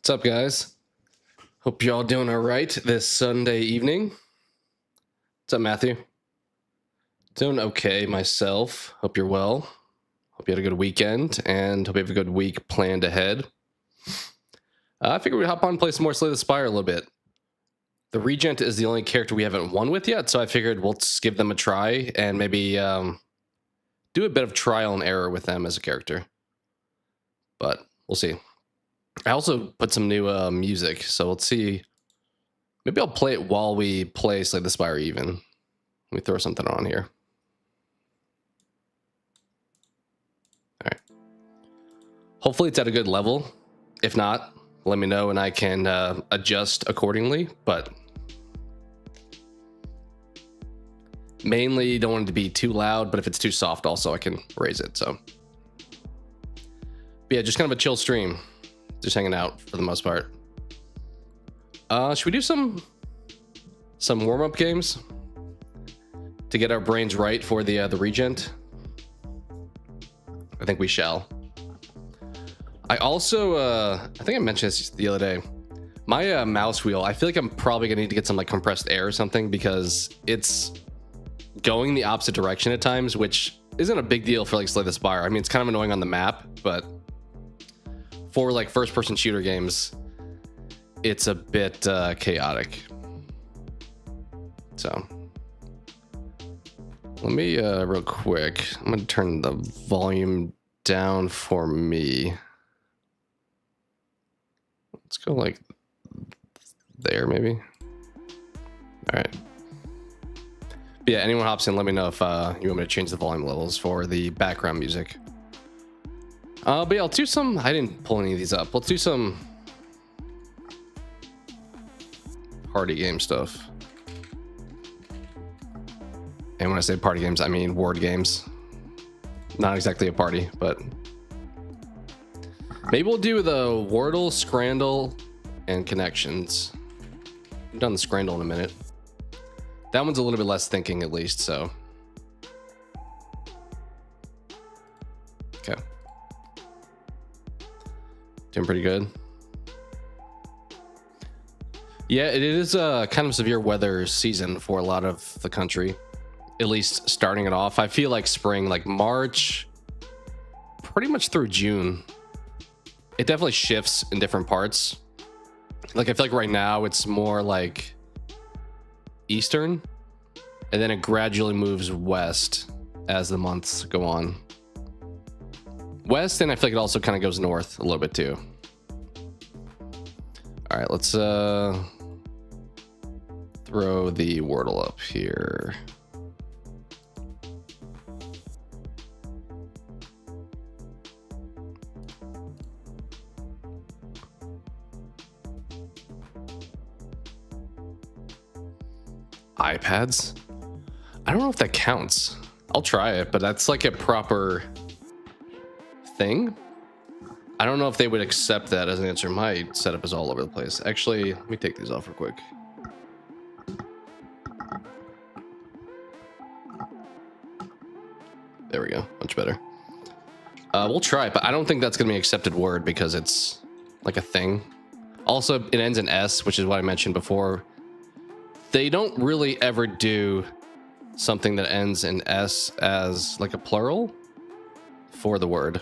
What's up, guys? Hope you're all doing all right this Sunday evening. What's up, Matthew? Doing okay myself. Hope you're well. Hope you had a good weekend, and hope you have a good week planned ahead. I figured we'd hop on and play some more Slay the Spire a little bit. The Regent is the only character we haven't won with yet, so I figured we'll just give them a try and maybe do a bit of trial and error with them as a character. But we'll see. I also put some new music, so let's see. Maybe I'll play it while we play Slay the Spire even. Let me throw something on here. All right. Hopefully it's at a good level. If not, let me know and I can adjust accordingly, but mainly don't want it to be too loud, but if it's too soft also I can raise it. So but yeah, just kind of a chill stream. Just hanging out for the most part. Should we do some warm-up games to get our brains right for the Regent? I think we shall. I also I think I mentioned this the other day. My mouse wheel, I feel like I'm probably gonna need to get some like compressed air or something because it's going the opposite direction at times, which isn't a big deal for like Slay the Spire. I mean, it's kind of annoying on the map, but for like first-person shooter games, it's a bit chaotic. So let me real quick, I'm gonna turn the volume down for me. Let's go like there maybe. All right. But yeah, anyone hops in, let me know if you want me to change the volume levels for the background music. But yeah, I'll do some. I didn't pull any of these up. Let's do some party game stuff. And when I say party games, I mean word games. Not exactly a party, but maybe we'll do the Wordle, Scrandle, and Connections. I've done the Scrandle in a minute. That one's a little bit less thinking, at least. So, okay. Doing pretty good. Yeah, it is a kind of severe weather season for a lot of the country, at least starting it off. I feel like spring, like March, pretty much through June. It definitely shifts in different parts. Like I feel like right now it's more like eastern, and then it gradually moves west as the months go on. West, and I feel like it also kind of goes north a little bit too. All right, let's throw the Wordle up here. iPads? I don't know if that counts. I'll try it, but that's like a proper thing. I don't know if they would accept that as an answer. My setup is all over the place. Actually, let me take these off real quick. There we go. Much better. We'll try it, but I don't think that's going to be an accepted word because it's like a thing. Also, it ends in S, which is what I mentioned before. They don't really ever do something that ends in S as like a plural for the word.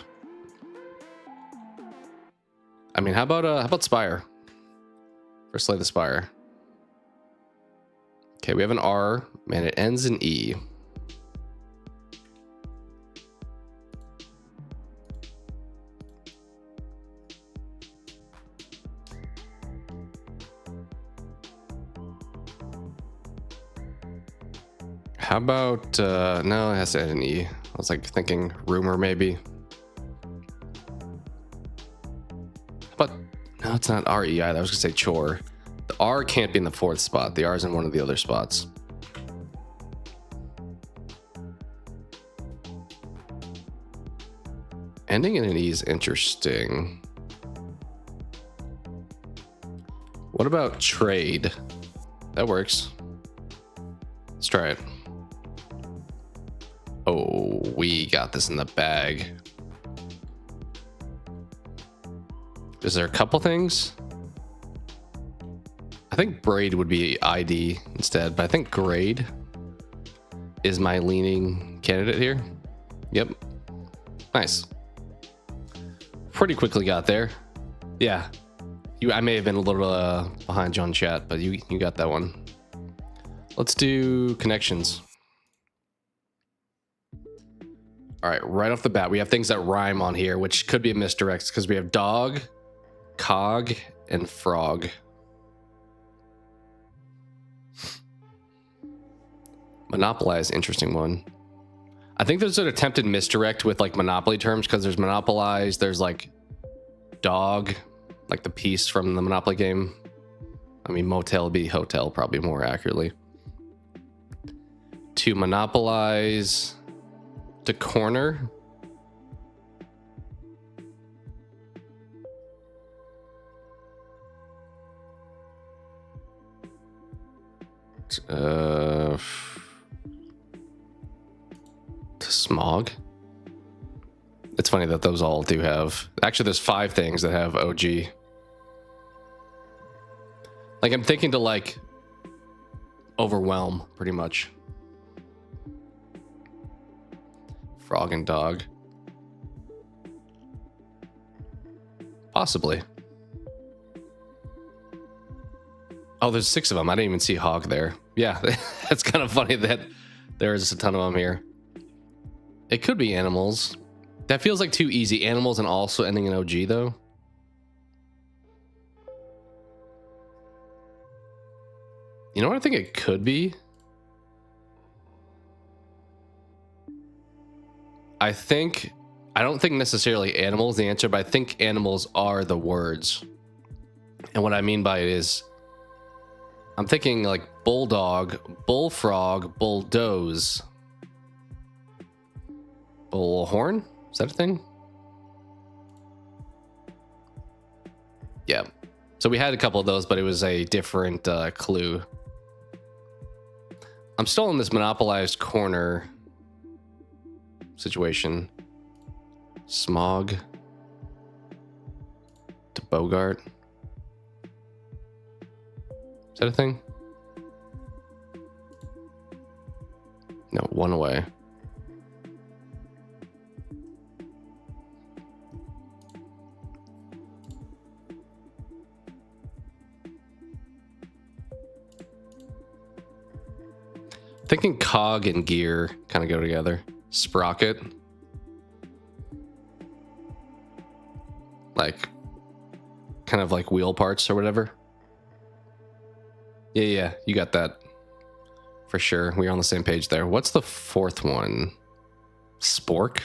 I mean, how about Spire? For Slay the Spire. Okay, we have an R, and it ends in E. How about, no, it has to end in E. I was like thinking rumor maybe. But no, it's not RE either. I was gonna say chore. The R can't be in the fourth spot. The R is in one of the other spots. Ending in an E is interesting. What about trade? That works. Let's try it. Oh, we got this in the bag. Is there a couple things? think braid would be ID instead, but I think grade is my leaning candidate here. Yep. Nice. Pretty quickly got there. Yeah. I may have been a little behind you on chat, but you got that one. Let's do connections. All right, right off the bat, we have things that rhyme on here, which could be a misdirect because we have dog, cog, and frog. Monopolize, interesting one. I think there's an attempted misdirect with like Monopoly terms because there's monopolize, there's like dog, like the piece from the Monopoly game. I mean, motel would be hotel, probably more accurately. To monopolize, to corner. To smog. It's funny that those all do have, actually there's 5 things that have OG. Like I'm thinking to like overwhelm pretty much. Frog and dog. Possibly. Oh, there's 6 of them. I didn't even see HOC there. Yeah, that's kind of funny that there's a ton of them here. It could be animals. That feels like too easy. Animals and also ending in OG though. You know what I think it could be? I don't think necessarily animals the answer, but I think animals are the words. And what I mean by it is, I'm thinking like bulldog, bullfrog, bulldoze. Bullhorn? Is that a thing? Yeah. So we had a couple of those, but it was a different clue. I'm still in this monopolized corner situation. Smog. To Bogart. Is that a thing? No, one away. Thinking cog and gear kind of go together. Sprocket. Like, kind of like wheel parts or whatever. Yeah, you got that. For sure. We're on the same page there. What's the 4th one? Spork?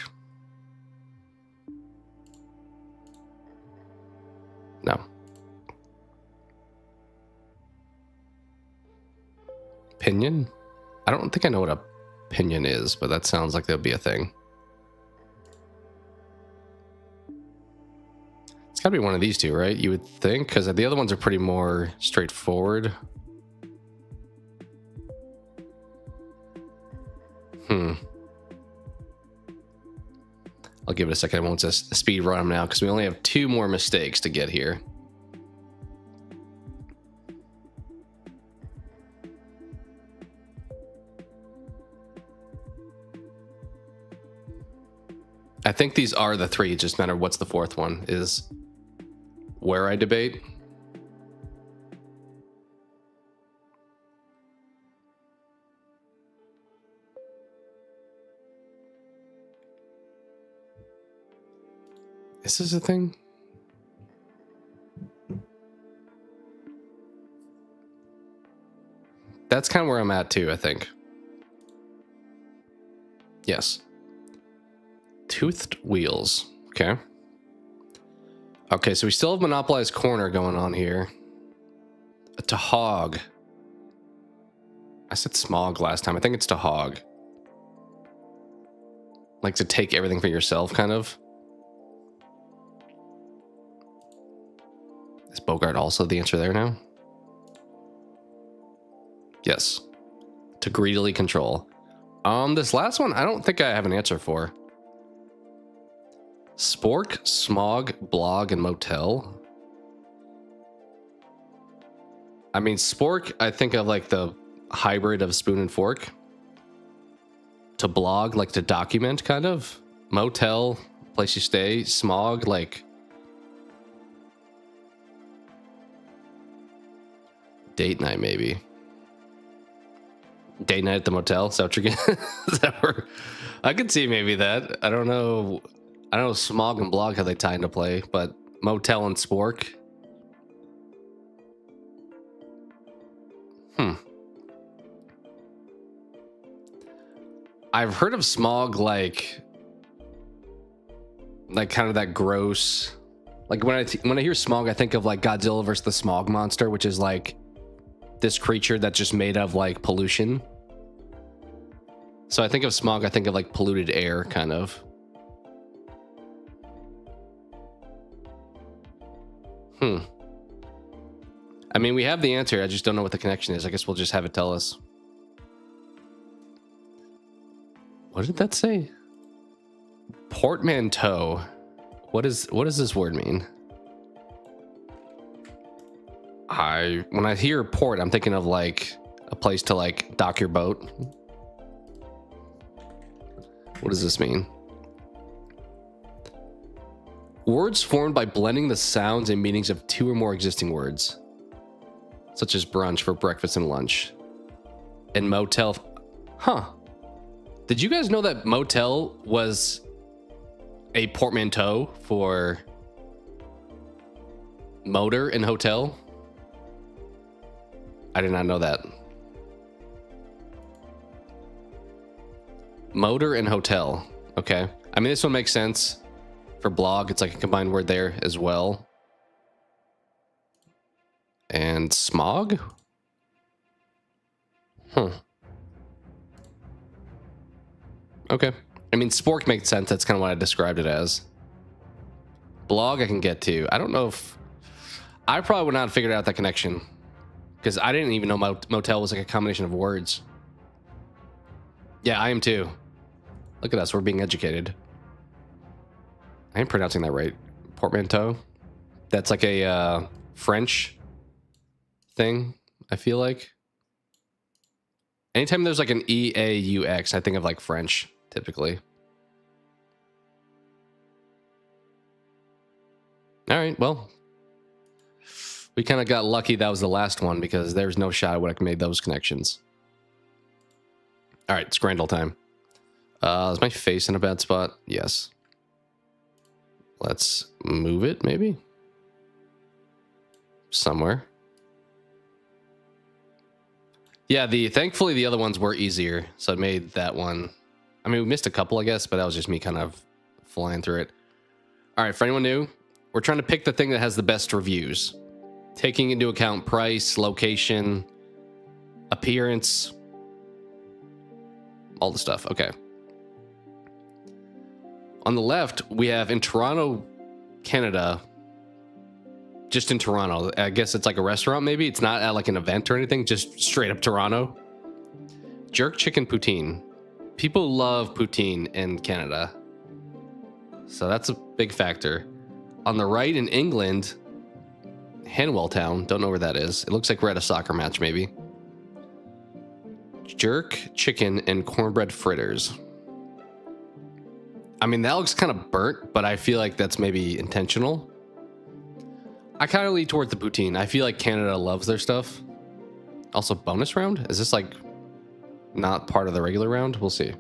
No. Pinion? I don't think I know what a pinion is, but that sounds like there'll be a thing. It's gotta be one of these 2, right? You would think, because the other ones are pretty more straightforward. I'll give it a second. I won't just speed run them now because we only have 2 more mistakes to get here. I think these are the 3. It just matter what's the 4th one is where I debate. Is this a thing? That's kind of where I'm at too, I think. Yes. Toothed wheels. Okay. Okay, so we still have monopolized corner going on here. To hog. I said smog last time. I think it's to hog. Like to take everything for yourself, kind of. Is Bogart also the answer there now? Yes. To greedily control. This last one, I don't think I have an answer for. Spork, smog, blog, and motel. I mean, spork, I think of like the hybrid of spoon and fork. To blog, like to document, kind of. Motel, place you stay. Smog, like date night, maybe. Date night at the motel. Is that what you're getting? Is that where... I could see maybe that. I don't know. I don't know smog and blog how they tie into play, but motel and spork. I've heard of smog like kind of that gross. Like when I hear smog, I think of like Godzilla versus the smog monster, which is like this creature that's just made of like pollution. So I think of smog, I think of like polluted air, kind of. I mean, we have the answer. I just don't know what the connection is. I guess we'll just have it tell us. What did that say? Portmanteau. What does this word mean? When I hear port, I'm thinking of like a place to like dock your boat. What does this mean? Words formed by blending the sounds and meanings of two or more existing words, such as brunch for breakfast and lunch, and motel. Huh. Did you guys know that motel was a portmanteau for motor and hotel? I did not know that. Motor and hotel. Okay. I mean, this one makes sense. For blog, it's like a combined word there as well. And smog? Okay. I mean, spork makes sense. That's kind of what I described it as. Blog I can get to. I don't know if... I probably would not have figured out that connection. Because I didn't even know motel was like a combination of words. Yeah, I am too. Look at us. We're being educated. I am pronouncing that right. Portmanteau. That's like a French thing, I feel like. Anytime there's like an E-A-U-X, I think of like French, typically. All right, well. We kind of got lucky that was the last one because there's no shot I would have made those connections. All right, it's Grendel time. Is my face in a bad spot? Yes. Let's move it, maybe? Somewhere. Yeah, thankfully the other ones were easier, so I made that one. I mean, we missed a couple, I guess, but that was just me kind of flying through it. All right, for anyone new, we're trying to pick the thing that has the best reviews, taking into account price, location, appearance, all the stuff. Okay. On the left, we have in Toronto, Canada. Just in Toronto. I guess it's like a restaurant, maybe. It's not at like an event or anything. Just straight up Toronto. Jerk chicken poutine. People love poutine in Canada. So that's a big factor. On the right in England, Hanwell Town. Don't know where that is. It looks like we're at a soccer match, maybe. Jerk chicken and cornbread fritters. I mean, that looks kind of burnt, but I feel like that's maybe intentional. I kind of lean towards the poutine. I feel like Canada loves their stuff. Also, bonus round? Is this like not part of the regular round? We'll see.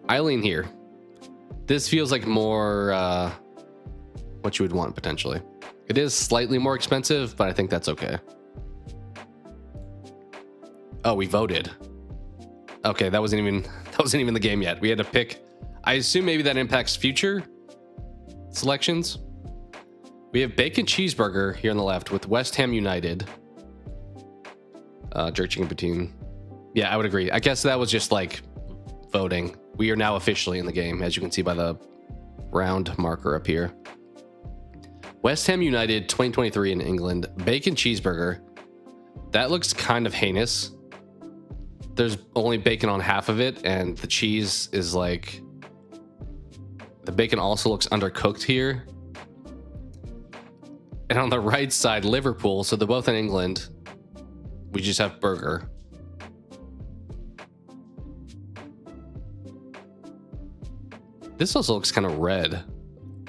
I lean here. This feels like more what you would want potentially. It is slightly more expensive, but I think that's okay. Oh, we voted. Okay, that wasn't even the game yet. We had to pick. I assume maybe that impacts future selections. We have bacon cheeseburger here on the left with West Ham United. Jerk chicken poutine. Yeah, I would agree. I guess that was just like voting. We are now officially in the game, as you can see by the round marker up here. West Ham United 2023 in England. Bacon cheeseburger. That looks kind of heinous. There's only bacon on half of it, and the cheese is like... The bacon also looks undercooked here. And on the right side, Liverpool. So they're both in England. We just have burger. This also looks kind of red.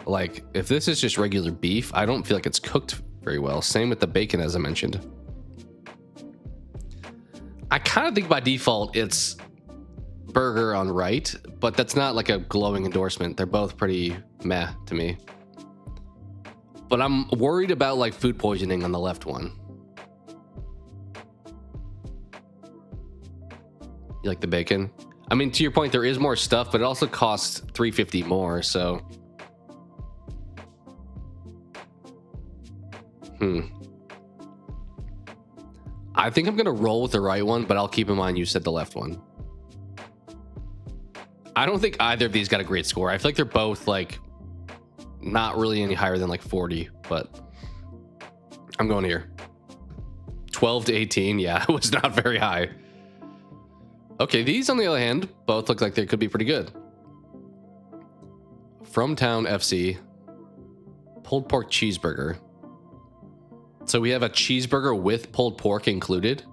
Like, if this is just regular beef, I don't feel like it's cooked very well. Same with the bacon, as I mentioned. I kind of think by default it's burger on right, but that's not like a glowing endorsement. They're both pretty meh to me. But I'm worried about like food poisoning on the left one. You like the bacon? I mean, to your point, there is more stuff, but it also costs $3.50 more, so. I think I'm gonna roll with the right one, but I'll keep in mind you said the left one. I don't think either of these got a great score. I feel like they're both like not really any higher than like 40, but I'm going here. 12 to 18, yeah, it was not very high. Okay, these on the other hand, both look like they could be pretty good. From Town FC, pulled pork cheeseburger. So we have a cheeseburger with pulled pork included.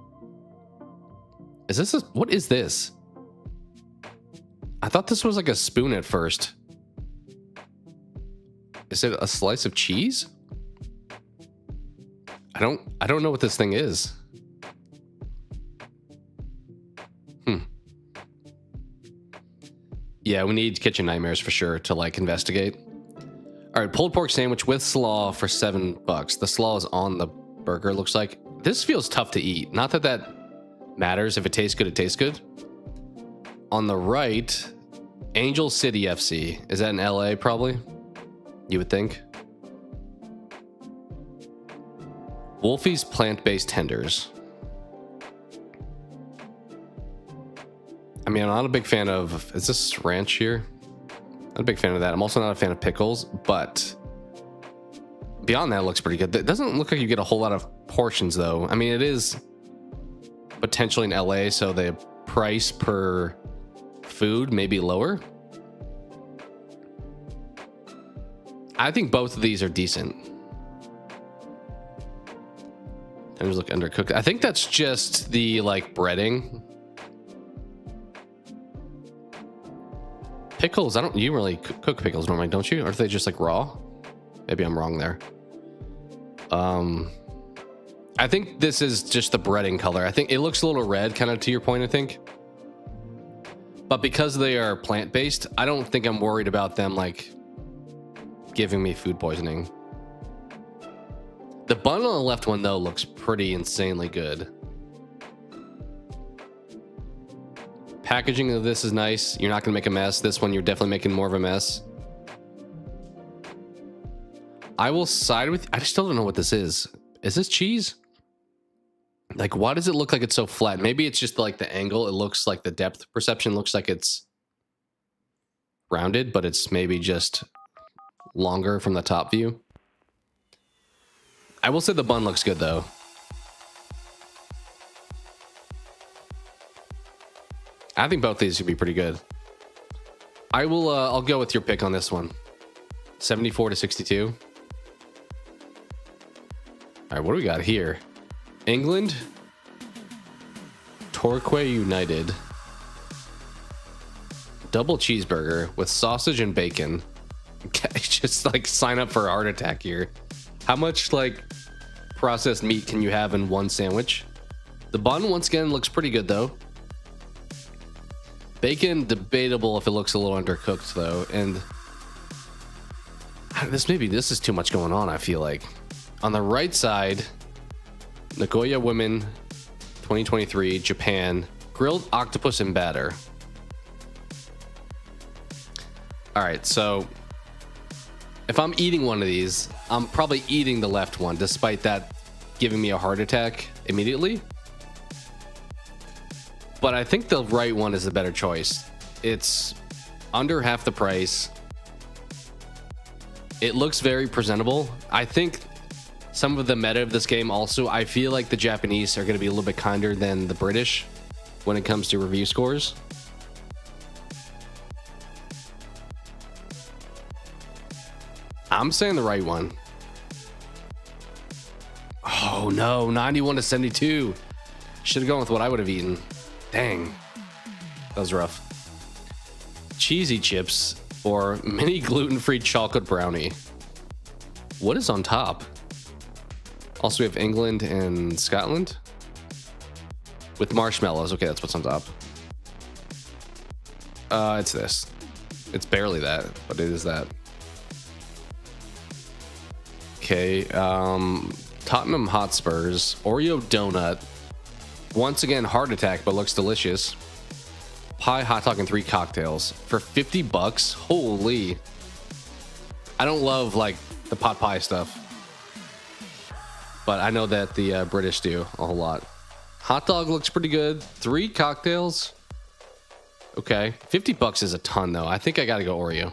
Is this what is this? I thought this was like a spoon at first. Is it a slice of cheese? I don't know what this thing is. Yeah, we need kitchen nightmares for sure to like investigate. All right, pulled pork sandwich with slaw for $7. The slaw is on the burger, looks like. This feels tough to eat. Not that that matters. If it tastes good, it tastes good. On the right, Angel City FC. Is that in LA probably? You would think. Wolfie's plant-based tenders. I mean, I'm not a big fan of... Is this ranch here? Not a big fan of that. I'm also not a fan of pickles, but beyond that, it looks pretty good. It doesn't look like you get a whole lot of portions, though. I mean, it is potentially in LA, so the price per food may be lower. I think both of these are decent. Tenders look undercooked. I think that's just the like breading. Pickles, you really cook pickles normally, don't you? Or are they just like raw? Maybe I'm wrong there. I think this is just the breading color. I think it looks a little red, kind of to your point, I think. But because they are plant-based, I don't think I'm worried about them like giving me food poisoning. The bun on the left one though looks pretty insanely good. Packaging of this is nice. You're not gonna make a mess. This one you're definitely making more of a mess. I will side with... I still don't know what this is. Is this cheese? Like, why does it look like it's so flat? Maybe it's just like the angle. It looks like the depth perception looks like it's rounded, but it's maybe just longer from the top view. I will say the bun looks good though. I think both these could be pretty good. I will, I'll go with your pick on this one. 74 to 62. All right, what do we got here? England. Torquay United. Double cheeseburger with sausage and bacon. Just like sign up for a heart attack here. How much like processed meat can you have in one sandwich? The bun, once again, looks pretty good though. Bacon, debatable if it looks a little undercooked though. And this is too much going on, I feel like. On the right side, Nagoya Women 2023 Japan grilled octopus and batter. All right, so if I'm eating one of these, I'm probably eating the left one, despite that giving me a heart attack immediately. But I think the right one is the better choice. It's under half the price. It looks very presentable. I think some of the meta of this game also, I feel like the Japanese are going to be a little bit kinder than the British when it comes to review scores. I'm saying the right one. Oh no, 91 to 72. Should have gone with what I would have eaten. Dang, that was rough. Cheesy chips or mini gluten-free chocolate brownie. What is on top? Also, we have England and Scotland with marshmallows. Okay, that's what's on top. It's this. It's barely that, but it is that. Okay, Tottenham Hotspurs Oreo donut. Once again, heart attack, but looks delicious. Pie, hot dog, and 3 cocktails for 50 bucks. Holy! I don't love like the pot pie stuff, but I know that the British do a whole lot. Hot dog looks pretty good. 3 cocktails. Okay, 50 bucks is a ton though. I think I gotta go Oreo.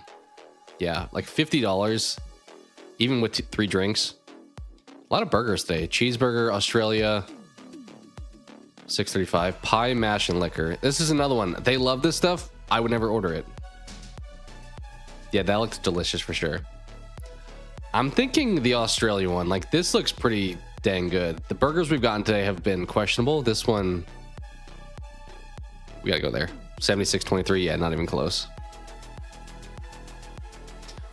Yeah, like $50, even with 3 drinks. A lot of burgers today. Cheeseburger, Australia. $6.35. Pie, mash, and liquor. This is another one. They love this stuff. I would never order it. Yeah, that looks delicious for sure. I'm thinking the Australia one. Like, this looks pretty dang good. The burgers we've gotten today have been questionable. This one, we gotta go there. 76.23. Yeah, not even close.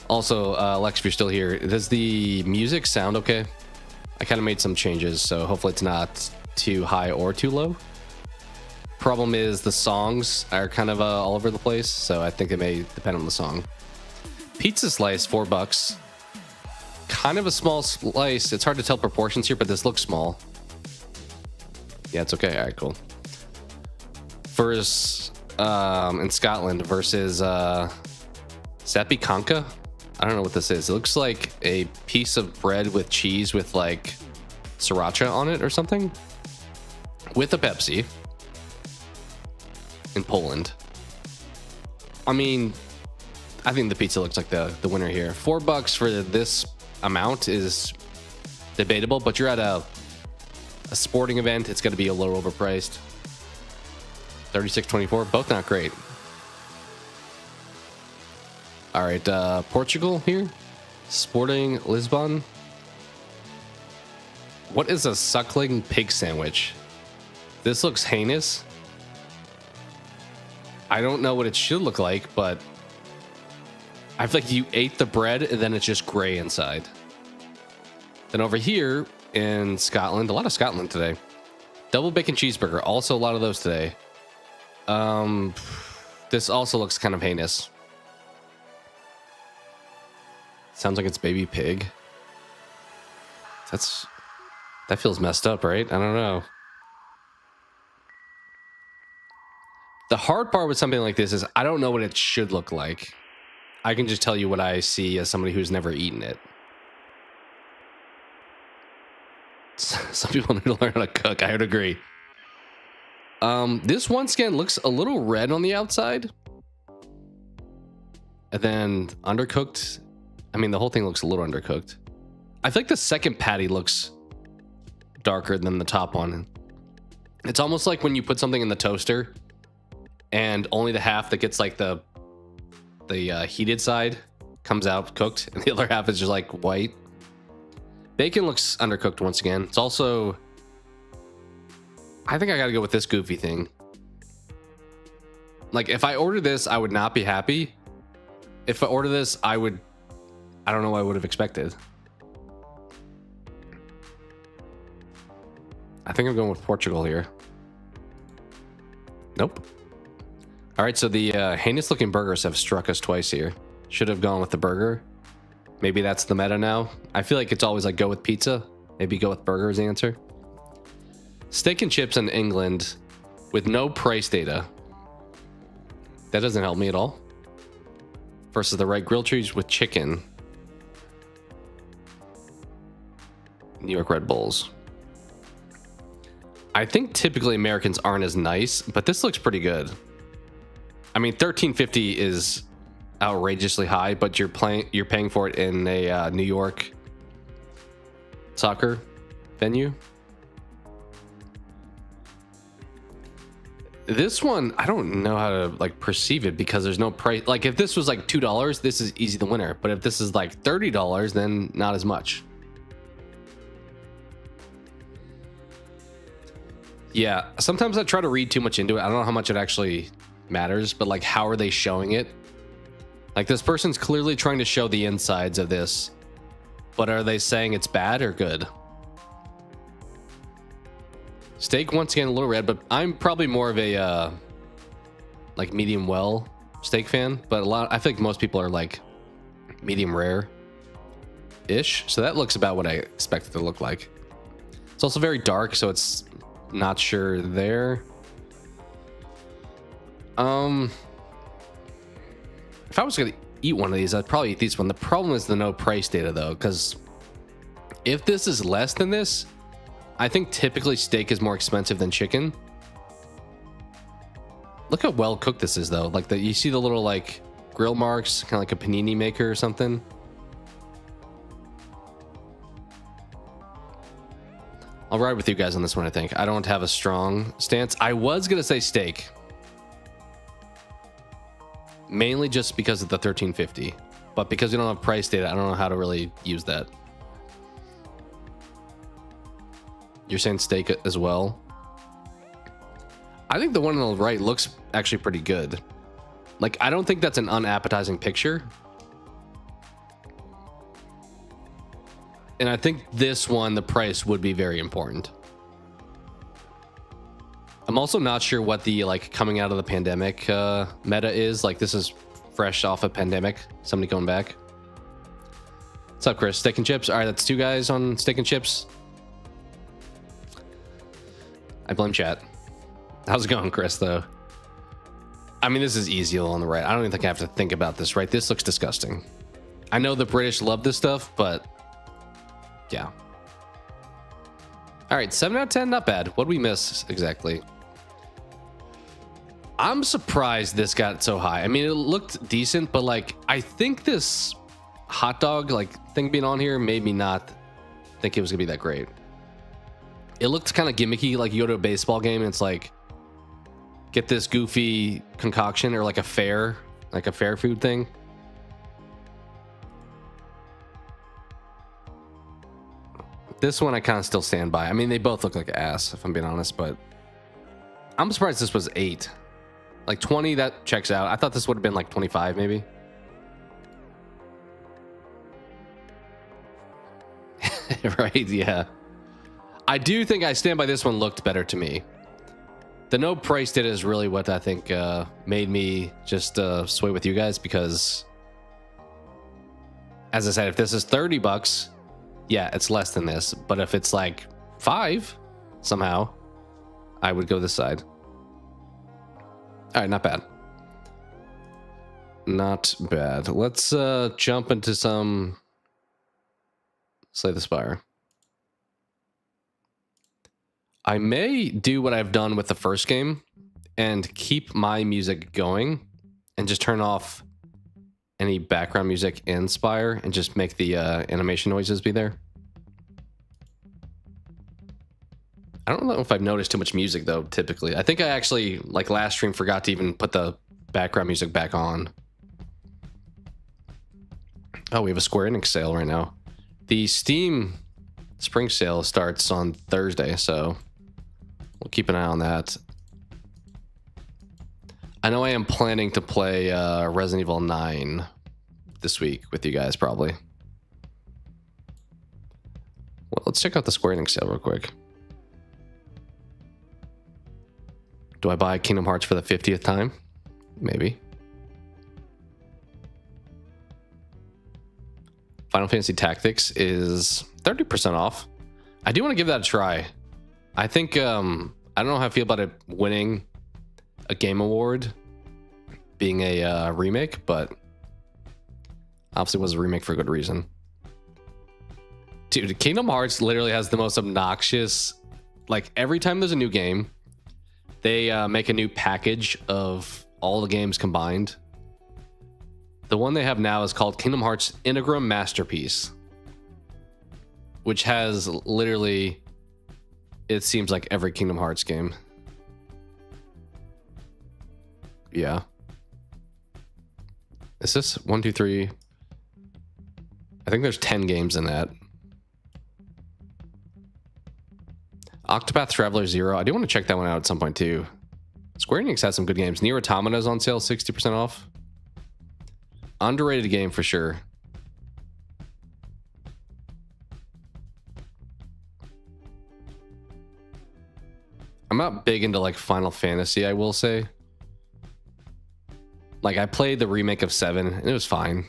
Also, Lex, if you're still here, does the music sound okay? I kind of made some changes, so hopefully it's not too high or too low. Problem is the songs are kind of all over the place, so I think it may depend on the song. Pizza slice, $4. Kind of a small slice. It's hard to tell proportions here, but this looks small. Yeah, it's okay. All right, cool. First, in Scotland versus Sappy Conca. I don't know what this is. It looks like a piece of bread with cheese with like sriracha on it or something, with a Pepsi, in Poland. I mean, I think the pizza looks like the winner here. $4 for this amount is debatable, but you're at a sporting event. It's going to be a little overpriced. $36.24, both not great. All right, Portugal here. Sporting Lisbon. What is a suckling pig sandwich? This looks heinous. I don't know what it should look like, but I feel like you ate the bread and then it's just gray inside. Then over here in Scotland, a lot of Scotland today. Double bacon cheeseburger, also a lot of those today. This also looks kind of heinous. Sounds like it's baby pig. That feels messed up, right? I don't know. The hard part with something like this is I don't know what it should look like. I can just tell you what I see as somebody who's never eaten it. Some people need to learn how to cook. I would agree. This one scan looks a little red on the outside. And then undercooked. I mean, the whole thing looks a little undercooked. I feel like the second patty looks darker than the top one. It's almost like when you put something in the toaster and only the half that gets like the heated side comes out cooked and the other half is just like white. Bacon looks undercooked once again. It's also, I think I gotta go with this goofy thing. Like if I order this, I would not be happy. If I order this, I don't know what I would have expected. I think I'm going with Portugal here. Nope. All right, so the heinous looking burgers have struck us twice here. Should have gone with the burger. Maybe that's the meta now. I feel like it's always like go with pizza. Maybe go with burger as the answer. Steak and chips in England with no price data. That doesn't help me at all. Versus the right grilled cheese with chicken. New York Red Bulls. I think typically Americans aren't as nice, but this looks pretty good. I mean, $13.50 is outrageously high, but you're paying for it in a New York soccer venue. This one, I don't know how to like perceive it because there's no price. Like if this was like $2, this is easy the winner. But if this is like $30, then not as much. Yeah, sometimes I try to read too much into it. I don't know how much it actually matters, but like, how are they showing it? Like, this person's clearly trying to show the insides of this, but are they saying it's bad or good? Steak, once again, a little red, but I'm probably more of a like medium well steak fan, but I think most people are like medium rare ish. So that looks about what I expect it to look like. It's also very dark, so it's not sure there. If I was gonna eat one of these, I'd probably eat this one. The problem is the no price data though, because if this is less than this, I think typically steak is more expensive than chicken. Look how well cooked this is though. Like, you see the little like grill marks, kind of like a panini maker or something. I'll ride with you guys on this one, I think. I don't have a strong stance. I was gonna say steak, mainly just because of the 1350, but because we don't have price data, I don't know how to really use that. You're saying steak as well? I think the one on the right looks actually pretty good. Like, I don't think that's an unappetizing picture. And I think this one, the price would be very important. I'm also not sure what the like coming out of the pandemic meta is. Like, this is fresh off a pandemic. Somebody going back. What's up, Chris? Steak and chips. All right, that's 2 guys on steak and chips. I blame chat. How's it going, Chris, though? I mean, this is easy on the right. I don't even think I have to think about this, right? This looks disgusting. I know the British love this stuff, but yeah. All right, 7 out of 10, not bad. What did we miss exactly? I'm surprised this got so high. I mean, it looked decent, but like, I think this hot dog like thing being on here made me not think it was gonna be that great. It looked kind of gimmicky, like you go to a baseball game and it's like, get this goofy concoction, or like a fair food thing. This one I kind of still stand by. I mean, they both look like ass, if I'm being honest, but I'm surprised this was 8. Like 20, that checks out. I thought this would have been like 25 maybe. Right, yeah. I do think I stand by this one looked better to me. The no price data is really what I think made me just sway with you guys, because as I said, if this is 30 bucks, yeah, it's less than this. But if it's like 5 somehow, I would go this side. All right, not bad. Not bad. Let's jump into some Slay the Spire. I may do what I've done with the first game and keep my music going and just turn off any background music in Spire and just make the animation noises be there. I don't know if I've noticed too much music though, typically. I think I actually, like last stream, forgot to even put the background music back on. Oh, we have a Square Enix sale right now. The Steam Spring Sale starts on Thursday, so we'll keep an eye on that. I know I am planning to play Resident Evil 9 this week with you guys, probably. Well, let's check out the Square Enix sale real quick. Do I buy Kingdom Hearts for the 50th time? Maybe. Final Fantasy Tactics is 30% off. I do want to give that a try. I think, I don't know how I feel about it winning a game award, being a remake, but obviously it was a remake for a good reason. Dude, Kingdom Hearts literally has the most obnoxious, like every time there's a new game, they make a new package of all the games combined. The one they have now is called Kingdom Hearts Integram Masterpiece, which has literally, it seems like every Kingdom Hearts game. Yeah. Is this 1, 2, 3? I think there's 10 games in that. Octopath Traveler 0. I do want to check that one out at some point too. Square Enix has some good games. Nier Automata is on sale, 60% off. Underrated game for sure. I'm not big into like Final Fantasy, I will say. Like I played the remake of 7 and it was fine.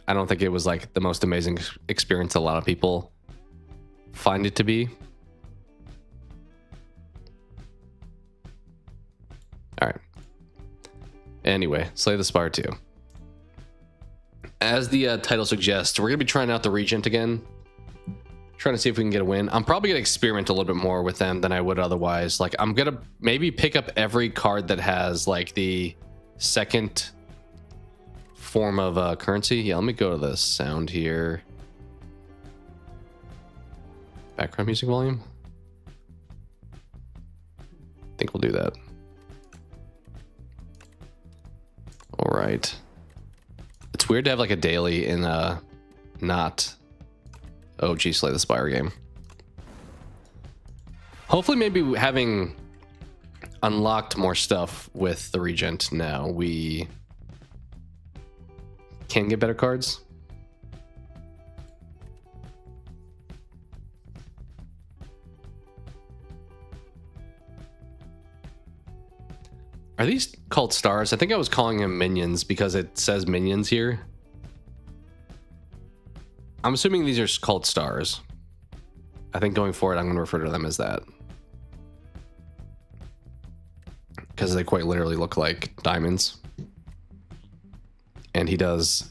I don't think it was like the most amazing experience a lot of people find it to be. All right. Anyway, Slay the Spire 2. As the title suggests, we're going to be trying out the Regent again. Trying to see if we can get a win. I'm probably going to experiment a little bit more with them than I would otherwise. Like, I'm going to maybe pick up every card that has, like, the second form of currency. Yeah, let me go to the sound here. Background music volume. I think we'll do that. All right. It's weird to have, like, a daily in not... OG Slay the Spire game. Hopefully, maybe having unlocked more stuff with the Regent now, we can get better cards. Are these called stars? I think I was calling them minions because it says minions here. I'm assuming these are called stars. I think going forward, I'm going to refer to them as that. Because they quite literally look like diamonds. And he does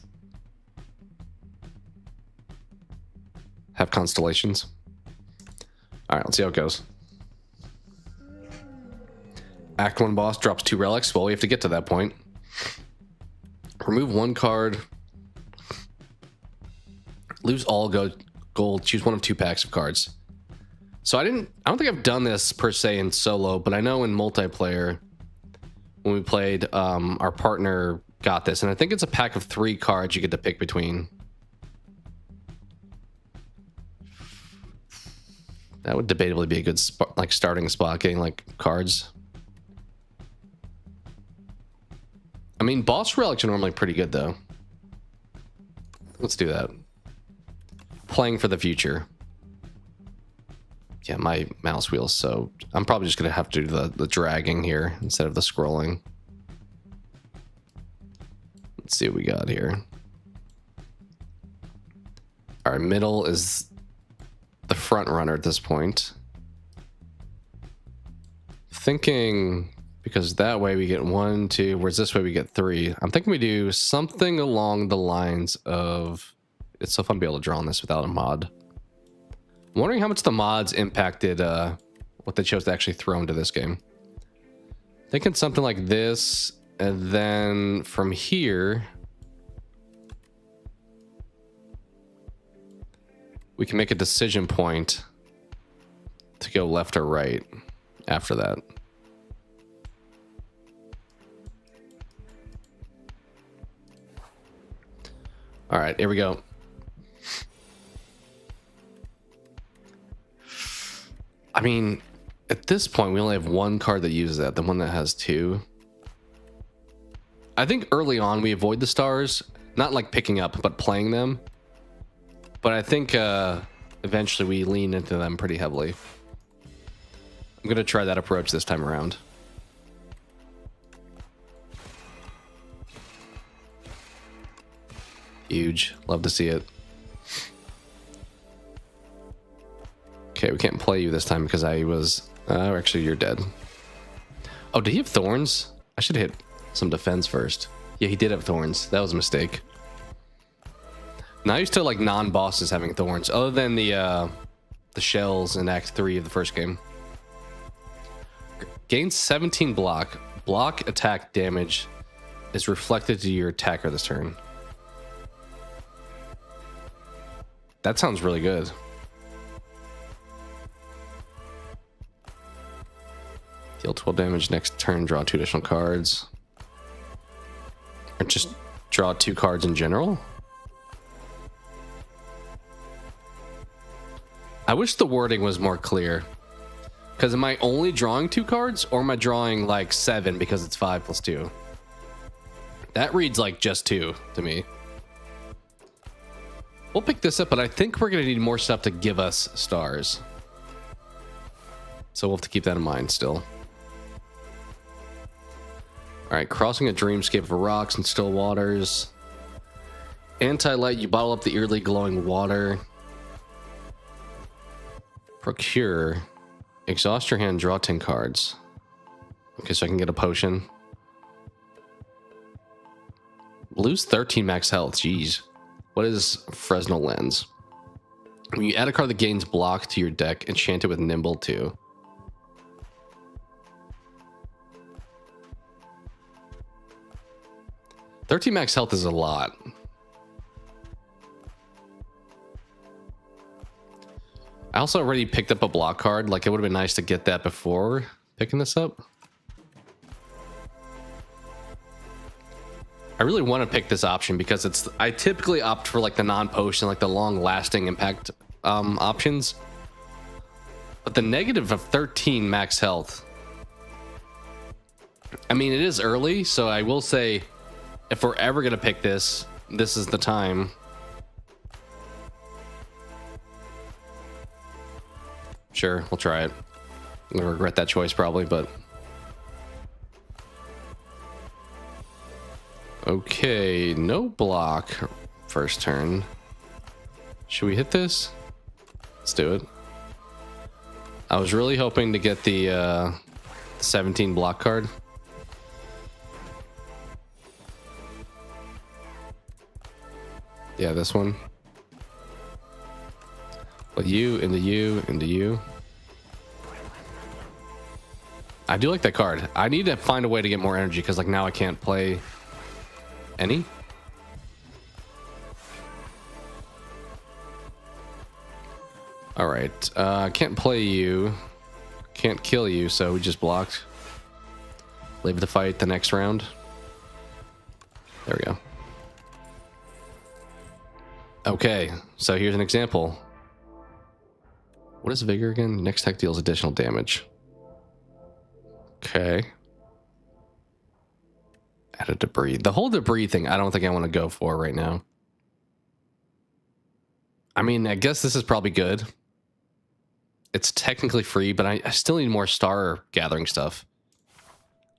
have constellations. All right, let's see how it goes. Act 1 boss drops 2 relics. Well, we have to get to that point. Remove 1 card. Lose all gold. Choose 1 of 2 packs of cards. So I don't think I've done this per se in solo, but I know in multiplayer when we played, our partner got this, and I think it's a pack of 3 cards you get to pick between. That would debatably be a good starting spot, getting like cards. I mean, boss relics are normally pretty good though. Let's do that. Playing for the future. Yeah, my mouse wheel's so... I'm probably just going to have to do the dragging here instead of the scrolling. Let's see what we got here. All right, middle is the front runner at this point. Thinking... because that way we get 1, 2... whereas this way we get 3. I'm thinking we do something along the lines of... It's so fun to be able to draw on this without a mod. I'm wondering how much the mods impacted what they chose to actually throw into this game. Thinking something like this, and then from here, we can make a decision point to go left or right after that. All right, here we go. I mean, at this point, we only have 1 card that uses that, the one that has 2. I think early on, we avoid the stars, not like picking up, but playing them. But I think eventually we lean into them pretty heavily. I'm going to try that approach this time around. Huge. Love to see it. Okay, we can't play you this time because I was... actually, you're dead. Oh, did he have thorns? I should hit some defense first. Yeah, he did have thorns. That was a mistake. Now used to like non-bosses having thorns, other than the shells in Act 3 of the first game. Gains 17 block. Block attack damage is reflected to your attacker this turn. That sounds really good. Deal 12 damage next turn, draw 2 additional cards. Or just draw 2 cards in general? I wish the wording was more clear. Because am I only drawing 2 cards, or am I drawing like 7 because it's 5 plus 2? That reads like just 2 to me. We'll pick this up, but I think we're going to need more stuff to give us stars. So we'll have to keep that in mind still. All right, crossing a dreamscape of rocks and still waters. Anti-light, you bottle up the eerily glowing water. Procure. Exhaust your hand, draw 10 cards. Okay, so I can get a potion. Lose 13 max health, jeez. What is Fresnel Lens? When you add a card that gains block to your deck, enchant it with Nimble too. $13 max health is a lot. I also already picked up a block card. Like, it would have been nice to get that before picking this up. I really want to pick this option because I typically opt for like the non-potion, like the long-lasting impact options. But the negative of 13 max health. I mean, it is early, so I will say, if we're ever going to pick this, this is the time. Sure, we'll try it. I'm going to regret that choice probably, but... Okay, no block first turn. Should we hit this? Let's do it. I was really hoping to get the 17 block card. Yeah, this one. With you, into you, into you. I do like that card. I need to find a way to get more energy because like now I can't play any. All right, I can't play you, can't kill you, so we just blocked. Live to fight the next round. There we go. Okay, so here's an example. What is Vigor again? Next tech deals additional damage. Okay. Add a debris. The whole debris thing, I don't think I want to go for right now. I mean, I guess this is probably good. It's technically free, but I still need more star gathering stuff.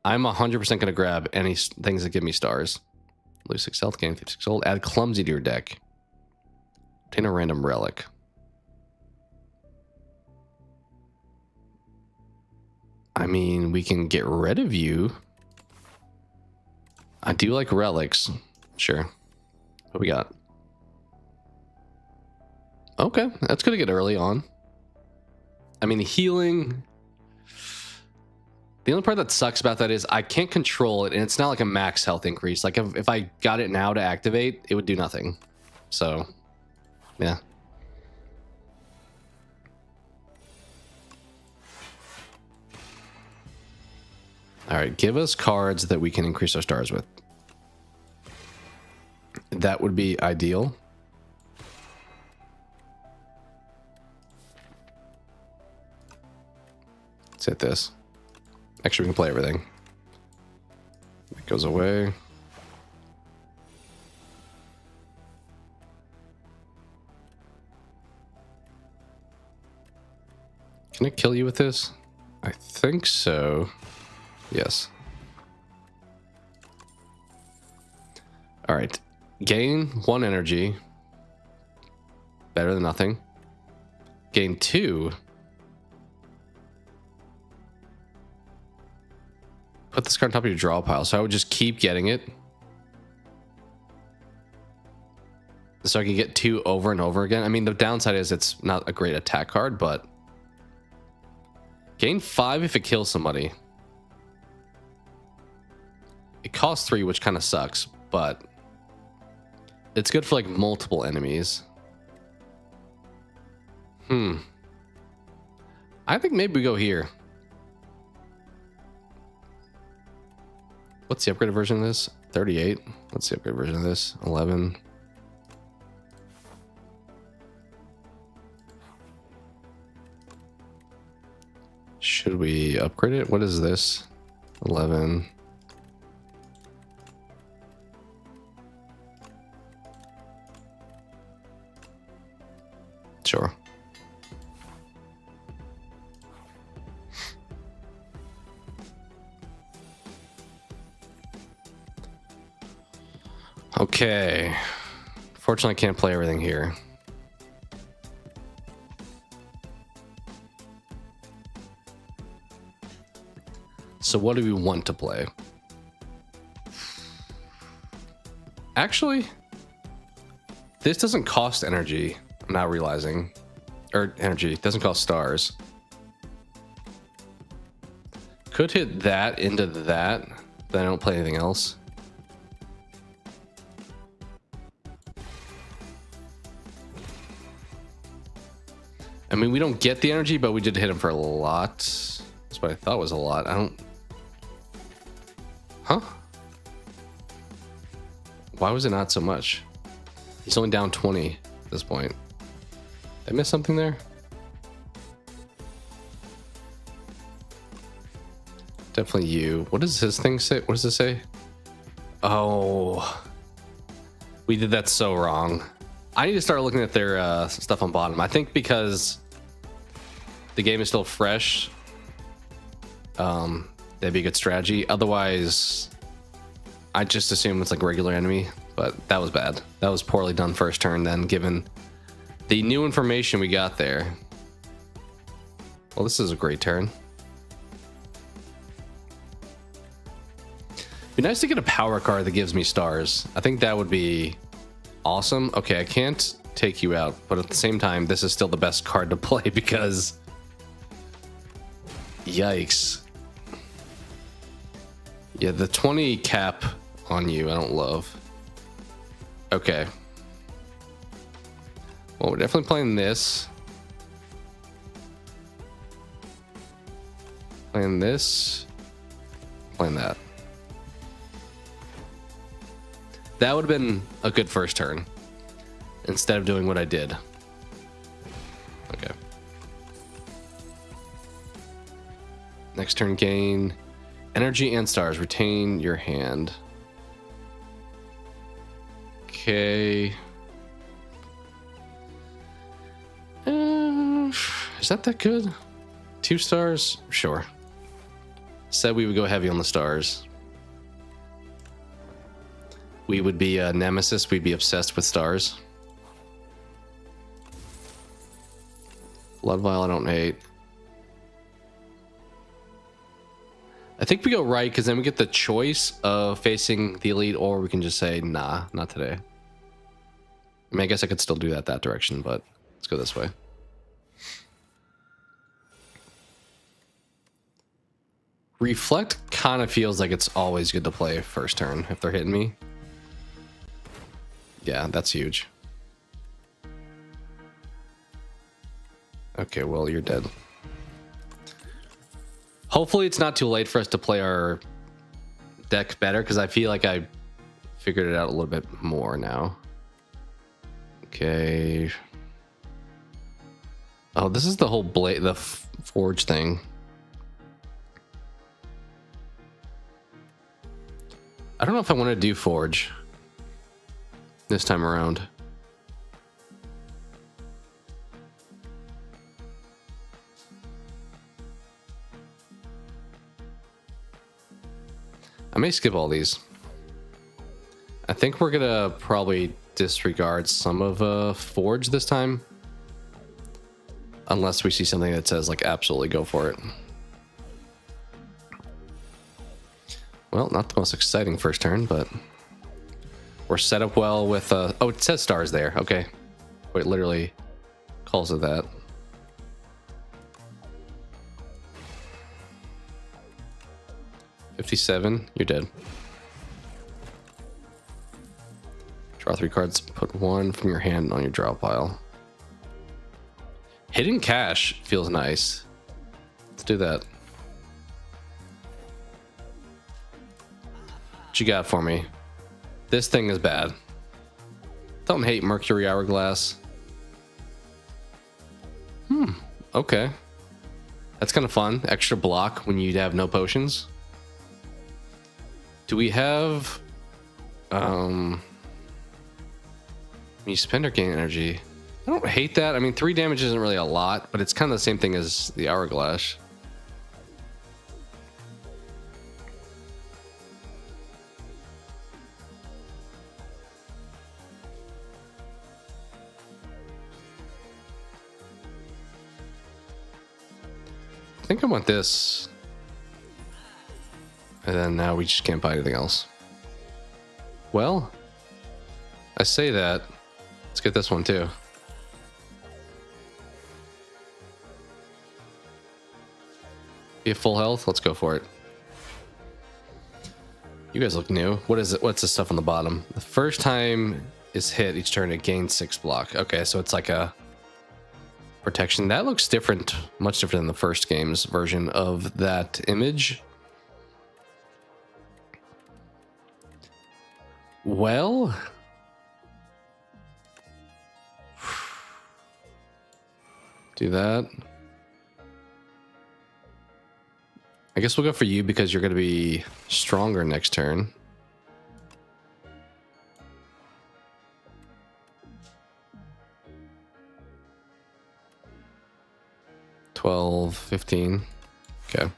I'm 100% going to grab any things that give me stars. Lose 6 health, gain 56 gold. Add clumsy to your deck. Obtain a random relic. I mean, we can get rid of you. I do like relics. Sure. What we got? Okay, that's going to get early on. I mean, healing... The only part that sucks about that is I can't control it, and it's not like a max health increase. Like, if I got it now to activate, it would do nothing. So, yeah. All right, give us cards that we can increase our stars with. That would be ideal. Let's hit this. Actually, we can play everything. It goes away. Can I kill you with this? I think so. Yes. All right. Gain 1 energy. Better than nothing. Gain 2. Put this card on top of your draw pile. So I would just keep getting it. So I can get 2 over and over again. I mean, the downside is it's not a great attack card, but... Gain 5 if it kills somebody. It costs 3, which kind of sucks, but... It's good for, like, multiple enemies. I think maybe we go here. What's the upgraded version of this? 38. What's the upgraded version of this? 11. Should we upgrade it? What is this? 11. Sure. Okay. Fortunately, I can't play everything here. So what do we want to play? Actually, this doesn't cost energy. I'm now realizing. Or energy. It doesn't cost stars. Could hit that into that. Then I don't play anything else. I mean, we don't get the energy, but we did hit him for a lot. That's what I thought was a lot. I don't... Huh? Why was it not so much? He's only down 20 at this point. Did I miss something there? Definitely you. What does his thing say? What does it say? Oh. We did that so wrong. I need to start looking at their stuff on bottom. I think because the game is still fresh, that'd be a good strategy. Otherwise, I just assume it's like regular enemy, but that was bad. That was poorly done first turn then, given the new information we got there. Well, this is a great turn. Be nice to get a power card that gives me stars. I think that would be awesome. Okay, I can't take you out, but at the same time, this is still the best card to play because... Yikes. Yeah, the 20 cap on you, I don't love. Okay. Well, we're definitely playing this. Playing this. Playing that. That would have been a good first turn. Instead of doing what I did. Okay. Next turn gain energy and stars. Retain your hand. Okay. Is that good? 2 stars? Sure. Said we would go heavy on the stars. We would be a nemesis. We'd be obsessed with stars. Blood vial I don't hate. I think we go right because then we get the choice of facing the elite, or we can just say, nah, not today. I mean, I guess I could still do that direction, but let's go this way. Reflect kind of feels like it's always good to play first turn if they're hitting me. Yeah, that's huge. Okay, well, you're dead. Hopefully it's not too late for us to play our deck better, because I feel like I figured it out a little bit more now. Okay. Oh, this is the whole the forge thing. I don't know if I want to do forge this time around. I may skip all these. I think we're gonna probably disregard some of forge this time, unless we see something that says like absolutely go for it. Well, not the most exciting first turn, but we're set up well with oh, it says stars there. Okay, wait, literally calls it that. $57, you're dead. Draw 3 cards, put 1 from your hand on your draw pile. Hidden cash feels nice. Let's do that. What you got for me? This thing is bad. Don't hate Mercury Hourglass. Okay. That's kind of fun. Extra block when you have no potions. Do we have... when you spend or gain energy. I don't hate that. I mean, 3 damage isn't really a lot, but it's kind of the same thing as the hourglass. I think I want this. And then now we just can't buy anything else. Well, I say that. Let's get this one too. Be at full health? Let's go for it. You guys look new. What is it? What's the stuff on the bottom? The first time is hit each turn, it gains 6 block. Okay, so it's like a protection. That looks different, much different than the first game's version of that image. Well, do that. I guess we'll go for you because you're going to be stronger next turn. $12, $15. Okay.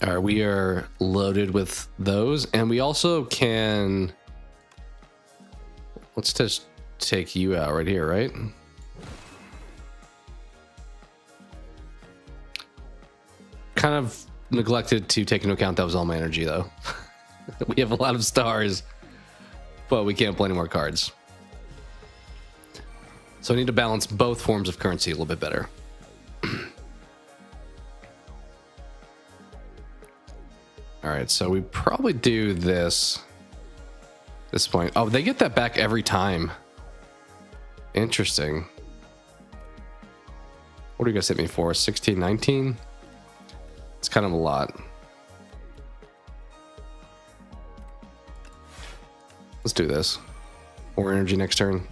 All right, we are loaded with those, and we also can... Let's just take you out right here, right? Kind of neglected to take into account that was all my energy, though. We have a lot of stars, but we can't play any more cards. So I need to balance both forms of currency a little bit better. All right, so we probably do this at this point. Oh, they get that back every time. Interesting. What do you guys hit me for? 16, 19? It's kind of a lot. Let's do this. More energy next turn.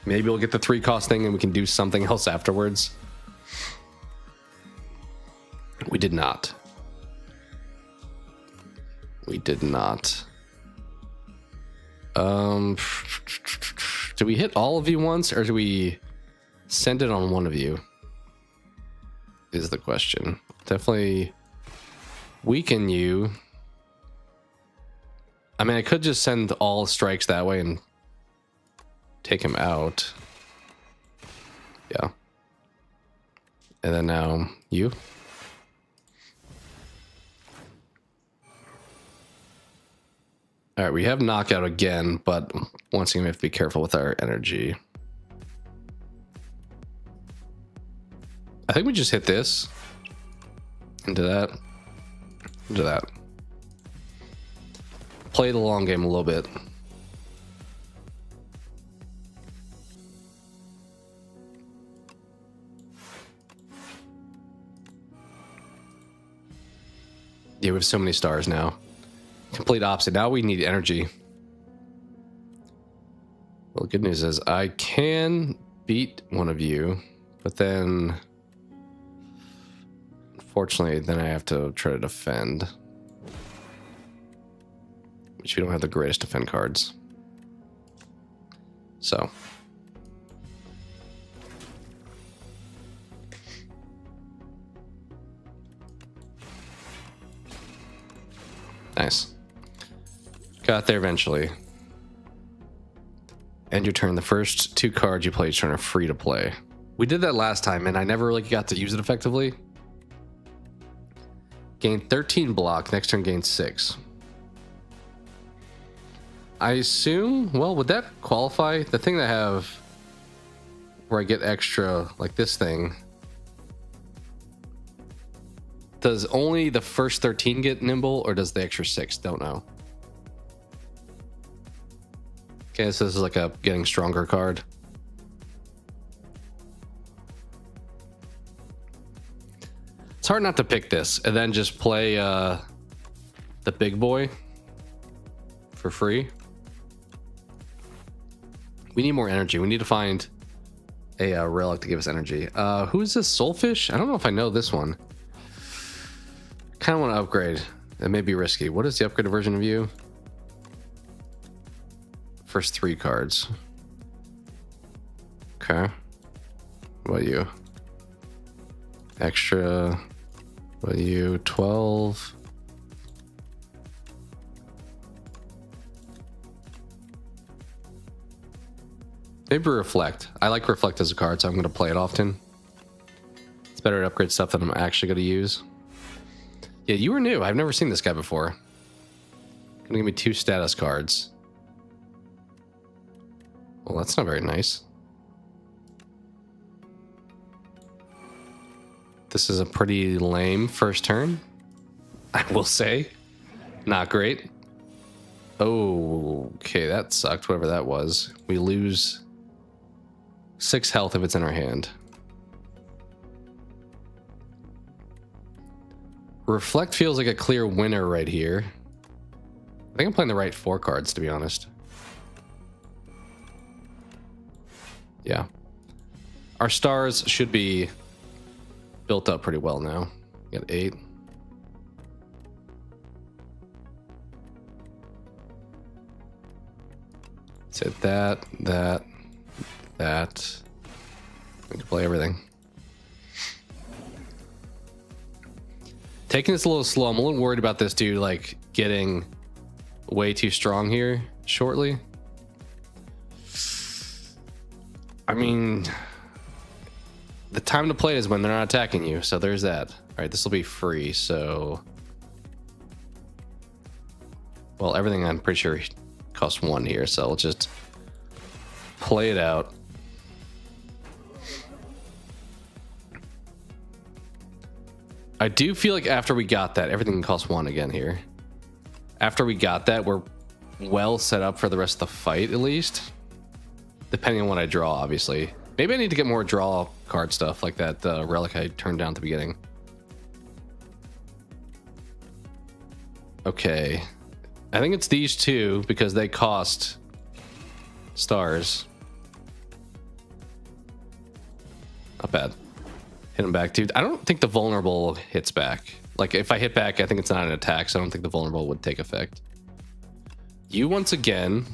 Maybe we'll get the 3 cost thing and we can do something else afterwards. We did not. We did not. Do we hit all of you once, or do we send it on one of you? Is the question. Definitely weaken you. I mean, I could just send all strikes that way and take him out. Yeah. And then now you. All right, we have knockout again, but once again, we have to be careful with our energy. I think we just hit this. Into that. Into that. Play the long game a little bit. Yeah, we have so many stars now. Complete opposite. Now we need energy. Well, good news is I can beat one of you, but then unfortunately then I have to try to defend, which we don't have the greatest defend cards. So nice. Got there eventually. End your turn. The first 2 cards you play each turn are free to play. We did that last time, and I never really got to use it effectively. Gain 13 block. Next turn, gain 6. I assume... Well, would that qualify? The thing that I have where I get extra, like this thing... Does only the first 13 get nimble, or does the extra 6? Don't know. Okay, so this is like a getting stronger card. It's hard not to pick this and then just play the big boy for free. We need more energy. We need to find a relic to give us energy. Who is this Soulfish? I don't know if I know this one. Kind of want to upgrade. That may be risky. What is the upgraded version of you? First 3 cards. Okay. What about you? Extra. What about you? 12. Maybe Reflect. I like Reflect as a card, so I'm going to play it often. It's better to upgrade stuff that I'm actually going to use. Yeah, you were new. I've never seen this guy before. Gonna give me 2 status cards. Well, that's not very nice. This is a pretty lame first turn, I will say. Not great. Oh, okay, that sucked, whatever that was. We lose 6 health if it's in our hand. Reflect feels like a clear winner right here. I think I'm playing the right 4 cards, to be honest. Yeah. Our stars should be built up pretty well now. We got 8. Let's hit that. We can play everything. Taking this a little slow. I'm a little worried about this dude like getting way too strong here shortly. I mean, the time to play is when they're not attacking you, so there's that. All right, this will be free, so... Well, everything I'm pretty sure costs 1 here, so we'll just play it out. I do feel like after we got that, everything costs 1 again here. After we got that, we're well set up for the rest of the fight, at least. Depending on what I draw, obviously. Maybe I need to get more draw card stuff, like that relic I turned down at the beginning. Okay. I think it's these 2, because they cost stars. Not bad. Hit him back, dude. I don't think the vulnerable hits back. Like, if I hit back, I think it's not an attack, so I don't think the vulnerable would take effect. You, once again...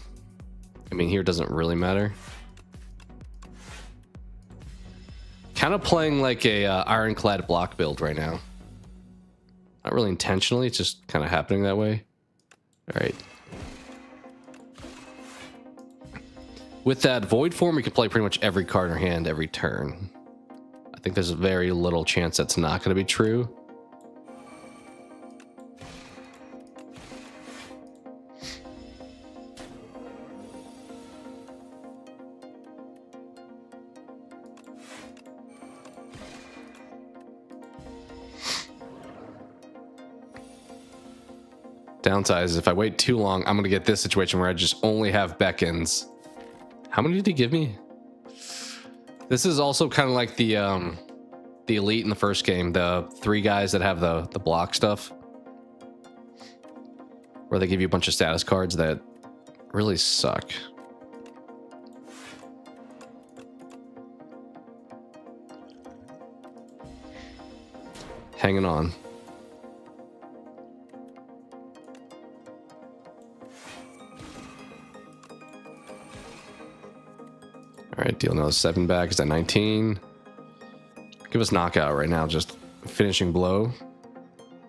I mean, here doesn't really matter. Kind of playing like a ironclad block build right now. Not really intentionally, it's just kind of happening that way. All right. With that void form, we can play pretty much every card in our hand every turn. I think there's very little chance that's not going to be true. Downside is if I wait too long, I'm going to get this situation where I just only have beckons. How many did he give me? This is also kind of like the elite in the first game, the 3 guys that have the block stuff, where they give you a bunch of status cards that really suck. Hanging on. All right, deal another 7 back. Is that 19? Give us knockout right now. Just finishing blow.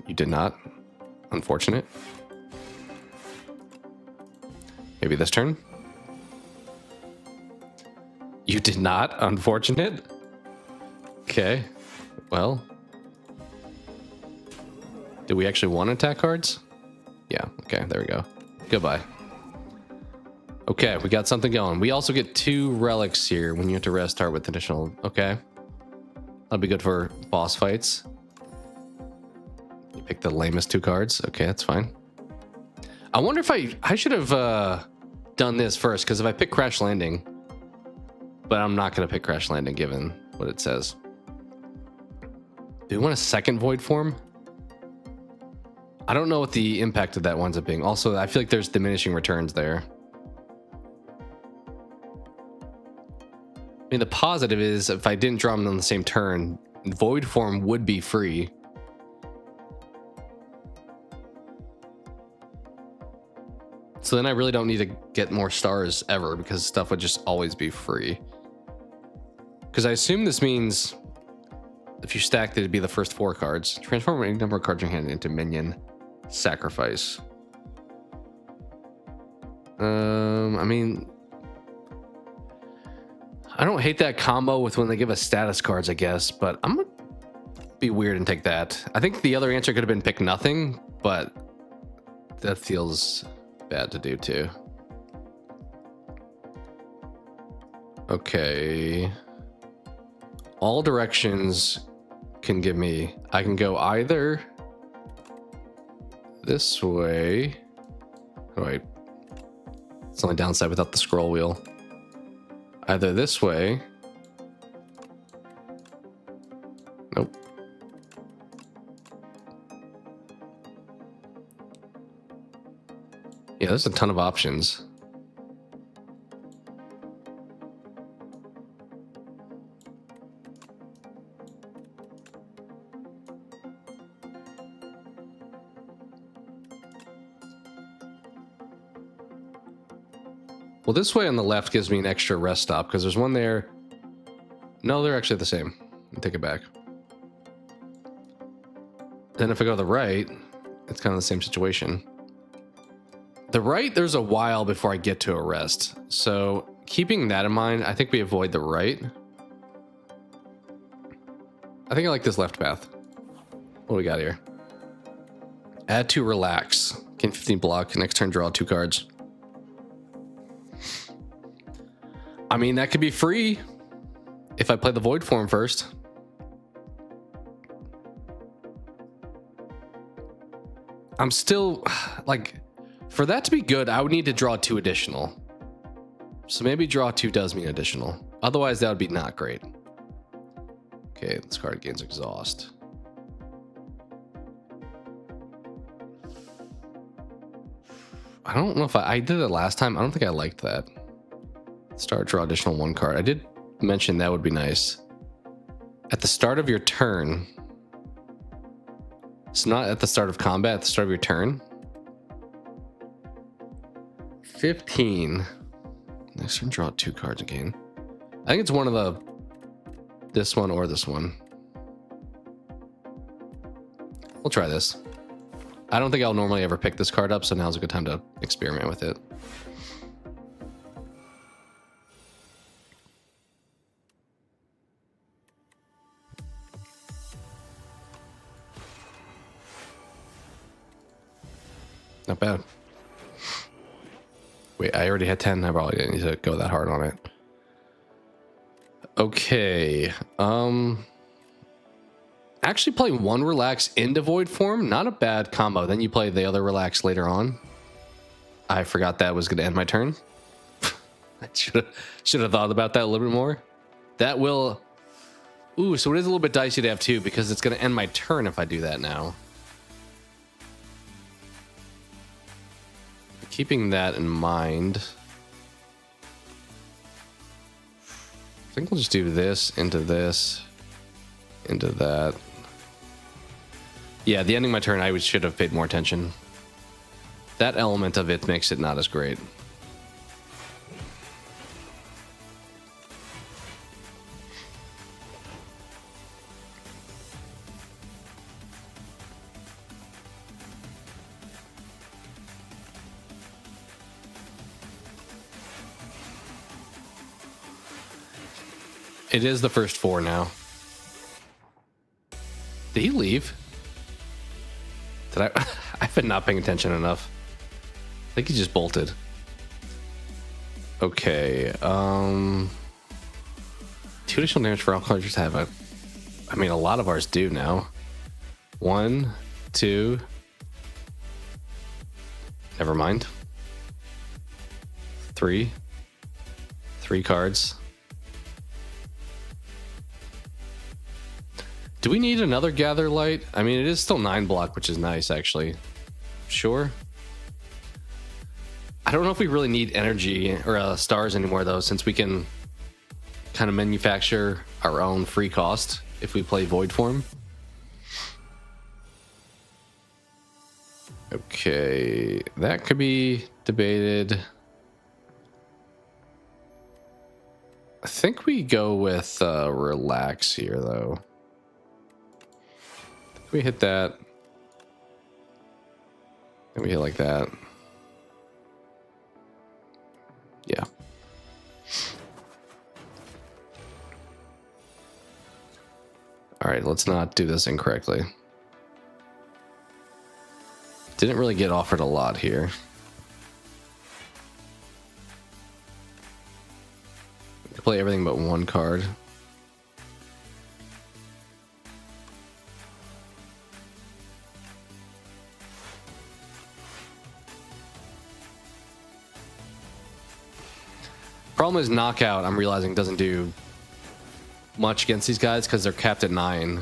You did not. Unfortunate. Maybe this turn. You did not. Unfortunate. Okay. Well. Did we actually want attack cards? Yeah. Okay. There we go. Goodbye. Okay, we got something going. We also get 2 relics here when you have to restart with additional... Okay. That'll be good for boss fights. You pick the lamest 2 cards. Okay, that's fine. I wonder if I should have done this first, because if I pick Crash Landing... But I'm not going to pick Crash Landing given what it says. Do we want a second Void Form? I don't know what the impact of that winds up being. Also, I feel like there's diminishing returns there. mean, the positive is if I didn't draw them on the same turn, void form would be free. So then I really don't need to get more stars ever because stuff would just always be free. Because I assume this means if you stacked it, it'd be the first 4 cards. Transform any number of cards in your hand into minion. Sacrifice. I mean, I don't hate that combo with when they give us status cards, I guess, but I'm gonna be weird and take that. I think the other answer could have been pick nothing, but that feels bad to do too. Okay. All directions can give me. I can go either this way. Oh, wait. It's the only downside without the scroll wheel. Either this way. Nope. Yeah, there's a ton of options. Well, this way on the left gives me an extra rest stop because there's one there. No, they're actually the same. Take it back. Then if I go to the right, it's kind of the same situation. The right, there's a while before I get to a rest. So keeping that in mind, I think we avoid the right. I think I like this left path. What do we got here? Add to relax. Gain 15 block. Next turn, draw 2 cards. I mean, that could be free if I play the void form first. I'm still like, for that to be good, I would need to draw 2 additional. So maybe draw 2 does mean additional. Otherwise, that would be not great. Okay, this card gains exhaust. I don't know if I did it last time. I don't think I liked that. Start, draw additional 1 card. I did mention that would be nice. At the start of your turn. It's not at the start of combat, at the start of your turn. 15. Next turn, draw 2 cards again. I think it's one of the... this one or this one. We'll try this. I don't think I'll normally ever pick this card up, so now's a good time to experiment with it. Not bad. Wait, I already had 10. I probably didn't need to go that hard on it. Okay. Actually playing 1 relax into void form, not a bad combo. Then you play the other relax later on. I forgot that was going to end my turn. I should have thought about that a little bit more. That will... Ooh, so it is a little bit dicey to have 2 because it's going to end my turn if I do that now. Keeping that in mind, I think we'll just do this, into that. Yeah, the ending my turn, I should have paid more attention. That element of it makes it not as great. It is the first 4 now. Did he leave? Did I? I've been not paying attention enough. I think he just bolted. Okay. 2 additional damage for all cards just have a... I mean, a lot of ours do now. 1, 2. Never mind. 3. 3 cards. Do we need another gather light? I mean, it is still 9 block, which is nice, actually. Sure. I don't know if we really need energy or stars anymore, though, since we can kind of manufacture our own free cost if we play void form. Okay, that could be debated. I think we go with relax here, though. We hit that. And we hit like that. Yeah. All right, let's not do this incorrectly. Didn't really get offered a lot here. Play everything but one card. Problem is knockout, I'm realizing, doesn't do much against these guys because they're capped at 9.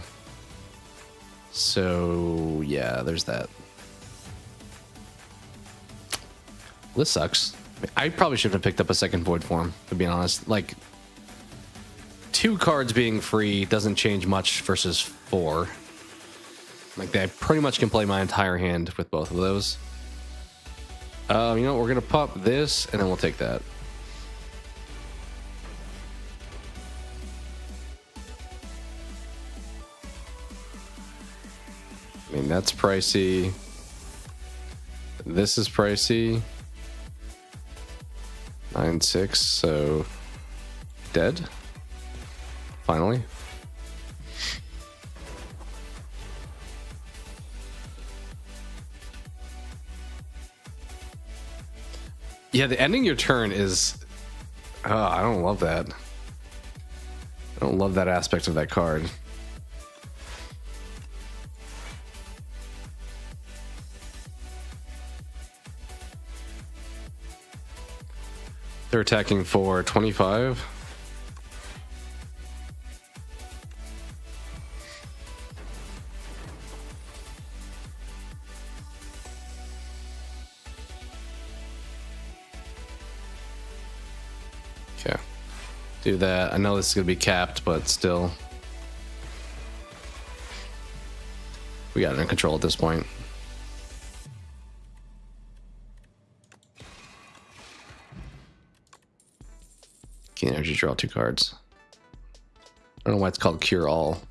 So yeah, there's that. This sucks. I probably should have picked up a second void form, to be honest. Like, 2 cards being free doesn't change much versus 4. Like, I pretty much can play my entire hand with both of those. You know what? We're gonna pop this, and then we'll take that. I mean, that's pricey. This is pricey. 9-6, so dead. Finally. Yeah, the ending your turn is... I don't love that. I don't love that aspect of that card. They're attacking for 25. Okay. Do that. I know this is going to be capped, but still. We got it in control at this point. Gain energy, draw 2 cards. I don't know why it's called Cure All.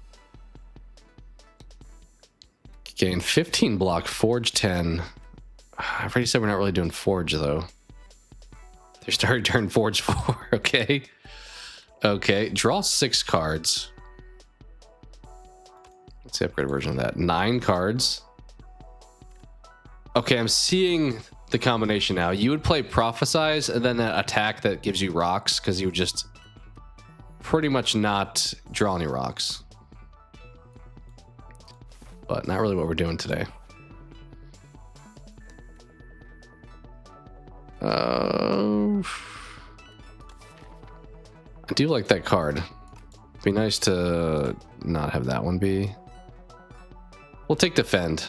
Gain 15 block, Forge 10. I've already said we're not really doing Forge, though. They're starting turn Forge 4, okay. Okay, draw 6 cards. What's the upgrade version of that? 9 cards. Okay, I'm seeing the combination now. You would play Prophesize and then that attack that gives you rocks because you would just pretty much not draw any rocks. But not really what we're doing today. I do like that card. It'd be nice to not have that one be. We'll take Defend.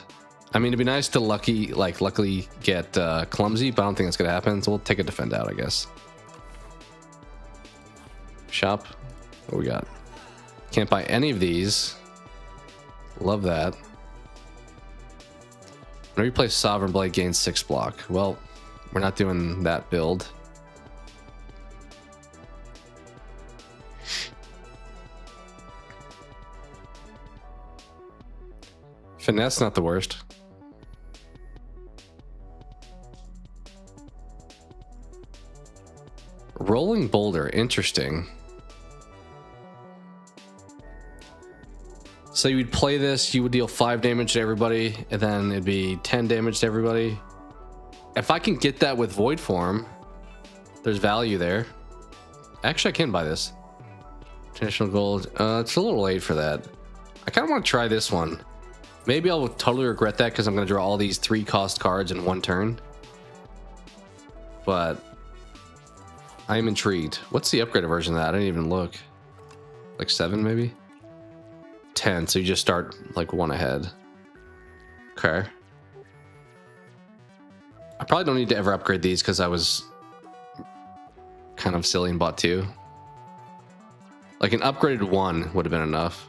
I mean, it'd be nice to luckily get Clumsy, but I don't think that's gonna happen. So we'll take a Defend out, I guess. Shop. What we got? Can't buy any of these. Love that. Whenever you play Sovereign Blade, gains 6 block. Well, we're not doing that build. Finesse, not the worst. Rolling Boulder, interesting. So you would play this, you would deal 5 damage to everybody, and then it'd be 10 damage to everybody. If I can get that with Void Form, there's value there. Actually, I can buy this. Traditional gold. It's a little late for that. I kind of want to try this one. Maybe I'll totally regret that because I'm going to draw all these 3-cost cards in one turn. But I am intrigued. What's the upgraded version of that? I didn't even look. Like 7 maybe? 10, so you just start like 1 ahead. Okay. I probably don't need to ever upgrade these because I was kind of silly and bought 2. Like an upgraded 1 would have been enough.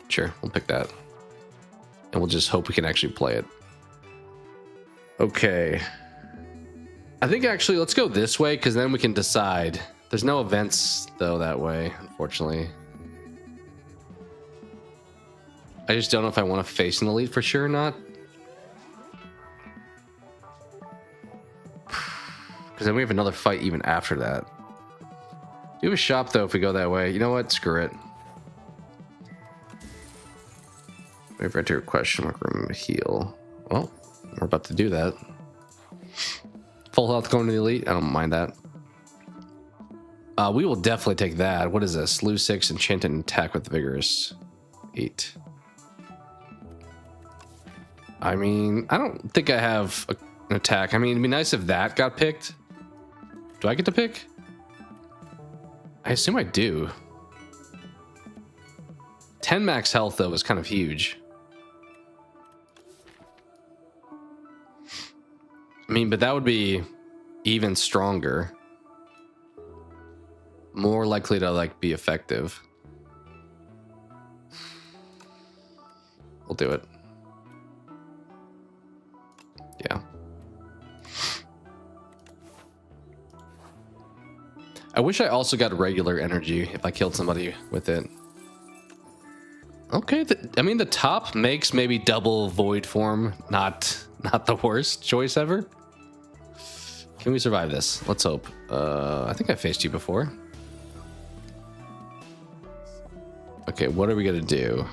Sure, we'll pick that. And we'll just hope we can actually play it. Okay. I think actually let's go this way because then we can decide. There's no events though that way, unfortunately. I just don't know if I want to face an elite for sure or not. Because then we have another fight even after that. We have a shop though if we go that way. You know what? Screw it. We've enter a question mark room heal. Well, we're about to do that. Full health going to the elite. I don't mind that. We will definitely take that. What is this? Lose 6, enchanted, and attack with vigorous 8. I mean, I don't think I have an attack. I mean, it'd be nice if that got picked. Do I get to pick? I assume I do. 10 max health, though, is kind of huge. I mean, but that would be even stronger. More likely to, like, be effective. We'll do it. Yeah. I wish I also got regular energy if I killed somebody with it. Okay, I mean, the top makes maybe double void form not the worst choice ever. Can we survive this? Let's hope. I think I faced you before. Okay, what are we gonna do?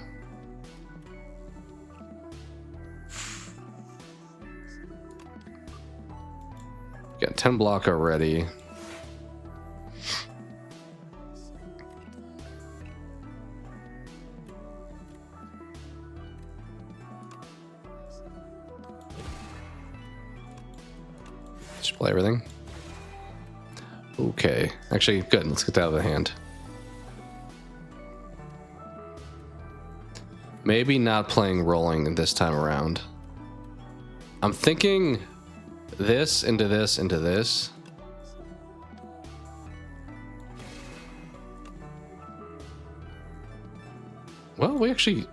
Got 10 block already. Just play everything. Okay, actually, good. Let's get that out of the hand. Maybe not playing rolling this time around. I'm thinking this into this into this. Well, we actually...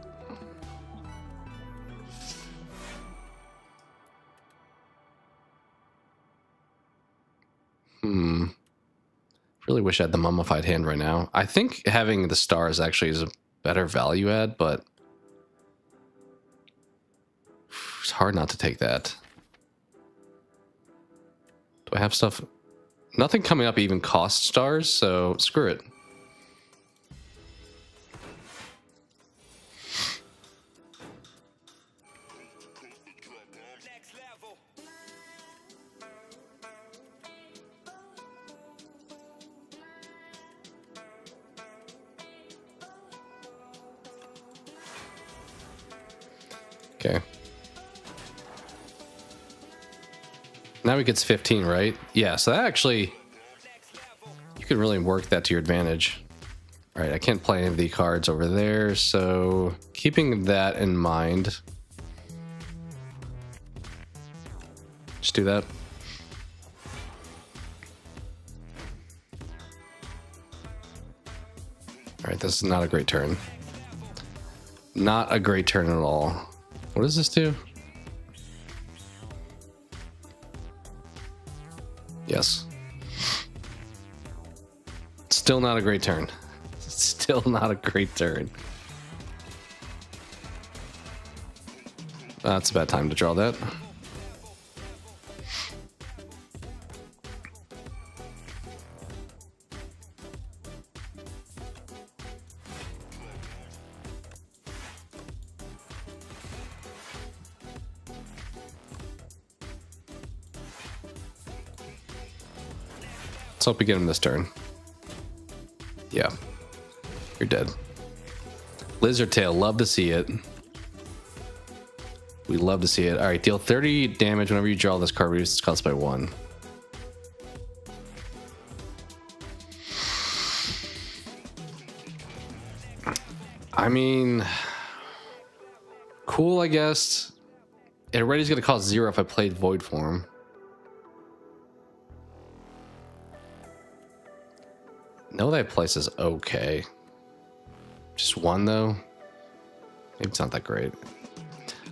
Really wish I had the mummified hand right now. I think having the stars actually is a better value add, but it's hard not to take that. Do I have stuff? Nothing coming up even costs stars, so screw it. Okay. Now he gets 15, right? Yeah, so that actually... You can really work that to your advantage. Alright, I can't play any of the cards over there, so... Keeping that in mind... Just do that. Alright, this is not a great turn. Not a great turn at all. What does this do? Yes. Still not a great turn. Still not a great turn. That's a bad time to draw that. Let's hope we get him this turn. Yeah. You're dead. Lizard tail, love to see it. We love to see it. Alright, deal 30 damage whenever you draw this card, reduce its cost by 1. I mean... Cool, I guess. It already is going to cost 0 if I played Void Form. know that place is okay. Just one though. Maybe it's not that great.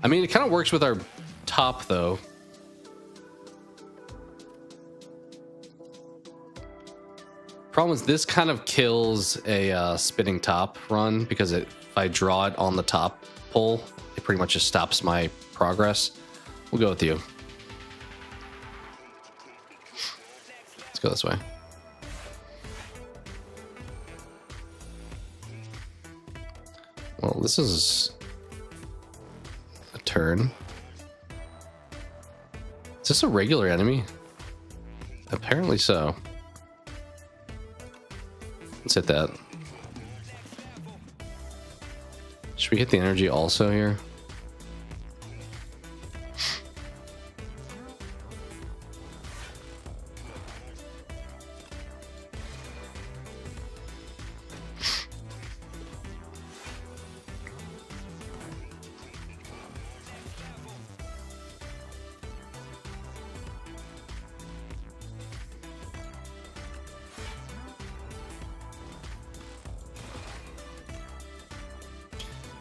I mean, it kind of works with our top though. Problem is this kind of kills a spinning top run because if I draw it on the top pole, it pretty much just stops my progress. We'll go with you. Let's go this way. Well, this is a turn. Is this a regular enemy? Apparently so. Let's hit that. Should we hit the energy also here?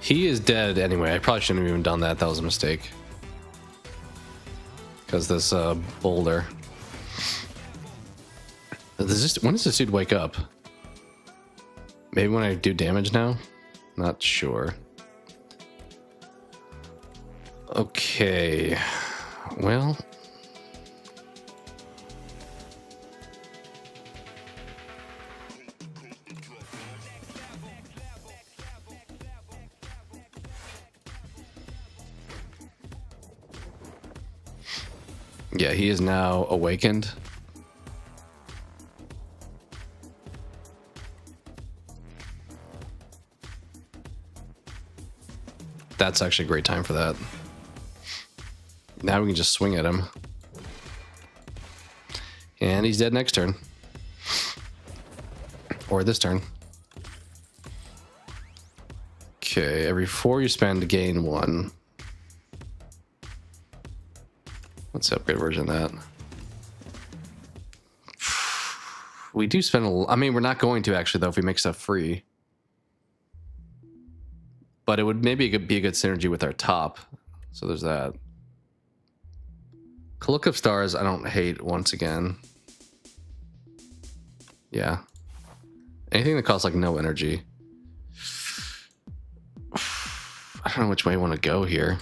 He is dead anyway. I probably shouldn't have even done that. That was a mistake. Because this boulder. When does this dude wake up? Maybe when I do damage now? Not sure. Okay. Well. Yeah, he is now awakened. That's actually a great time for that. Now we can just swing at him. And he's dead next turn. Or this turn. Okay, every 4 you spend to gain 1. What's the upgrade version of that? We do spend I mean, we're not going to actually, though, if we make stuff free. But it would maybe be a good synergy with our top. So there's that. Look of Stars, I don't hate once again. Yeah. Anything that costs like no energy. I don't know which way I want to go here.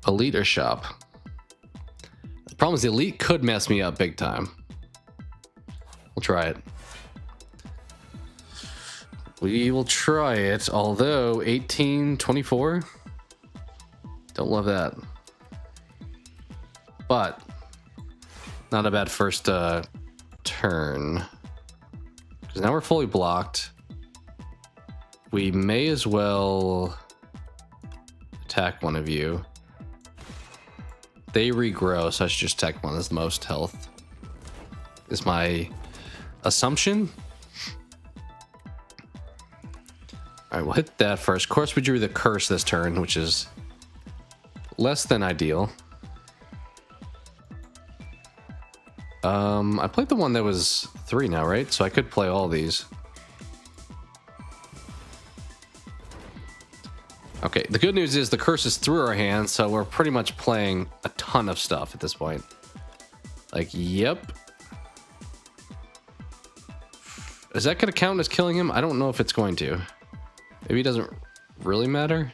Elite or shop? The problem is the elite could mess me up big time. We'll try it. We will try it, although 1824. Don't love that. But not a bad first turn. Because now we're fully blocked. We may as well attack one of you. They regrow, so I should just attack one that's the most health. Is my assumption. Alright, we'll hit that first. Of course, we drew the curse this turn, which is less than ideal. I played the one that was 3 now, right? So I could play all these. Okay, the good news is the curse is through our hands, so we're pretty much playing a ton of stuff at this point. Like, yep. Is that going to count as killing him? I don't know if it's going to. Maybe it doesn't really matter.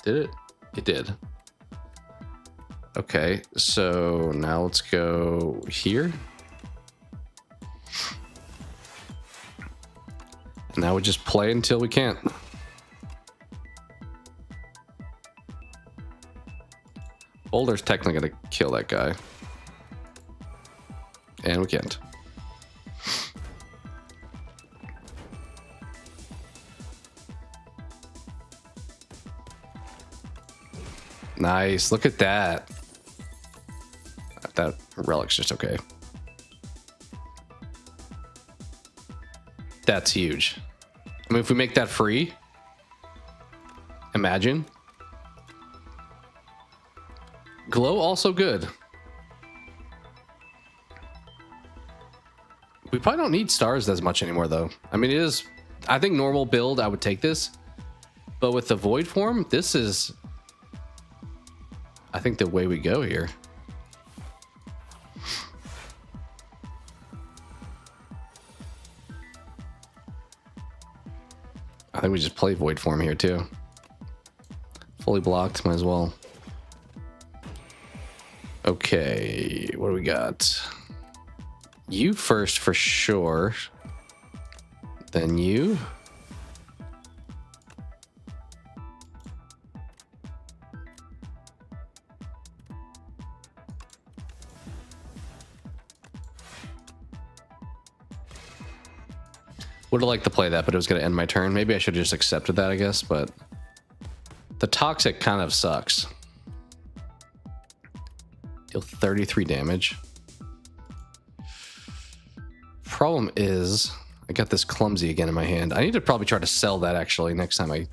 Did it? It did. Okay, so now let's go here. Now we just play until we can't. Boulder's technically gonna kill that guy. And we can't. Nice. Look at that. That relic's just okay. That's huge. I mean, if we make that free, imagine. Glow also good. We probably don't need stars as much anymore, though. I mean, it is... I think normal build, I would take this. But with the void form, this is... I think the way we go here. I think we just play void form here, too. Fully blocked, might as well. Okay, what do we got? You first for sure. Then you. Would have liked to play that, but it was going to end my turn. Maybe I should have just accepted that, I guess, but the toxic kind of sucks. Deal 33 damage. Problem is, I got this clumsy again in my hand. I need to probably try to sell that actually next time I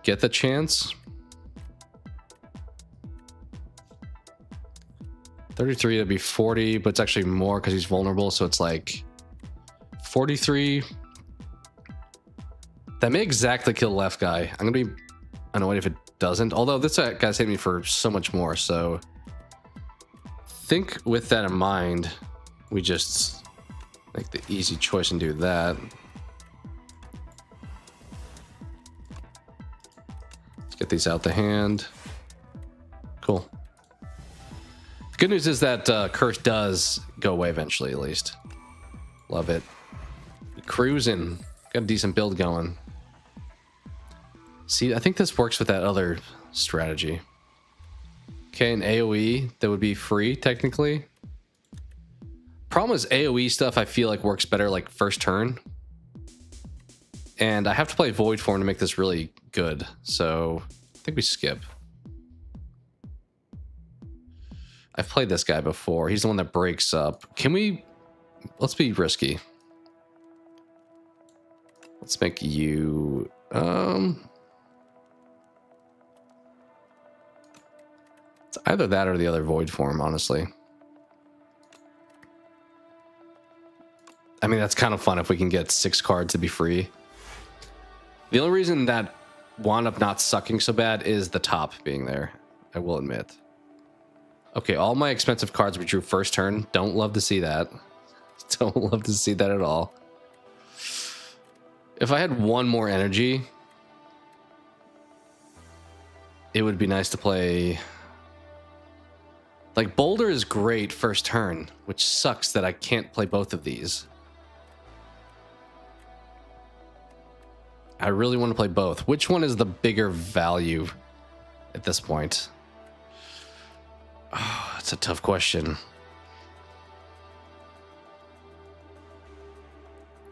get the chance. 33 to be 40, but it's actually more because he's vulnerable, so it's like 43. That may exactly kill the left guy. I'm gonna be annoyed if it doesn't, although this guy's hit me for so much more, so I think with that in mind, we just make the easy choice and do that. Let's get these out the hand. Cool. The good news is that curse does go away eventually, at least. Love it. Cruising. Got a decent build going. See, I think this works with that other strategy. Okay, an AoE that would be free, technically. Problem is AoE stuff I feel like works better like first turn. And I have to play Void Form to make this really good. So I think we skip. I've played this guy before. He's the one that breaks up. Can we... Let's be risky. Let's make you... It's either that or the other Void Form, honestly. I mean, that's kind of fun if we can get 6 cards to be free. The only reason that wound up not sucking so bad is the top being there, I will admit. Okay, all my expensive cards we drew first turn. Don't love to see that. Don't love to see that at all. If I had one more energy, it would be nice to play... Like, Boulder is great first turn, which sucks that I can't play both of these. I really want to play both. Which one is the bigger value at this point? Oh, that's a tough question.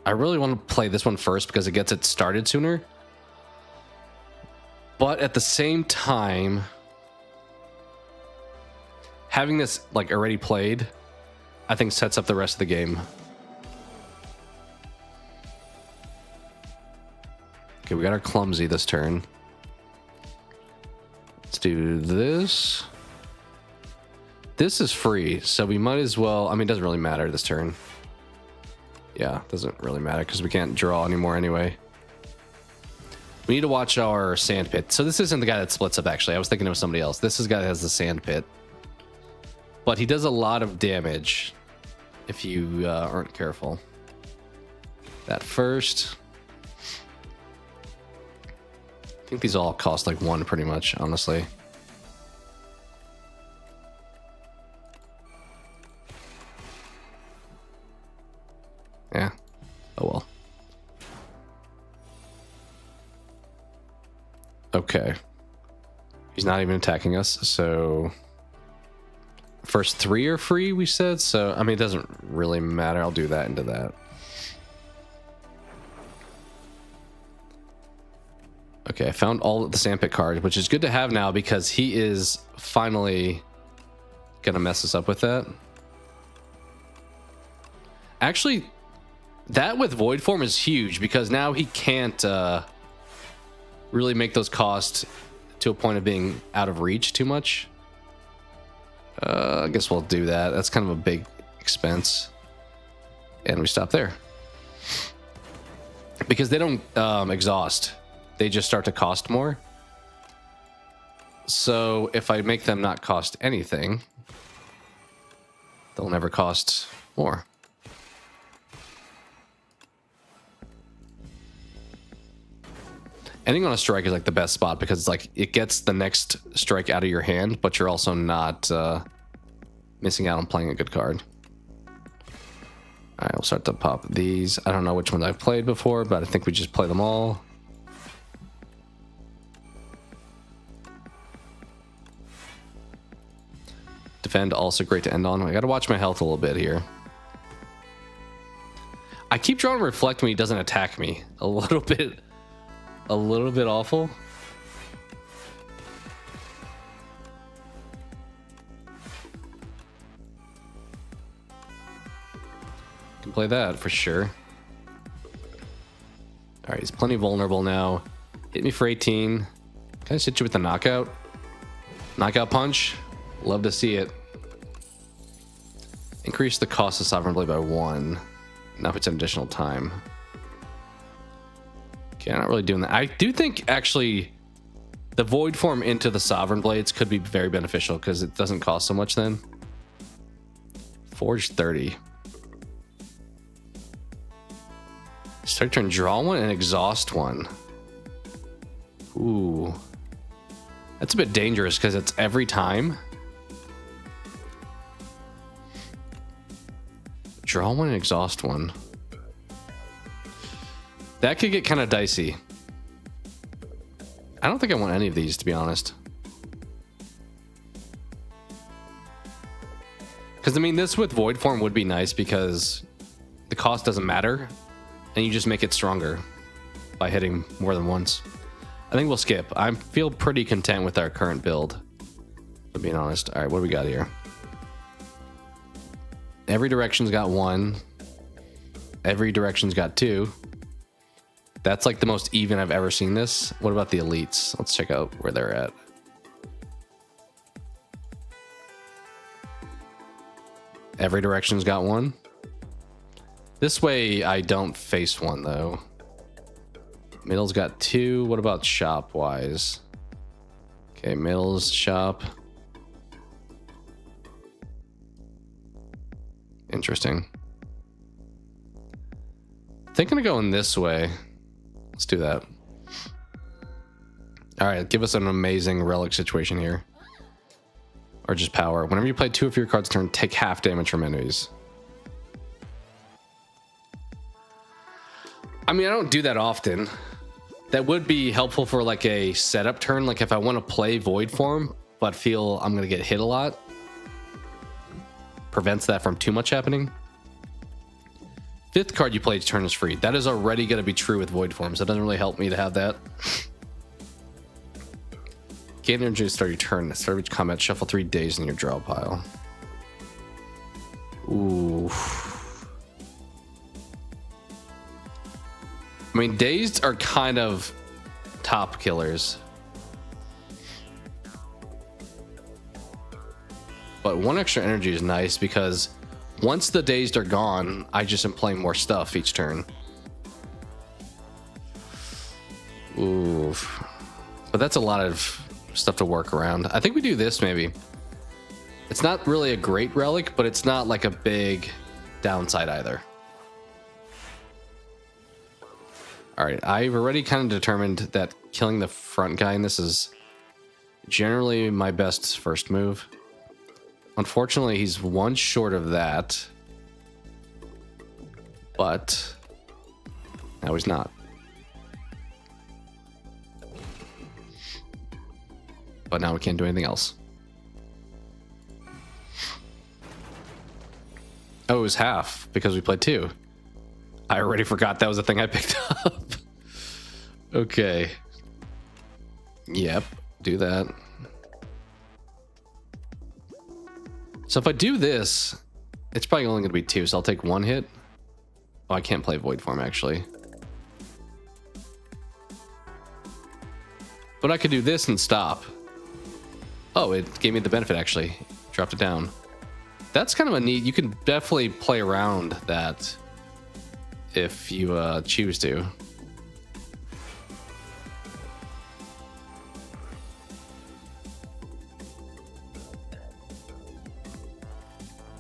I really want to play this one first because it gets it started sooner. But at the same time, having this like already played, I think sets up the rest of the game. Okay, we got our clumsy this turn. Let's do this. This is free, so we might as well... I mean, it doesn't really matter this turn. Yeah, doesn't really matter because we can't draw anymore anyway. We need to watch our sand pit. So this isn't the guy that splits up, actually. I was thinking it was somebody else. This is the guy that has the sand pit. But he does a lot of damage if you aren't careful. That first. I think these all cost like 1 pretty much, honestly. Yeah. Oh well. Okay. He's not even attacking us, so... First 3 are free, we said, so, I mean, it doesn't really matter. I'll do that into that. Okay, I found all the sandpit cards, which is good to have now because he is finally gonna mess us up with that. Actually, that with void form is huge because now he can't really make those costs to a point of being out of reach too much. I guess we'll do that. That's kind of a big expense. And we stop there. Because they don't exhaust. They just start to cost more. So if I make them not cost anything, they'll never cost more. Ending on a strike is like the best spot because it's like it gets the next strike out of your hand, but you're also not missing out on playing a good card. All right, we'll start to pop these. I don't know which ones I've played before, but I think we just play them all. Defend, also great to end on. I gotta watch my health a little bit here. I keep drawing Reflect when he doesn't attack me. A little bit awful. Can play that for sure. All right, he's plenty vulnerable now. Hit me for 18. Can I hit you with the knockout? Knockout punch. Love to see it. Increase the cost of Sovereign Blade by 1. Now it's an additional time. Okay, I'm not really doing that. I do think actually the void form into the Sovereign Blades could be very beneficial because it doesn't cost so much then. Forge 30. Start turn, draw one and exhaust one. Ooh. That's a bit dangerous because it's every time. Draw one and exhaust one. That could get kind of dicey. I don't think I want any of these, to be honest. Because, I mean, this with void form would be nice because the cost doesn't matter. And you just make it stronger by hitting more than once. I think we'll skip. I feel pretty content with our current build, to be honest. All right, what do we got here? Every direction's got 1. Every direction's got 2. That's like the most even I've ever seen this. What about the elites? Let's check out where they're at. Every direction's got 1. This way I don't face 1 though. Middle's got 2. What about shop wise? Okay, middle's shop. Interesting. I think I'm gonna go in this way. Let's do that. All right, give us an amazing relic situation here. Or just power. Whenever you play 2 of your cards turn, take half damage from enemies. I mean, I don't do that often. That would be helpful for like a setup turn. Like if I want to play void form, but feel I'm going to get hit a lot. Prevents that from too much happening. 5th card you play each turn is free. That is already going to be true with void form, so it doesn't really help me to have that. Gain energy to start your turn. Start each combat. Shuffle 3 days in your draw pile. Ooh. I mean, dazed are kind of top killers. But 1 extra energy is nice because once the dazed are gone, I just am playing more stuff each turn. Oof. But that's a lot of stuff to work around. I think we do this maybe. It's not really a great relic, but it's not like a big downside either. All right, I've already kind of determined that killing the front guy in this is generally my best first move. Unfortunately, he's 1 short of that. But now he's not. But now we can't do anything else. Oh, it was half because we played 2. I already forgot that was a thing I picked up. Okay. Yep, do that. So if I do this, it's probably only going to be 2, so I'll take 1 hit. Oh, I can't play Void Form, actually. But I could do this and stop. Oh, it gave me the benefit, actually. Dropped it down. That's kind of a neat... You can definitely play around that if you choose to.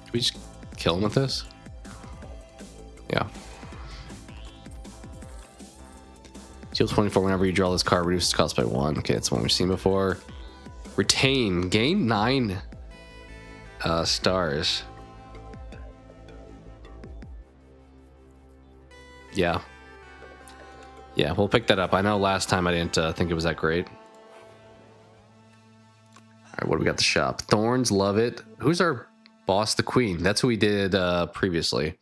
Can we just kill him with this? Yeah. Deal 24 whenever you draw this card, reduces cost by 1. Okay, that's one we've seen before. Retain. Gain 9 stars. Yeah. Yeah, we'll pick that up. I know last time I didn't think it was that great. Alright, what do we got at the shop? Thorns, love it. Who's our boss? The Queen. That's who we did previously.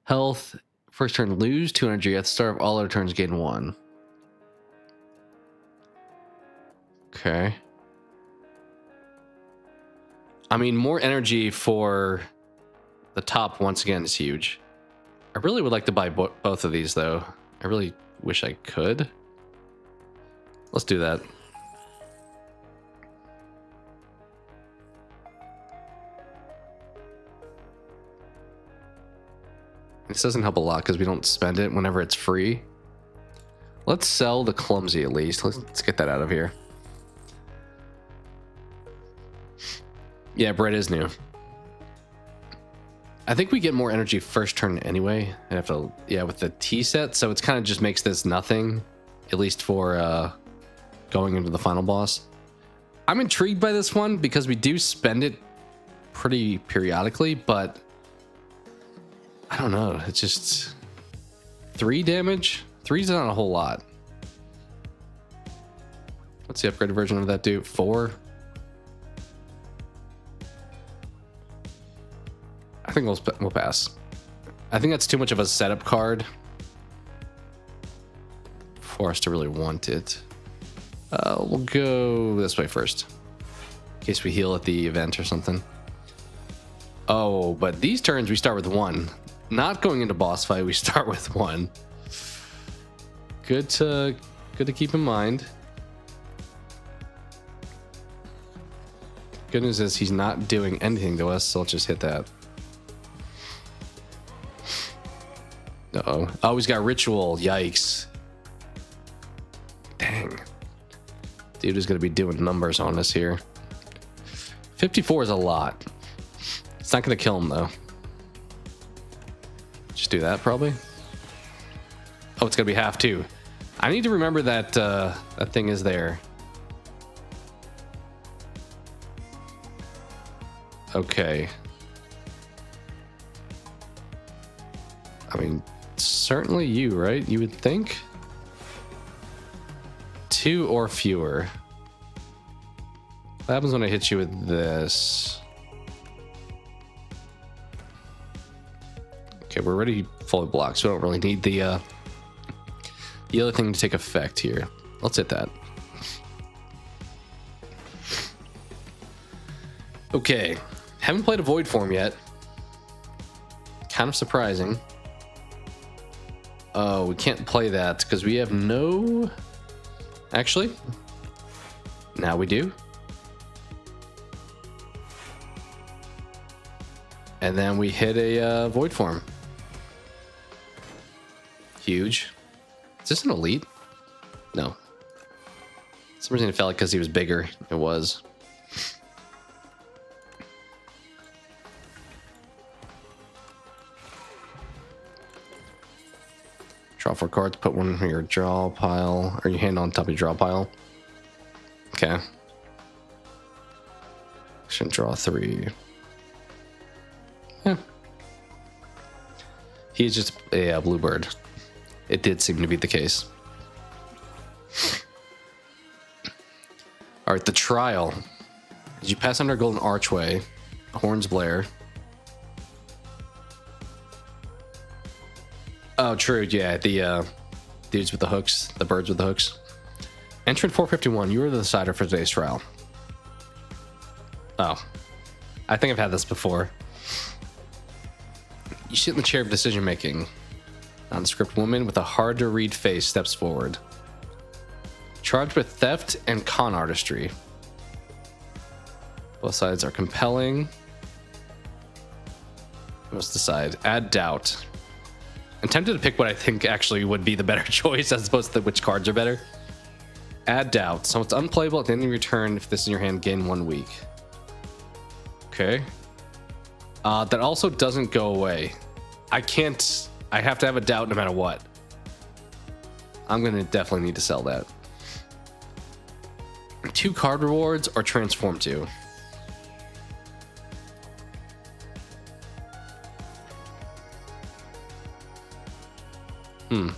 Health. First turn, lose 2 energy. At the start of all other turns, gain 1. Okay. I mean, more energy for the top, once again, is huge. I really would like to buy both of these, though. I really wish I could. Let's do that. This doesn't help a lot because we don't spend it whenever it's free. Let's sell the clumsy at least. Let's get that out of here. Yeah, bread is new. I think we get more energy first turn anyway. I have to, yeah, with the T set. So it's kind of just makes this nothing, at least for going into the final boss. I'm intrigued by this one because we do spend it pretty periodically, but I don't know. It's just 3 damage. 3's not a whole lot. What's the upgraded version of that do? 4. I think we'll pass. I think that's too much of a setup card for us to really want it. We'll go this way first, in case we heal at the event or something. Oh, but these turns we start with 1. Not going into boss fight, we start with 1. Good to keep in mind. Good news is he's not doing anything to us, so let's just hit that. Uh-oh. Oh, he's got ritual. Yikes. Dang. Dude is going to be doing numbers on us here. 54 is a lot. It's not going to kill him, though. Just do that, probably. Oh, it's going to be half, too. I need to remember that that thing is there. Okay. I mean, certainly you, right? You would think? 2 or fewer. What happens when I hit you with this? Okay, we're already fully blocked, so we don't really need the other thing to take effect here. Let's hit that. Okay, haven't played a Void Form yet. Kind of surprising. Oh, we can't play that because we have no... Actually, now we do. And then we hit a Void Form. Huge. Is this an elite? No. For some reason it felt like because he was bigger. It was. Draw 4 cards, put one in your draw pile, or your hand on top of your draw pile. Okay. Should draw 3. Yeah. He's just a bluebird. It did seem to be the case. All right, the trial. Did you pass under Golden Archway? Horns blare. Oh, true. Yeah, the dudes with the hooks, the birds with the hooks. Entrant 451, you were the decider for today's trial. Oh. I think I've had this before. You sit in the chair of decision making. Nondescript woman with a hard to read face steps forward. Charged with theft and con artistry. Both sides are compelling. Let's decide. Add doubt. I'm tempted to pick what I think actually would be the better choice as opposed to which cards are better. Add doubt. So it's unplayable at the end of your turn. If this is in your hand, gain 1 week. Okay. That also doesn't go away. I have to have a doubt no matter what. I'm going to definitely need to sell that. 2 card rewards or transform 2. Maybe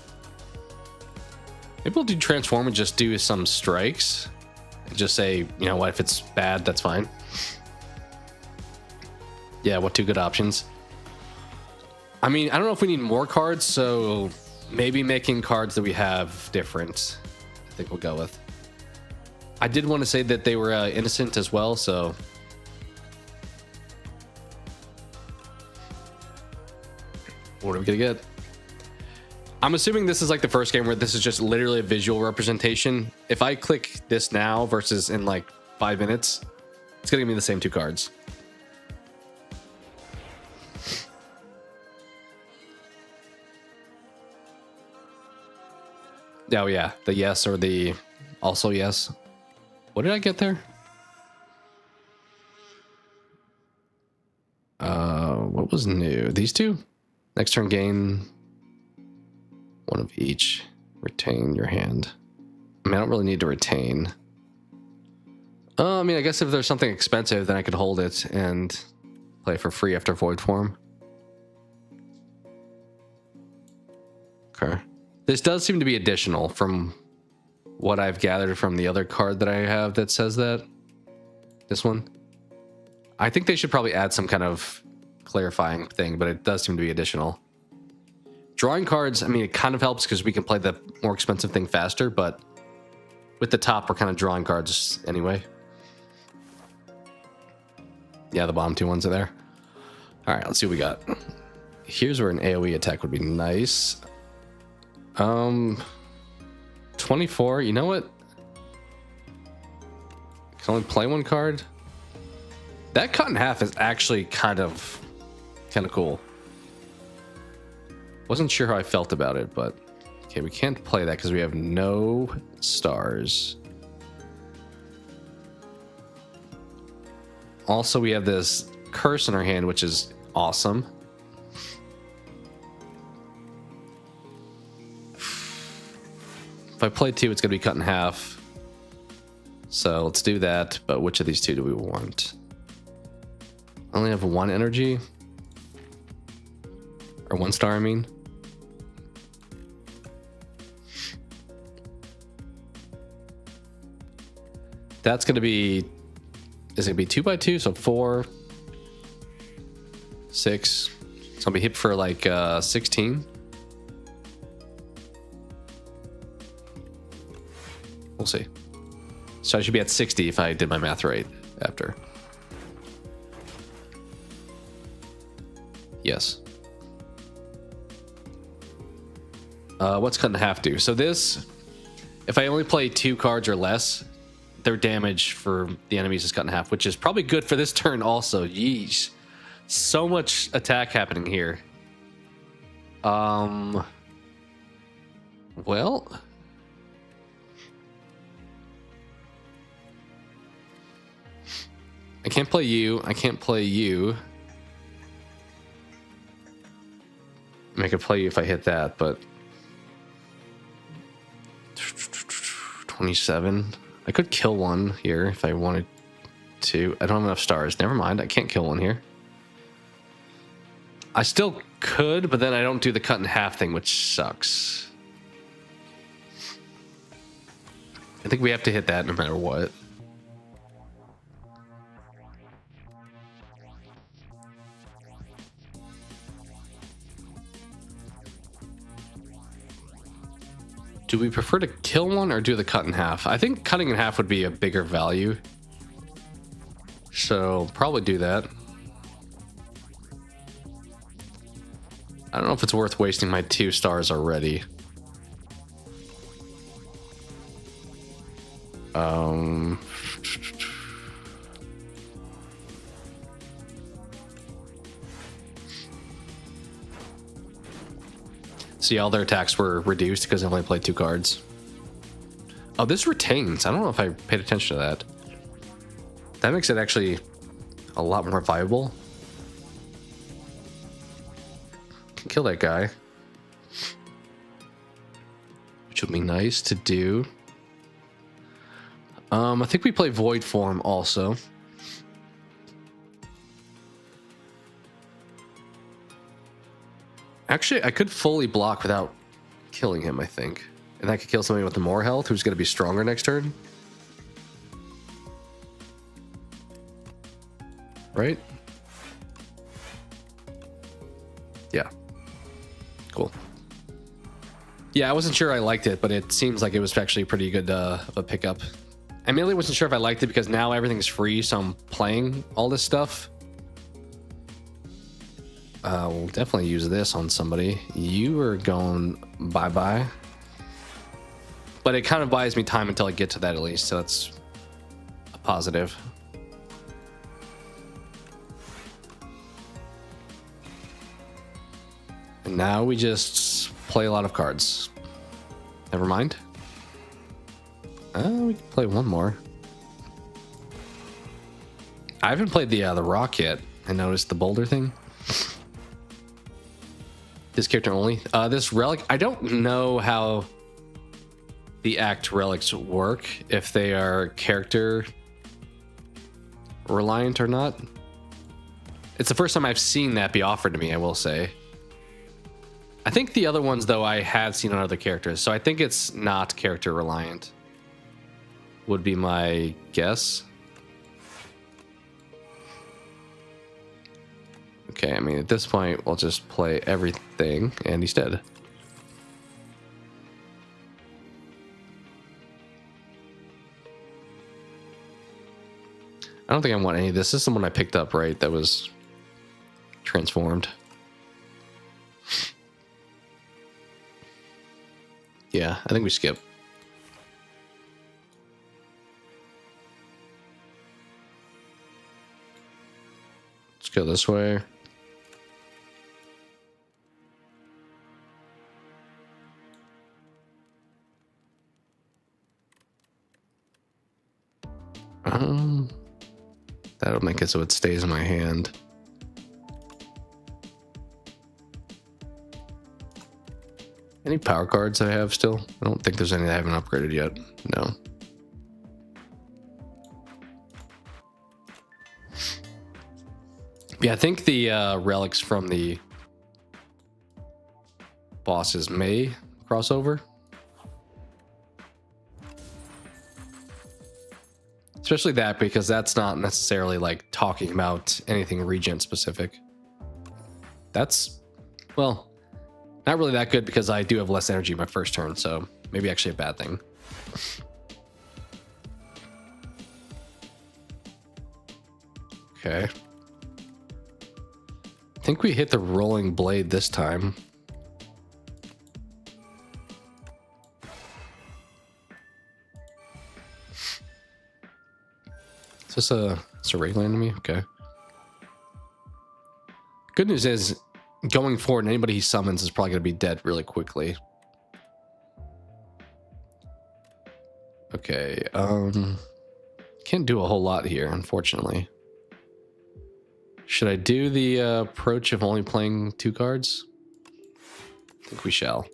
we'll do transform and just do some strikes. And just say, you know what, if it's bad, that's fine. Yeah, what 2 good options? I mean, I don't know if we need more cards, so maybe making cards that we have different, I think we'll go with. I did want to say that they were innocent as well, so... What are we going to get? I'm assuming this is like the first game where this is just literally a visual representation. If I click this now versus in like 5 minutes, it's going to give me the same 2 cards. Oh yeah, the yes or the also yes. What did I get there? What was new? These 2? Next turn gain 1 of each. Retain your hand. I mean, I don't really need to retain. I mean, I guess if there's something expensive, then I could hold it and play for free after void form. Okay. This does seem to be additional from what I've gathered from the other card that I have that says that. This one. I think they should probably add some kind of clarifying thing, but it does seem to be additional. Drawing cards, I mean, it kind of helps because we can play the more expensive thing faster, but with the top, we're kind of drawing cards anyway. Yeah, the bottom 2 ones are there. All right, let's see what we got. Here's where an AoE attack would be nice. 24, you know what? I can only play 1 card. That cut in half is actually kind of cool. Wasn't sure how I felt about it, but okay, we can't play that because we have no stars. Also, we have this curse in our hand, which is awesome. If I play 2, it's going to be cut in half. So let's do that. But which of these 2 do we want? I only have 1 energy. Or 1 star, I mean. That's going to be... Is it going to be 2 by 2? So 4, 6. So I'll be hit for like 16. We'll see. So I should be at 60 if I did my math right after. Yes. What's cut in half do? So this, if I only play 2 cards or less, their damage for the enemies is cut in half, which is probably good for this turn also. Yeesh. So much attack happening here. Well... I can't play you. I can't play you. I mean, I could play you if I hit that, but... 27. I could kill 1 here if I wanted to. I don't have enough stars. Never mind. I can't kill 1 here. I still could, but then I don't do the cut in half thing, which sucks. I think we have to hit that no matter what. Do Do we prefer to kill one or do the cut in half? I think cutting in half would be a bigger value. So probably do that. I don't know if it's worth wasting my 2 stars already. See, all their attacks were reduced because I only played 2 cards. Oh, this retains. I don't know if I paid attention to that. That makes it actually a lot more viable. Can kill that guy, which would be nice to do. I think we play Void Form also. Actually, I could fully block without killing him, I think. And I could kill somebody with more health who's going to be stronger next turn. Right? Yeah. Cool. Yeah, I wasn't sure I liked it, but it seems like it was actually pretty good of a pickup. I mainly wasn't sure if I liked it because now everything's free, so I'm playing all this stuff. We'll definitely use this on somebody. You are going bye-bye. But it kind of buys me time until I get to that at least, so that's a positive. And now we just play a lot of cards. Never mind. We can play one more. I haven't played the rock yet. I noticed the boulder thing. This character only. This relic, I don't know how the act relics work, if they are character reliant or not. It's the first time I've seen that be offered to me, I will say. I think the other ones, though, I have seen on other characters, so I think it's not character reliant, would be my guess. Okay, I mean, at this point, we'll just play everything, and he's dead. I don't think I want any of this. This is the one I picked up, right? That was transformed. Yeah, I think we skip. Let's go this way. That'll make it so it stays in my hand. Any power cards I have still? I don't think there's any that I haven't upgraded yet. No. Yeah, I think the relics from the bosses may cross over. Especially that, because that's not necessarily like talking about anything Regent specific. That's, well, not really that good because I do have less energy my first turn, so maybe actually a bad thing. Okay. I think we hit the rolling blade this time. Is this a regular enemy? Okay. Good news is, going forward, anybody he summons is probably going to be dead really quickly. Okay, can't do a whole lot here, unfortunately. Should I do the approach of only playing 2 cards? I think we shall.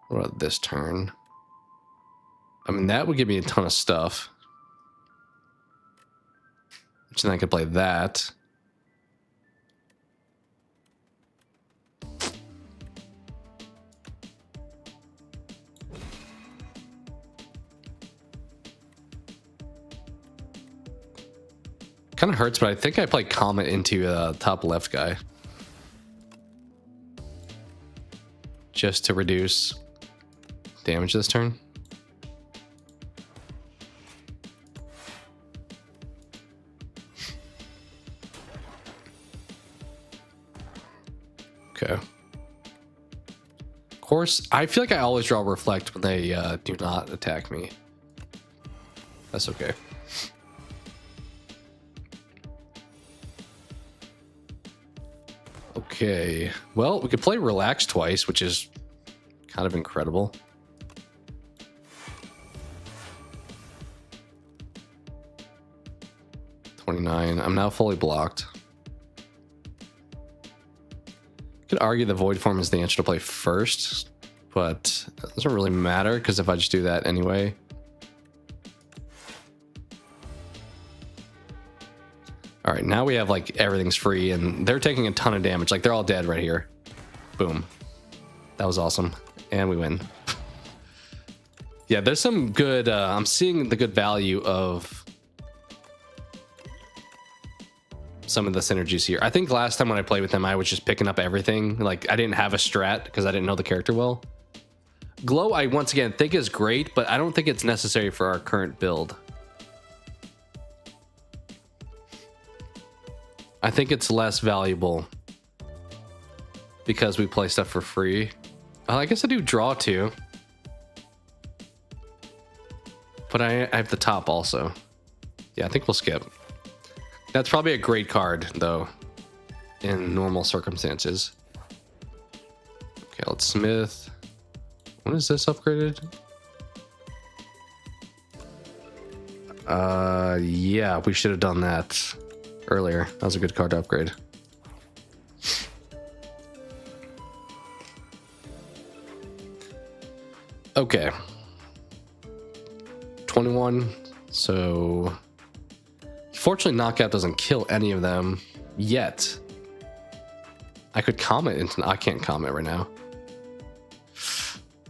What about this turn? I mean, that would give me a ton of stuff. Which then I could play that. Kind of hurts, but I think I played Comet into top left guy. Just to reduce damage this turn. Okay. Of course, I feel like I always draw Reflect when they do not attack me. That's okay. Okay, well, we could play Relax twice, which is kind of incredible. $29. I'm now fully blocked. Could argue the Void Form is the answer to play first, but it doesn't really matter because if I just do that anyway. All right, now we have like everything's free and they're taking a ton of damage. Like they're all dead right here. Boom. That was awesome. And we win. Yeah, there's some good, I'm seeing the good value of some of the synergies here. I think last time when I played with them, I was just picking up everything. Like I didn't have a strat because I didn't know the character well. Glow, I once again think is great, but I don't think it's necessary for our current build. I think it's less valuable because we play stuff for free. I guess I do draw too. But I have the top also. Yeah, I think we'll skip. That's probably a great card, though, in normal circumstances. Okay, let's Smith. When is this upgraded? Yeah, we should have done that earlier. That was a good card to upgrade. Okay. 21. So fortunately, knockout doesn't kill any of them yet. I could comment into. I can't comment right now.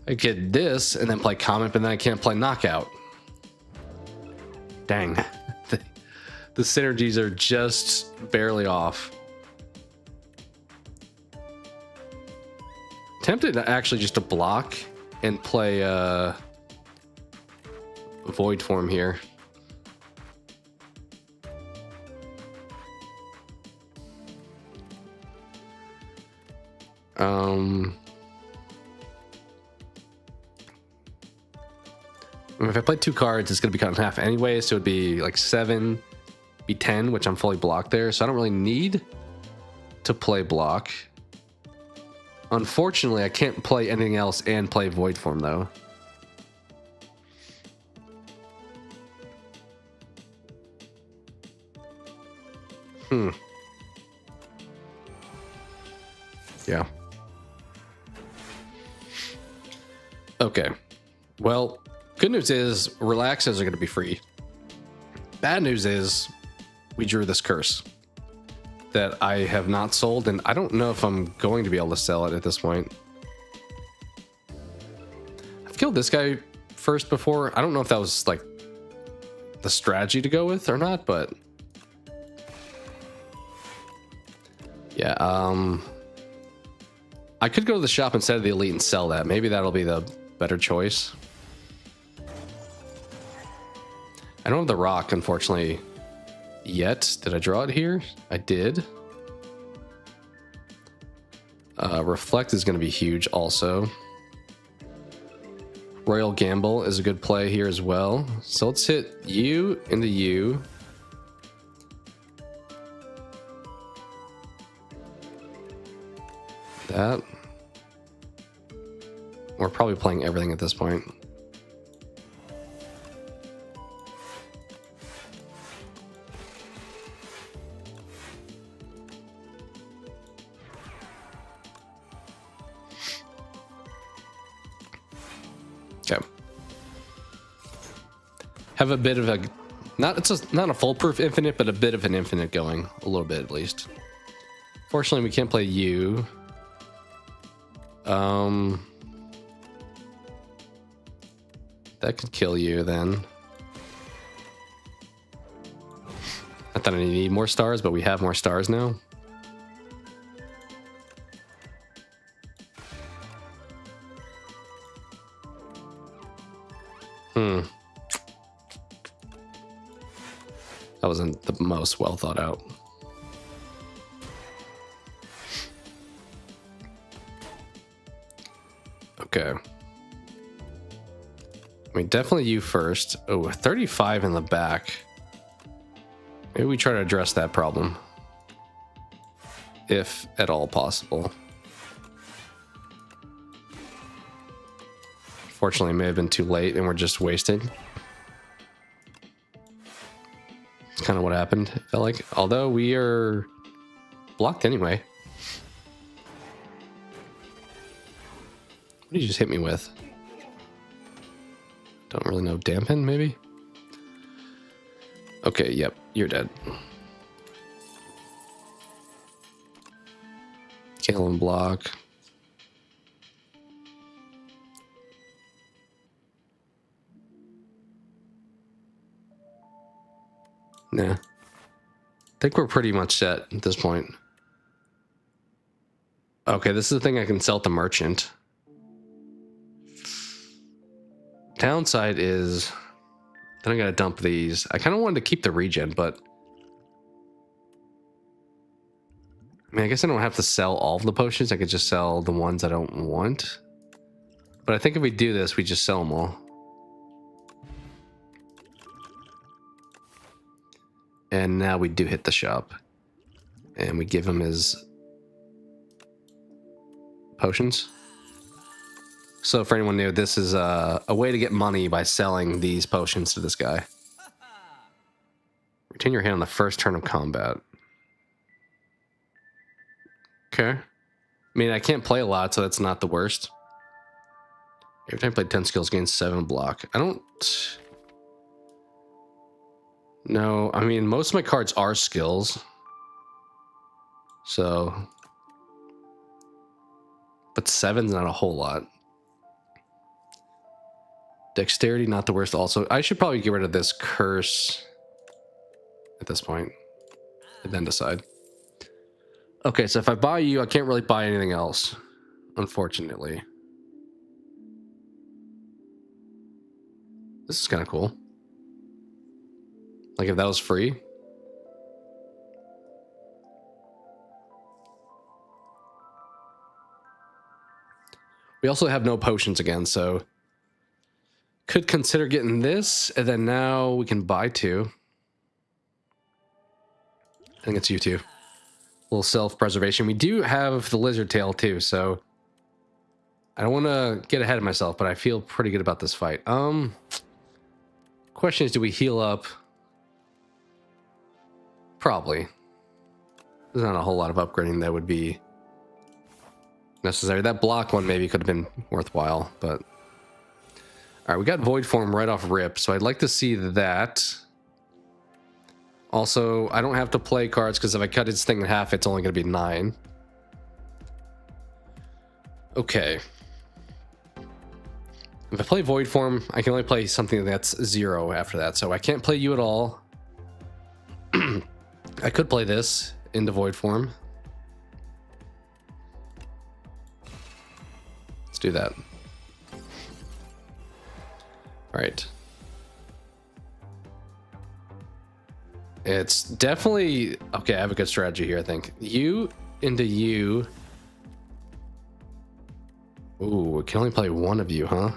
I could this and then play comment, but then I can't play knockout. Dang. The synergies are just barely off. Tempted to actually just to block and play Void Form here. If I play two cards, it's going to be cut in half anyway, so it'd be like 7, be 10, which I'm fully blocked there, so I don't really need to play block. Unfortunately, I can't play anything else and play Void Form, though. Yeah. Okay. Well, good news is relaxes are going to be free. Bad news is we drew this curse that I have not sold, and I don't know if I'm going to be able to sell it at this point. I've killed this guy first before. I don't know if that was like the strategy to go with or not, but yeah, I could go to the shop instead of the elite and sell that. Maybe that'll be the better choice. I don't have the rock, unfortunately, yet. Did I draw it here? I did. Reflect is going to be huge also. Royal Gamble is a good play here as well. So let's hit you into you. That. We're probably playing everything at this point. Okay. Have a bit of a not a foolproof infinite, but a bit of an infinite going, a little bit at least. Fortunately, we can't play you. That could kill you then. Not that I need more stars, but we have more stars now. That wasn't the most well thought out. Okay. I mean, definitely you first. Oh, 35 in the back. Maybe we try to address that problem. If at all possible. Fortunately, it may have been too late and we're just wasting. It's kind of what happened, it felt like. Although we are blocked anyway. What did you just hit me with? Don't really know. Dampen, maybe? Okay, yep, you're dead. Kill and block. Nah. I think we're pretty much set at this point. Okay, this is the thing I can sell to merchant. Downside is then I gotta dump these. I kind of wanted to keep the regen, but I mean, I guess I don't have to sell all of the potions. I could just sell the ones I don't want. But I think if we do this, we just sell them all. And now we do hit the shop. And we give him his potions. So for anyone new, this is a way to get money by selling these potions to this guy. Retain your hand on the first turn of combat. Okay. I mean, I can't play a lot, so that's not the worst. Every time I play 10 skills, gain 7 block. I don't... No, I mean, most of my cards are skills. So... But 7's not a whole lot. Dexterity, not the worst also. I should probably get rid of this curse at this point. And then decide. Okay, so if I buy you, I can't really buy anything else. Unfortunately. This is kind of cool. Like if that was free. We also have no potions again, so... Could consider getting this, and then now we can buy 2. I think it's you two. A little self-preservation. We do have the lizard tail too, so... I don't want to get ahead of myself, but I feel pretty good about this fight. Question is, do we heal up? Probably. There's not a whole lot of upgrading that would be necessary. That block one maybe could have been worthwhile, but... Alright, we got Void Form right off rip, so I'd like to see that. Also, I don't have to play cards, because if I cut this thing in half, it's only going to be 9. Okay. If I play Void Form, I can only play something that's 0 after that, so I can't play you at all. I could play this into Void Form. Let's do that. All right. It's definitely... Okay, I have a good strategy here, I think. You into you. Ooh, we can only play one of you, huh?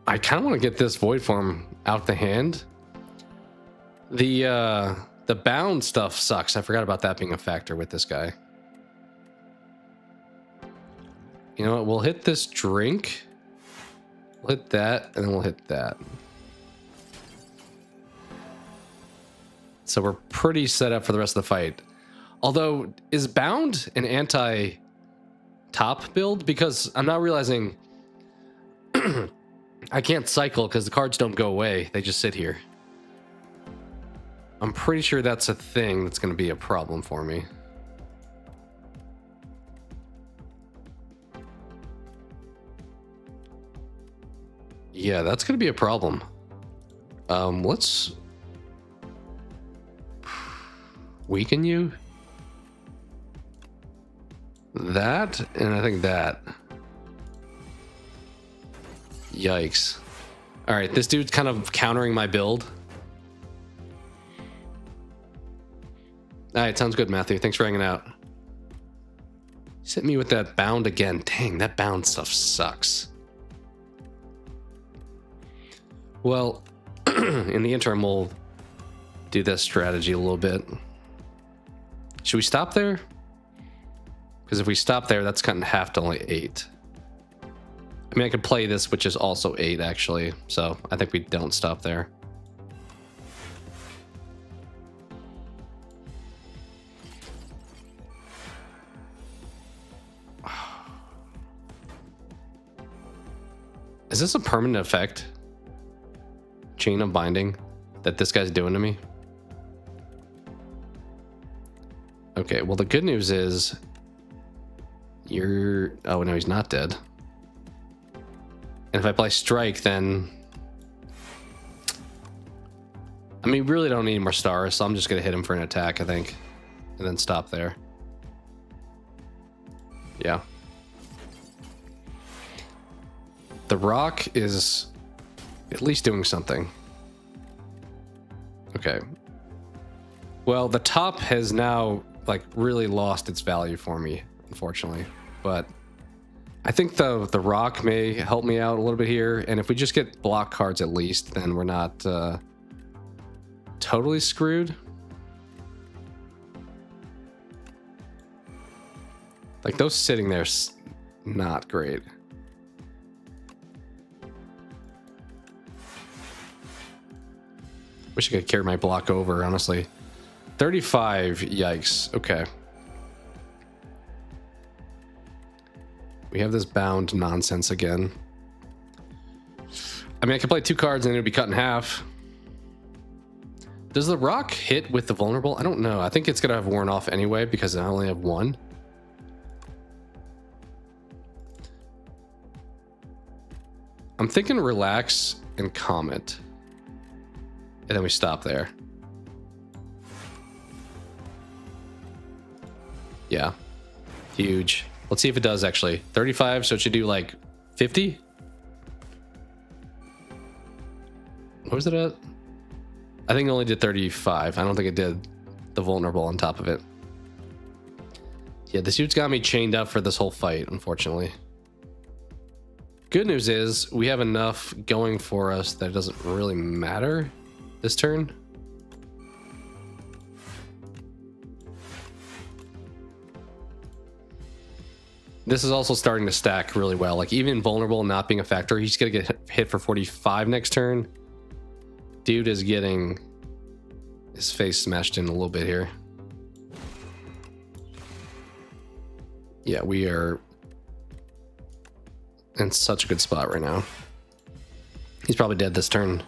I kind of want to get this Void Form out the hand. The bound stuff sucks. I forgot about that being a factor with this guy. You know what? We'll hit this drink. We'll hit that, and then we'll hit that. So we're pretty set up for the rest of the fight. Although, is bound an anti-top build? Because I'm now realizing I can't cycle because the cards don't go away. They just sit here. I'm pretty sure that's a thing that's going to be a problem for me. Yeah, that's going to be a problem. Let's weaken you. That, and I think that. Yikes. All right, this dude's kind of countering my build. All right, sounds good, Matthew. Thanks for hanging out. He's hit me with that bound again. Dang, that bound stuff sucks. Well, in the interim, we'll do this strategy a little bit. Should we stop there? Because if we stop there, that's cut in half to only 8. I mean, I could play this, which is also 8, actually. So I think we don't stop there. Is this a permanent effect? Chain of binding that this guy's doing to me? Okay, well, the good news is you're... Oh, no, he's not dead. And if I play strike, then... I mean, we really don't need any more stars, so I'm just going to hit him for an attack, I think. And then stop there. Yeah. The rock is at least doing something. Okay. Well, the top has now, like, really lost its value for me, unfortunately. But I think the rock may help me out a little bit here. And if we just get block cards at least, then we're not totally screwed. Like, those sitting there's not great. Wish I could carry my block over, honestly. 35, yikes. Okay. We have this bound nonsense again. I mean, I could play 2 cards and it would be cut in half. Does the rock hit with the vulnerable? I don't know. I think it's going to have worn off anyway because I only have 1. I'm thinking relax and comet. And then we stop there. Yeah. Huge. Let's see if it does actually. 35, so it should do like 50? What was it at? I think it only did 35. I don't think it did the vulnerable on top of it. Yeah, this dude's got me chained up for this whole fight, unfortunately. Good news is we have enough going for us that it doesn't really matter this turn. This is also starting to stack really well. Like, even vulnerable not being a factor, he's gonna get hit for 45 next turn. Dude is getting his face smashed in a little bit here. Yeah, we are in such a good spot right now. He's probably dead this turn.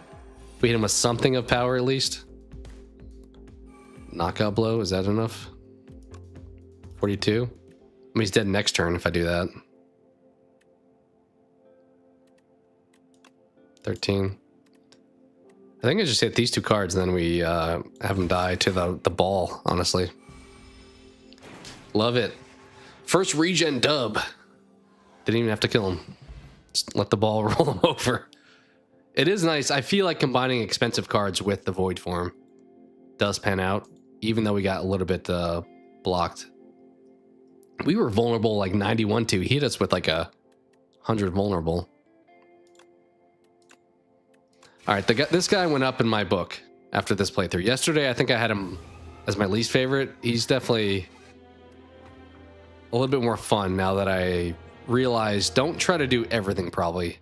We hit him with something of power at least. Knockout blow, is that enough? 42? I mean, he's dead next turn if I do that. 13. I think I just hit these 2 cards and then we have him die to the ball, honestly. Love it. First regen dub. Didn't even have to kill him. Just let the ball roll him over. It is nice. I feel like combining expensive cards with the void form does pan out, even though we got a little bit blocked. We were vulnerable like 91 to. He hit us with like 100 vulnerable. All right, this guy went up in my book after this playthrough. Yesterday, I think I had him as my least favorite. He's definitely a little bit more fun now that I realize don't try to do everything probably.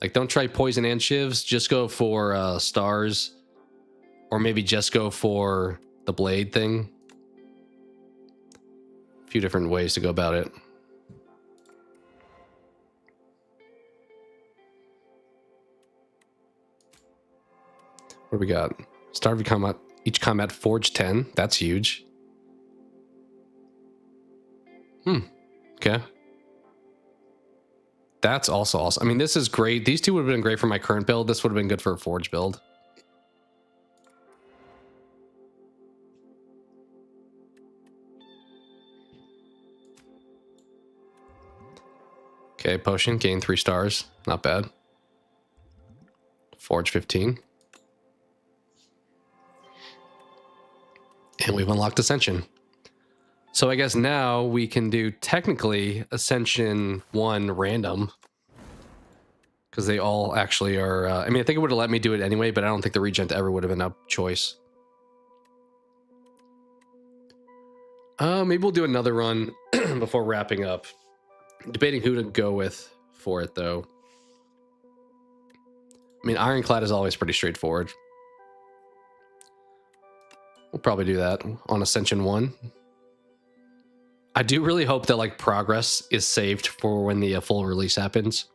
Like, don't try poison and shivs. Just go for stars. Or maybe just go for the blade thing. A few different ways to go about it. What do we got? Start of combat. Each combat forge 10. That's huge. Okay. That's also awesome. I mean, this is great. These 2 would have been great for my current build. This would have been good for a forge build. Okay, potion, gain 3 stars. Not bad. Forge 15. And we've unlocked Ascension. So I guess now we can do technically Ascension 1 random. Because they all actually are... I mean, I think it would have let me do it anyway, but I don't think the Regent ever would have been a choice. Maybe we'll do another run before wrapping up. Debating who to go with for it, though. I mean, Ironclad is always pretty straightforward. We'll probably do that on Ascension 1. I do really hope that, like, progress is saved for when the full release happens.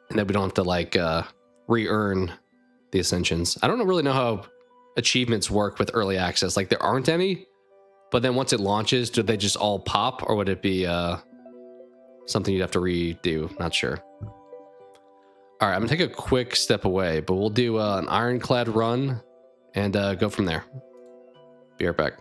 And that we don't have to, like, re-earn the Ascensions. I don't really know how achievements work with early access. Like, there aren't any, but then once it launches, do they just all pop? Or would it be something you'd have to redo? Not sure. All right, I'm going to take a quick step away, but we'll do an Ironclad run and go from there. Be right back.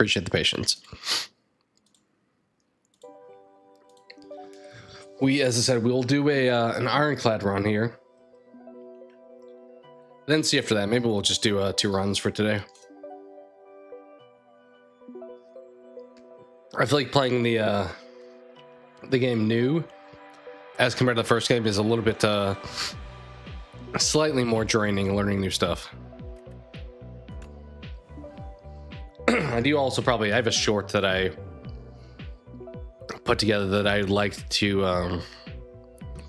appreciate the patience. We, as I said, we'll do an ironclad run here. Then see after that. Maybe we'll just do 2 runs for today. I feel like playing the game new as compared to the first game is a little bit slightly more draining, learning new stuff. I do also I have a short that I put together that I'd like to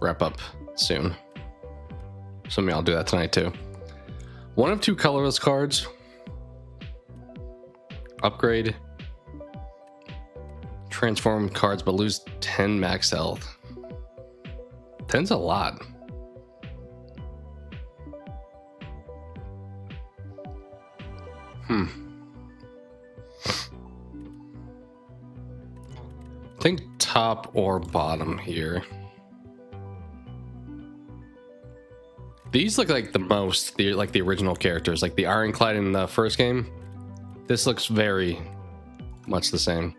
wrap up soon. So maybe I'll do that tonight too. 1 of 2 colorless cards. Upgrade. Transform cards but lose 10 max health. 10's a lot. I think top or bottom here. These look like the most, like the original characters, like the Ironclad in the first game. This looks very much the same.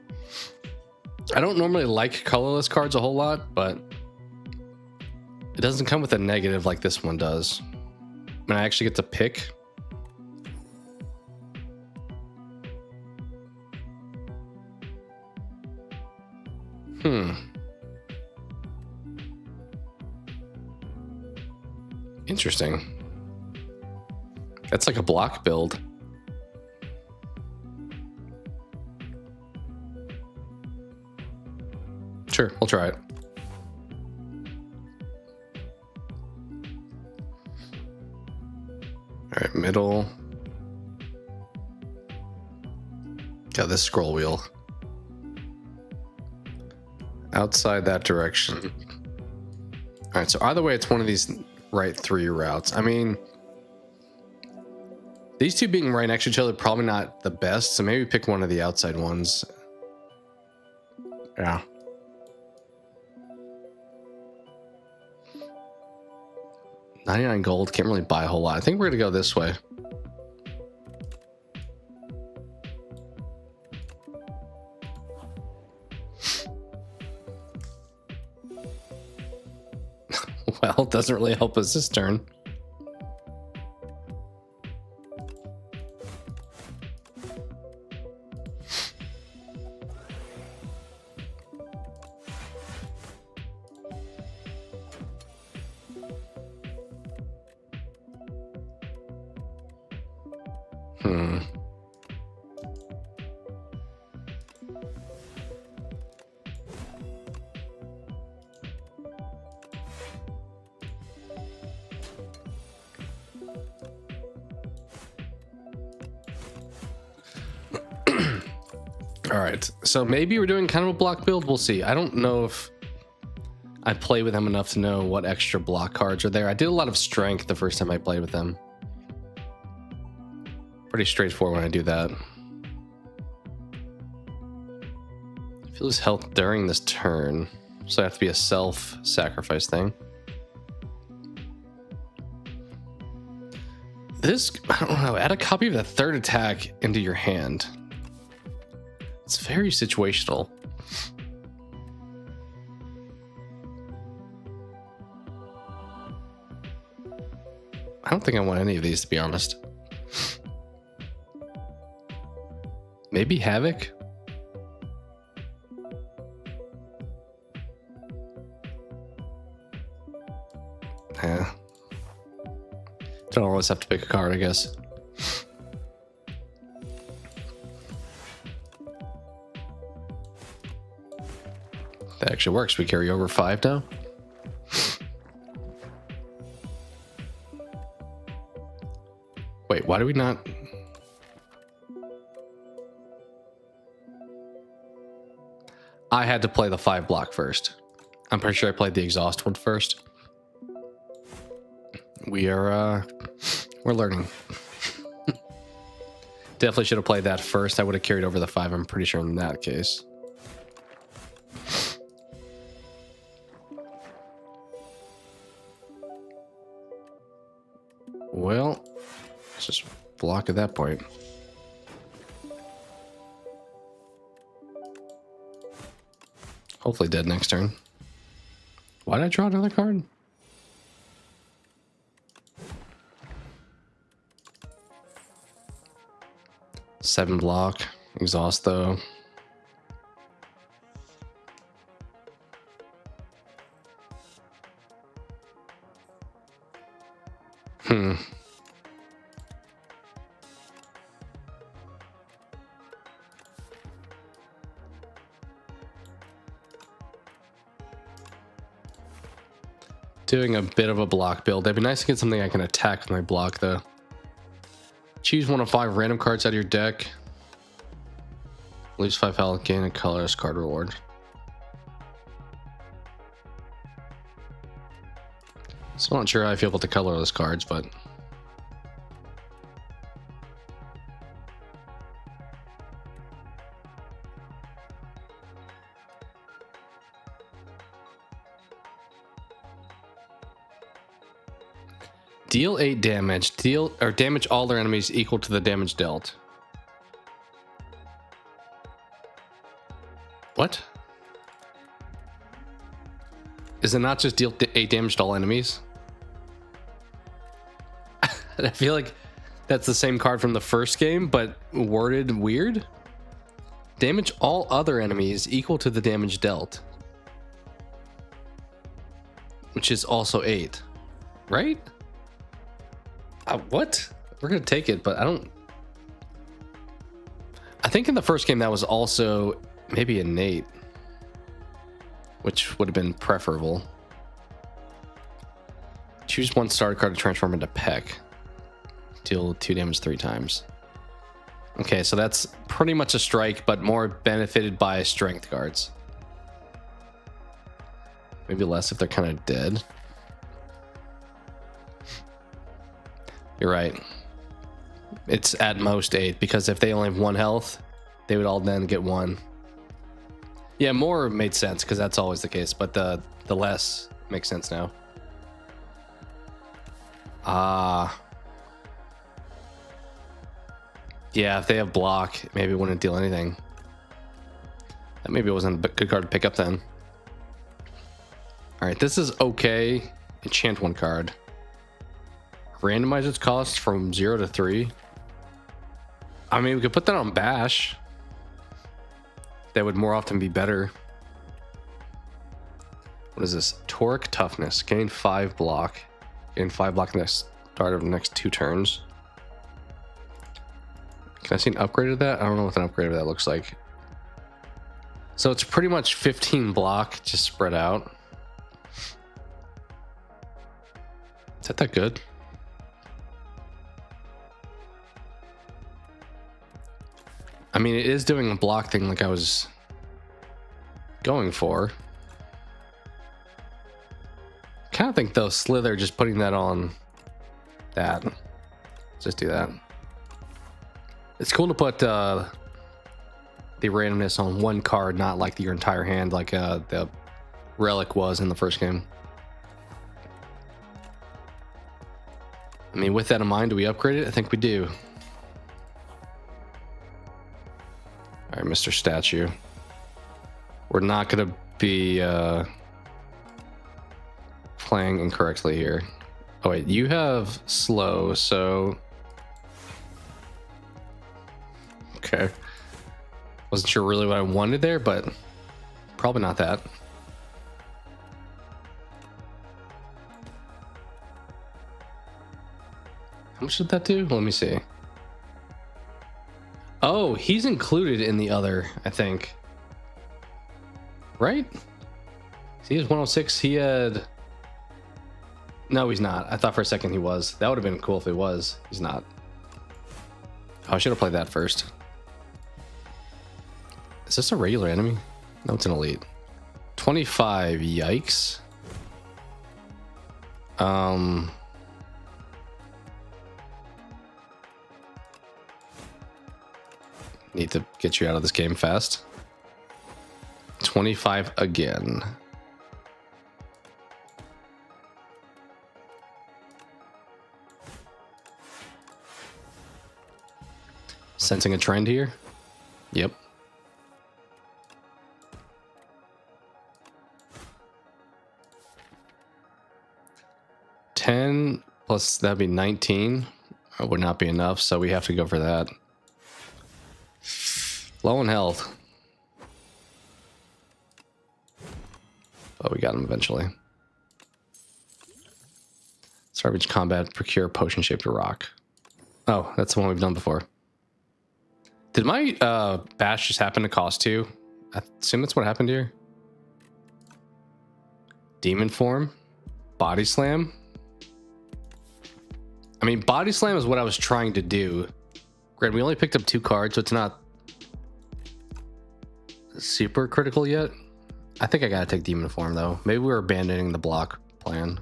I don't normally like colorless cards a whole lot, but it doesn't come with a negative like this one does. And I actually get to pick. Interesting. That's like a block build. Sure, we'll try it. All right, middle. Got this scroll wheel. Outside that direction. All right, so either way, it's one of these right 3 routes. I mean, these 2 being right next to each other, probably not the best. So maybe pick one of the outside ones. Yeah. $99 gold. Can't really buy a whole lot. I think we're gonna go this way. Well, it doesn't really help us this turn. All right, so maybe we're doing kind of a block build. We'll see. I don't know if I play with them enough to know what extra block cards are there. I did a lot of strength the first time I played with them. Pretty straightforward when I do that. If you lose health during this turn, so I have to be a self-sacrifice thing. This, I don't know, add a copy of the 3rd attack into your hand. It's very situational. I don't think I want any of these, to be honest. Maybe Havoc? Yeah. Don't always have to pick a card, I guess. That actually works. We carry over 5 now. Wait, why do we not? I had to play the 5 block first. I'm pretty sure I played the exhaust one first. We're learning. Definitely should have played that first. I would have carried over the 5, I'm pretty sure in that case. Well, let's just block at that point. Hopefully dead next turn. Why did I draw another card? Seven block. Exhaust though. Doing a bit of a block build. It'd be nice to get something I can attack with my block though. Choose one of 5 random cards out of your deck. Lose 5 health, gain a colorless card reward. Still not sure how I feel about the colorless cards, but deal 8 damage. Deal or damage all their enemies equal to the damage dealt. What? Is it not just deal 8 damage to all enemies? I feel like that's the same card from the first game, but worded weird. Damage all other enemies equal to the damage dealt, which is also 8, right? What? We're gonna take it, but I don't. I think in the first game that was also maybe innate, which would have been preferable. Choose one starter card to transform into Peck. Deal 2 damage 3 times. Okay, so that's pretty much a strike, but more benefited by strength cards. Maybe less if they're kind of dead. You're right. It's at most 8, because if they only have 1 health, they would all then get 1. Yeah, more made sense because that's always the case, but the less makes sense now. Yeah, if they have block, maybe it wouldn't deal anything. That maybe wasn't a good card to pick up then. All right, this is okay. Enchant 1 card. Randomize its cost from 0 to 3. I mean, we could put that on Bash. That would more often be better. What is this? Torque Toughness. Gain 5 block. Gain 5 block in the start of the next 2 turns. Can I see an upgrade of that? I don't know what an upgrade of that looks like. So it's pretty much 15 block just spread out. Is that good? I mean, it is doing a block thing like I was going for. Kind of think though, Slither, just putting that on that. Let's just do that. It's cool to put the randomness on 1 card, not like your entire hand like the Relic was in the first game. I mean, with that in mind, do we upgrade it? I think we do. All right, Mr. Statue. We're not going to be playing incorrectly here. Oh, wait, you have slow, so... Okay. Wasn't sure really what I wanted there, but probably not that. How much did that do? Let me see. Oh, he's included in the other, I think. Right? He has 106. He had... No, he's not. I thought for a second he was. That would have been cool if he was. He's not. Oh, I should have played that first. Is this a regular enemy? No, it's an elite. 25. Yikes. Need to get you out of this game fast. 25 again. Sensing a trend here? Yep. 10 plus that'd be 19. It would not be enough, so we have to go for that. Low in health. But we got him eventually. Salvage combat, procure potion shaped rock. Oh, that's the one we've done before. Did my bash just happen to cost 2? I assume that's what happened here. Demon form, body slam. I mean, body slam is what I was trying to do. Granted, we only picked up 2 cards, so it's not super critical yet. I think I gotta take demon form though. Maybe we're abandoning the block plan.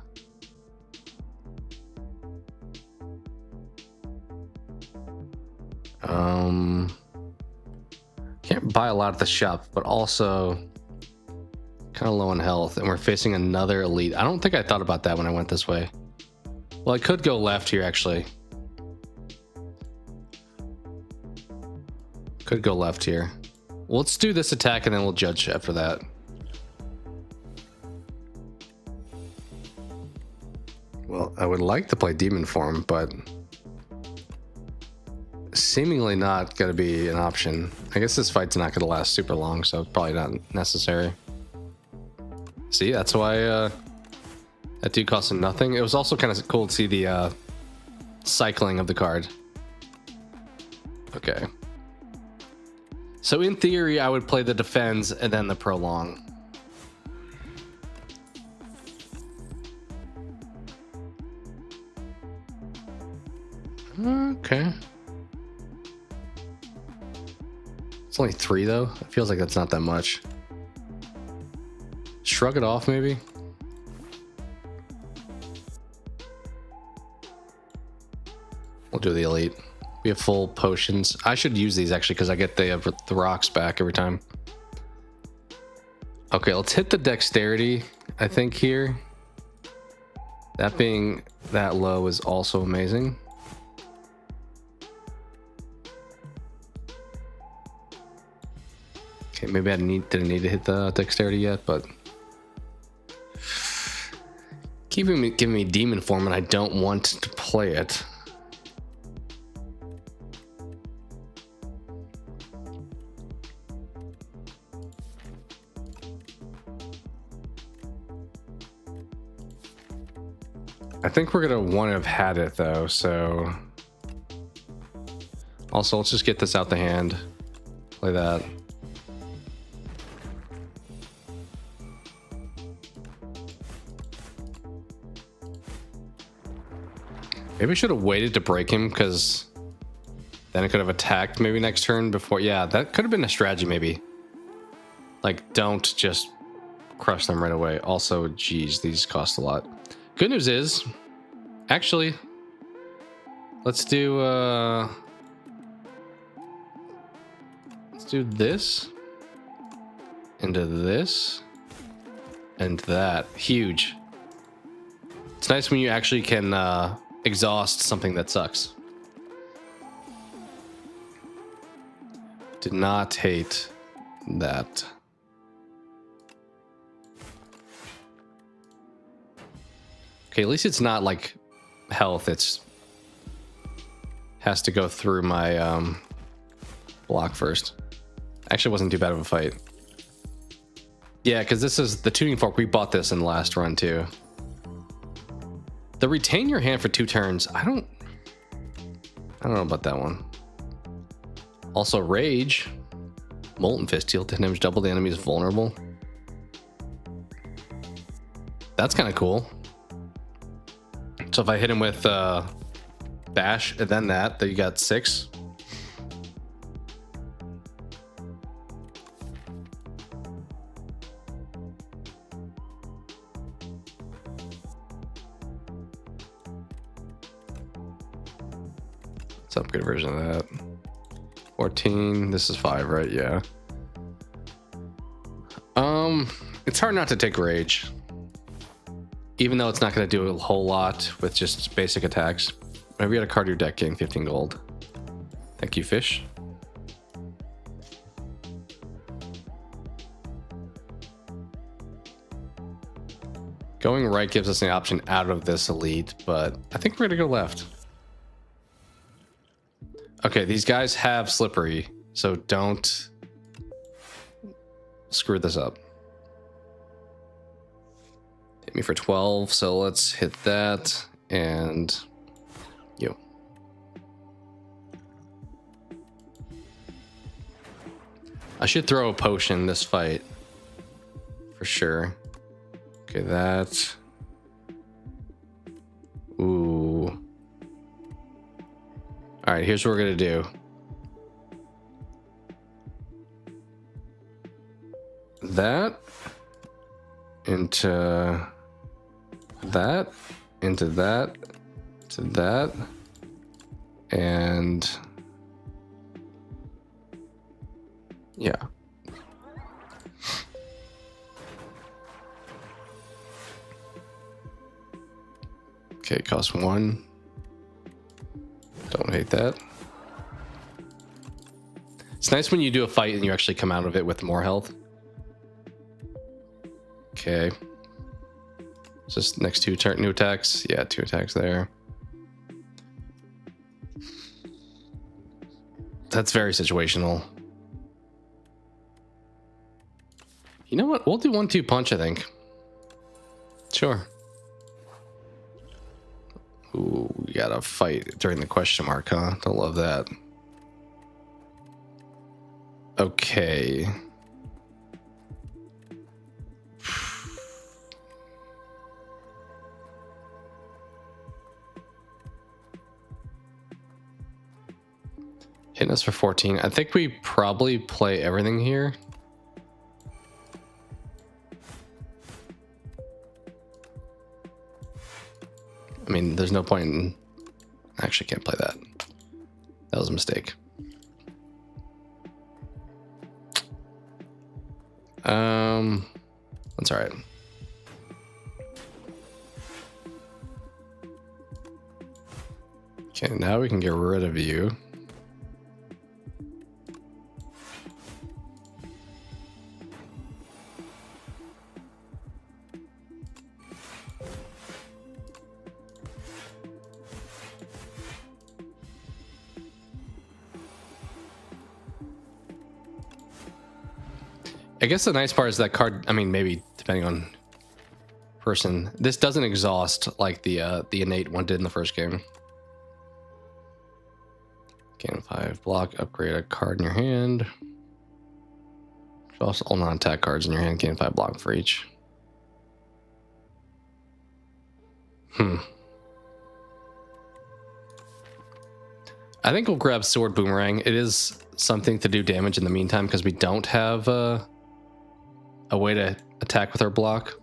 Can't buy a lot at the shop, but also kind of low in health, and we're facing another elite. I don't think I thought about that when I went this way. Well, I could go left here actually. Could go left here. Well, let's do this attack and then we'll judge after that. Well, I would like to play demon form, but seemingly not going to be an option. I guess this fight's not going to last super long, so it's probably not necessary. See, that's why that dude cost him nothing. It was also kind of cool to see the cycling of the card. Okay. So in theory, I would play the defense and then the prolong. Okay. It's only 3 though. It feels like that's not that much. Shrug it off maybe. We'll do the elite. We have full potions. I should use these actually because I get the rocks back every time. Okay, let's hit the dexterity, I think, here. That being that low is also amazing. Okay, maybe I didn't need to hit the dexterity yet, but giving me demon form and I don't want to play it. I think we're gonna want to have had it though, so also let's just get this out the hand. Play that. Maybe I should have waited to break him because then I could have attacked maybe next turn before. Yeah, that could have been a strategy maybe. Like, don't just crush them right away. Also, geez, these cost a lot. Good news is, actually, let's do this into this and that. Huge. It's nice when you actually can exhaust something that sucks. Did not hate that. Okay, at least it's not like health. It's has to go through my block first. Actually, wasn't too bad of a fight. Yeah, because this is the tuning fork. We bought this in the last run too. The retain your hand for 2 turns. I don't know about that one. Also, rage. Molten fist deal 10 damage, double the enemy is vulnerable. That's kind of cool. So if I hit him with bash and then that you got 6. Let's upgrade a version of that. 14. This is 5, right? Yeah. It's hard not to take rage. Even though it's not going to do a whole lot with just basic attacks. Maybe we got a card your deck getting 15 gold. Thank you, fish. Go Going right gives us the option out of this elite, but I think we're gonna go left. Okay, these guys have slippery, so don't screw this up. Hit me for 12, so let's hit that, and you. I should throw a potion this fight, for sure. Okay, that. Ooh. All right, here's what we're gonna do. That into that, into that, to that, and yeah. Okay, cost 1. Don't hate that. It's nice when you do a fight and you actually come out of it with more health. Okay. Just next 2 new attacks. Yeah, 2 attacks there. That's very situational. You know what? We'll do 1-2 punch, I think. Sure. Ooh, we gotta fight during the question mark, huh? Don't love that. Okay. Hitting us for 14. I think we probably play everything here. I mean, there's no point in... I actually can't play that. That was a mistake. That's all right. Okay, now we can get rid of you. I guess the nice part is that card, I mean, maybe depending on person, this doesn't exhaust like the innate one did in the first game. Gain 5 block, upgrade a card in your hand. Also, all non-attack cards in your hand gain 5 block for each. I think we'll grab Sword Boomerang. It is something to do damage in the meantime because we don't have a way to attack with our block.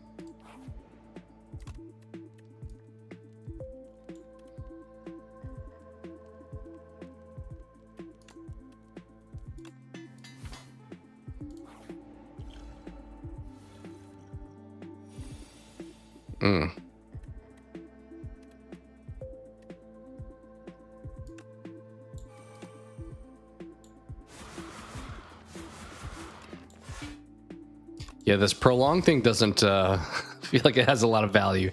Yeah, this prolong thing doesn't feel like it has a lot of value.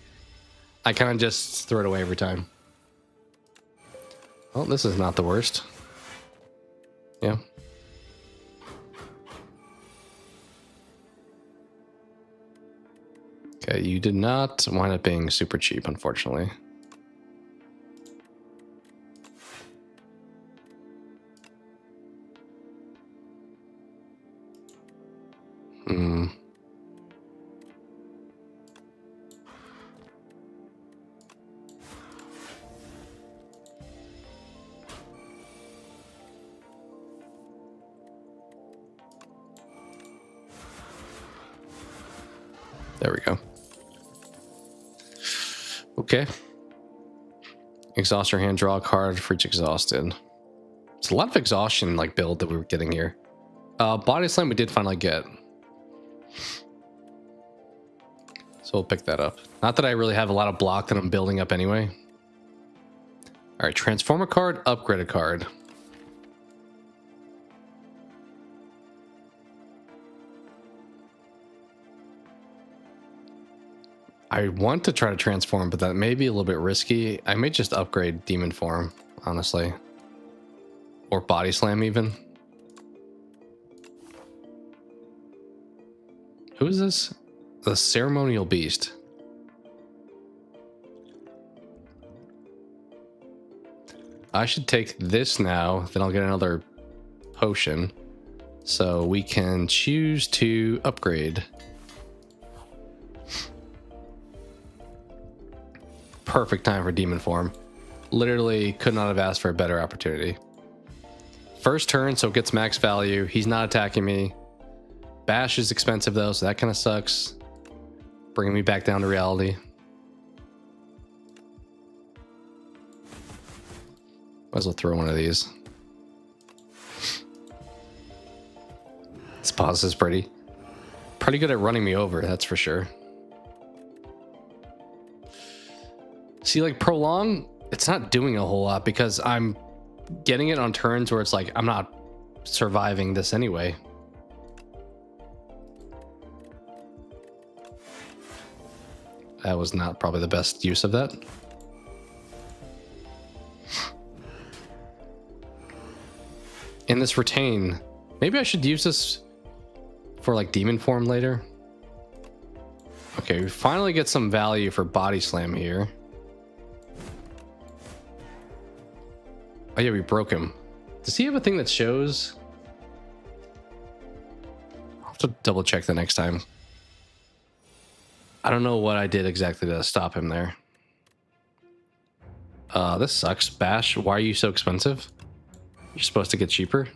I kind of just throw it away every time. Well, this is not the worst. Yeah. Okay, you did not wind up being super cheap, unfortunately. There we go. Okay. Exhaust your hand, draw a card for each exhausted. It's a lot of exhaustion like build that we were getting here. Body slam we did finally get. So we'll pick that up. Not that I really have a lot of block that I'm building up anyway. All right, transform a card, upgrade a card. I want to try to transform, but that may be a little bit risky. I may just upgrade demon form, honestly. Or body slam even. Who is this? The ceremonial beast. I should take this now, then I'll get another potion. So we can choose to upgrade. Perfect time for demon form. Literally could not have asked for a better opportunity. First turn, so it gets max value. He's not attacking me. Bash is expensive though, so that kind of sucks. Bringing me back down to reality. Might as well throw one of these. This boss is pretty good at running me over, that's for sure. See, like prolong, it's not doing a whole lot because I'm getting it on turns where it's like I'm not surviving this anyway. That was not probably the best use of that. In this retain, maybe I should use this for like demon form later. Okay, we finally get some value for body slam here. Oh yeah, we broke him. Does he have a thing that shows? I'll have to double check the next time. I don't know what I did exactly to stop him there. This sucks. Bash, why are you so expensive? You're supposed to get cheaper.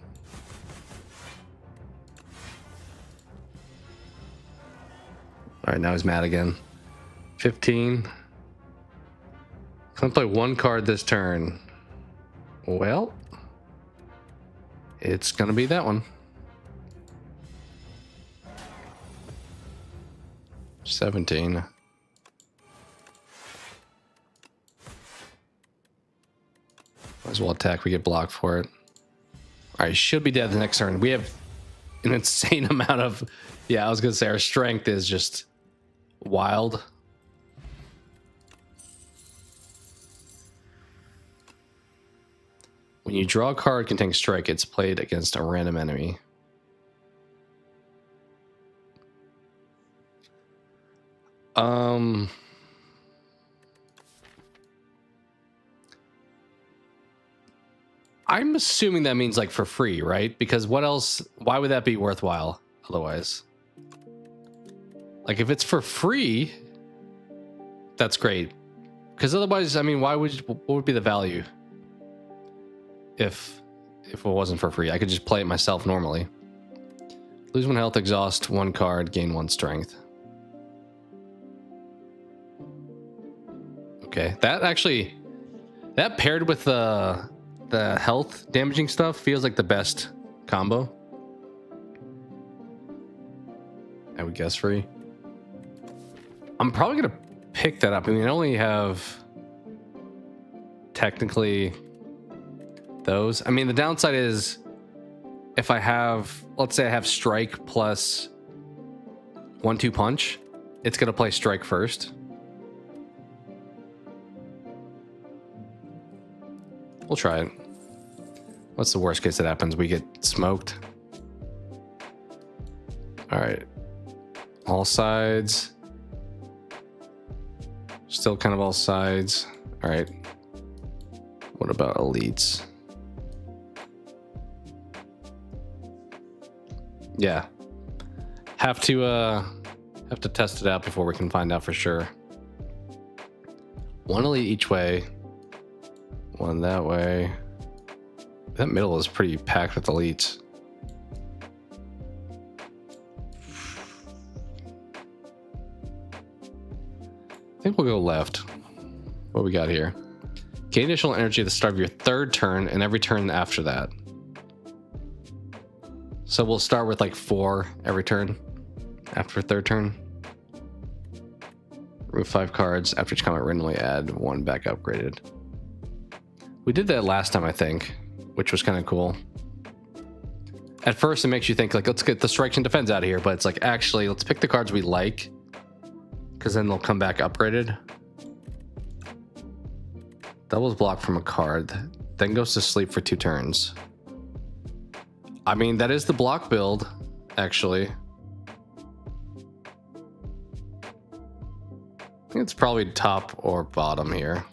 All right, now he's mad again. 15. Can I play one card this turn? Well, it's gonna be that one. 17. Might as well attack. We get blocked for it. All right, should be dead the next turn. We have an insane amount of... Yeah, I was gonna say our strength is just wild. When you draw a card containing strike, it's played against a random enemy. I'm assuming that means like for free, right? Because what else? Why would that be worthwhile otherwise? Like if it's for free, that's great. Because otherwise, I mean, what would be the value? If it wasn't for free, I could just play it myself normally. Lose 1 health, exhaust 1 card, gain 1 strength. Okay, that paired with the health damaging stuff feels like the best combo. I would guess free. I'm probably gonna pick that up. I mean, I only have technically those. I mean, the downside is if I have, let's say I have strike plus 1-2 punch, it's gonna play strike first. We'll try it. What's the worst case that happens? We get smoked. All right. All sides. Still kind of all sides. All right. What about elites? Yeah. Have to test it out before we can find out for sure. 1 elite each way. 1 that way. That middle is pretty packed with elites. I think we'll go left. What we got here? Gain additional energy at the start of your 3rd turn and every turn after that. So we'll start with like 4 every turn after 3rd turn. Remove 5 cards. After each combat, randomly add 1 back upgraded. We did that last time, I think, which was kind of cool. At first, it makes you think, like, let's get the strikes and defense out of here, but it's like, actually, let's pick the cards we like, because then they'll come back upgraded. Doubles block from a card, then goes to sleep for 2 turns. I mean, that is the block build, actually. I think it's probably top or bottom here.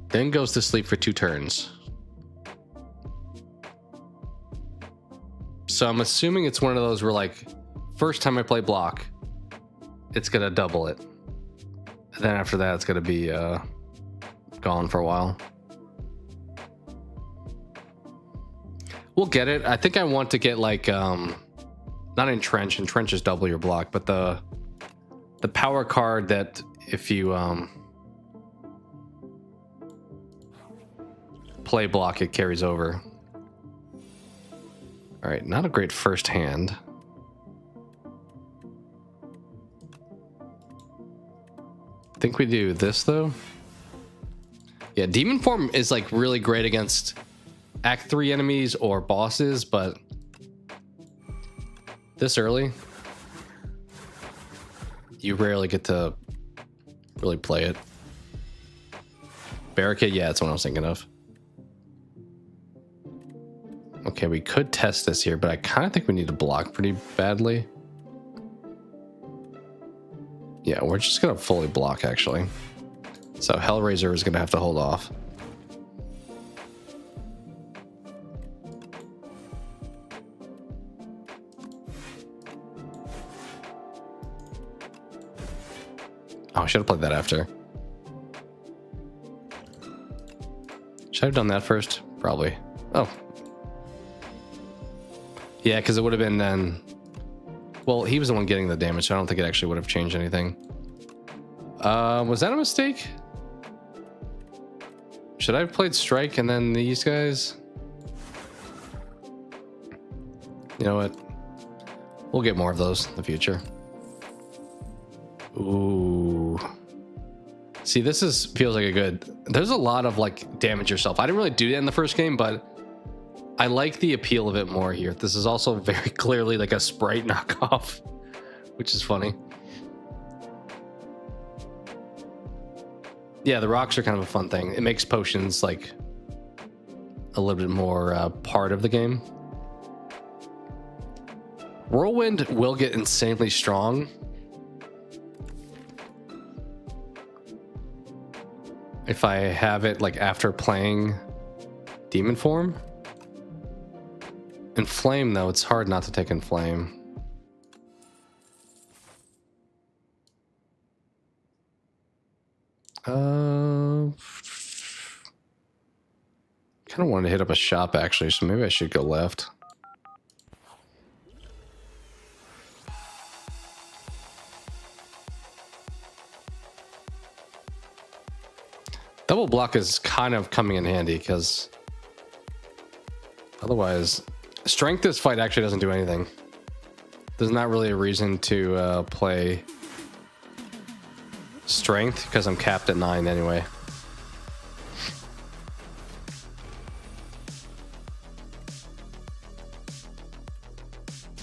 Then goes to sleep for 2 turns. So I'm assuming it's one of those where, like, first time I play block, it's gonna double it. And then after that, it's gonna be gone for a while. We'll get it. I think I want to get like not entrench. Entrench is double your block, but the power card that if you play block, it carries over. All right, not a great first hand. I think we do this though. Yeah, demon form is like really great against Act 3 enemies or bosses, but this early, you rarely get to really play it. Barricade, yeah, that's what I was thinking of. Okay, we could test this here, but I kind of think we need to block pretty badly. Yeah, we're just gonna fully block actually. So Hellraiser is gonna have to hold off. Oh, I should have played that after. Should I have done that first? Probably. Oh. Yeah, because it would have been then... Well, he was the one getting the damage, so I don't think it actually would have changed anything. Was that a mistake? Should I have played Strike and then these guys? You know what? We'll get more of those in the future. Ooh. See, this feels like a good... There's a lot of, like, damage yourself. I didn't really do that in the first game, but I like the appeal of it more here. This is also very clearly like a Sprite knockoff, which is funny. Yeah, the rocks are kind of a fun thing. It makes potions like a little bit more part of the game. Whirlwind will get insanely strong if I have it like after playing demon form. Inflame, though, it's hard not to take Inflame. Kind of wanted to hit up a shop, actually, so maybe I should go left. Double block is kind of coming in handy, because otherwise... Strength this fight actually doesn't do anything. There's not really a reason to play strength because I'm capped at 9 anyway.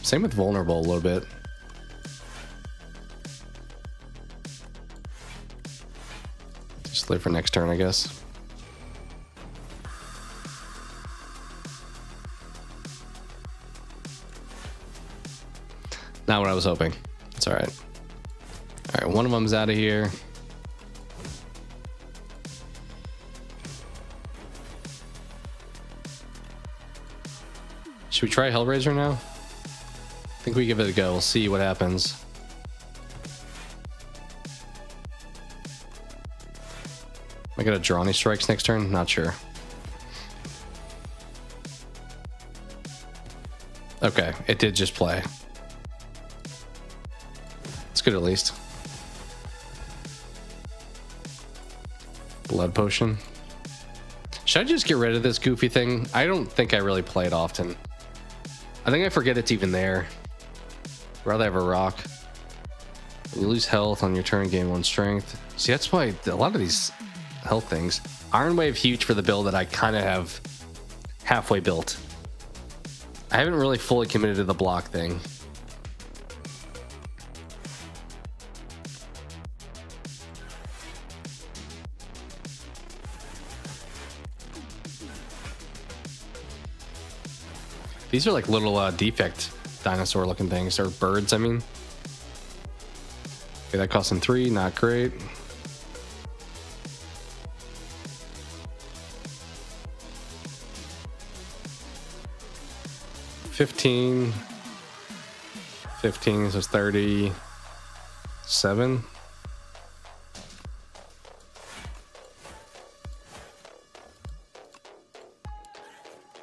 Same with vulnerable a little bit. Just live for next turn, I guess. Not what I was hoping. It's all right. All right, one of them's out of here. Should we try Hellraiser now? I think we give it a go. We'll see what happens. Am I gonna draw any strikes next turn? Not sure. Okay, it did just play. Good at least. Blood potion. Should I just get rid of this goofy thing? I don't think I really play it often. I think I forget it's even there. I'd rather have a rock. You lose health on your turn, gain 1 strength. See, that's why a lot of these health things. Iron Wave huge for the build that I kind of have halfway built. I haven't really fully committed to the block thing. These are like little defect dinosaur looking things, or birds, I mean. Okay, that cost him 3, not great. $15, so it's 37.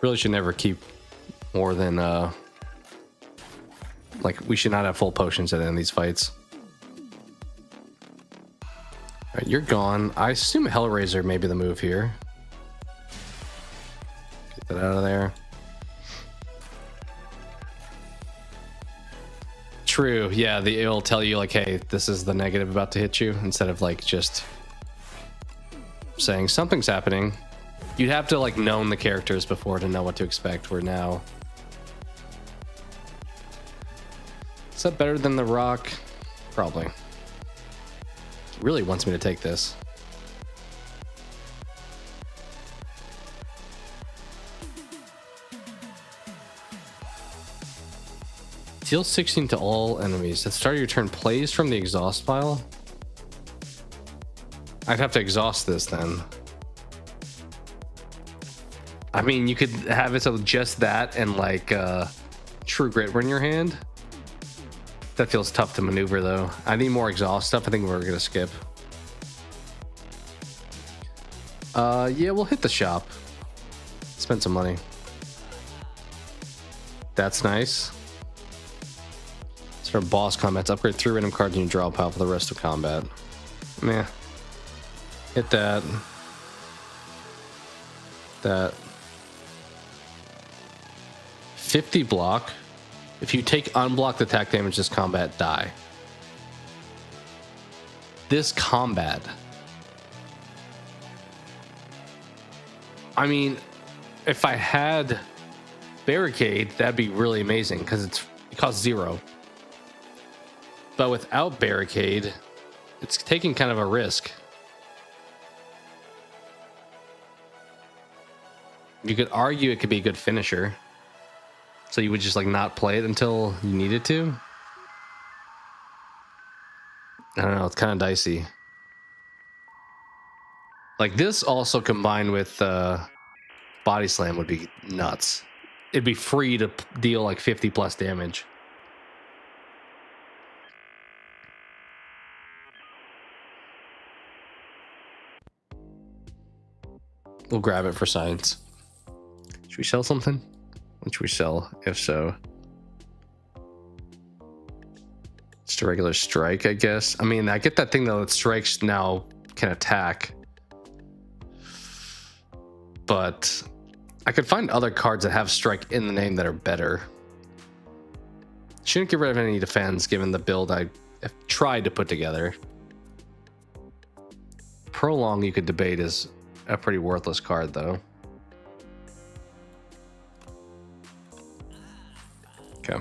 Really should never keep more than like, we should not have full potions at the end of these fights. All right, you're gone. I assume Hellraiser may be the move here. Get that out of there. True, yeah, it'll tell you like, hey, this is the negative about to hit you, instead of like just saying something's happening. You'd have to like known the characters before to know what to expect, where now. Is that better than the rock? Probably. It really wants me to take this. Deal 16 to all enemies. At the start of your turn, plays from the exhaust file. I'd have to exhaust this then. I mean, you could have it so just that and like True Grit were in your hand. That feels tough to maneuver though. I need more exhaust stuff. I think we're gonna skip. Yeah, we'll hit the shop. Spend some money. That's nice. For boss combats, upgrade 3 random cards and you draw a pile for the rest of combat. Meh. Hit that. That. 50 block. If you take unblocked attack damage this combat, die. This combat. I mean, if I had barricade, that'd be really amazing because it costs 0. But without barricade, it's taking kind of a risk. You could argue it could be a good finisher. So you would just like not play it until you needed to. I don't know, it's kind of dicey. Like this also combined with body slam would be nuts. It'd be free to deal like 50 plus damage. We'll grab it for science. Should we sell something? What should we sell? If so, just a regular strike, I guess. I mean, I get that thing though that strikes now can attack, but I could find other cards that have strike in the name that are better. Shouldn't get rid of any defense given the build I have tried to put together. Prolong you could debate is a pretty worthless card though. Okay.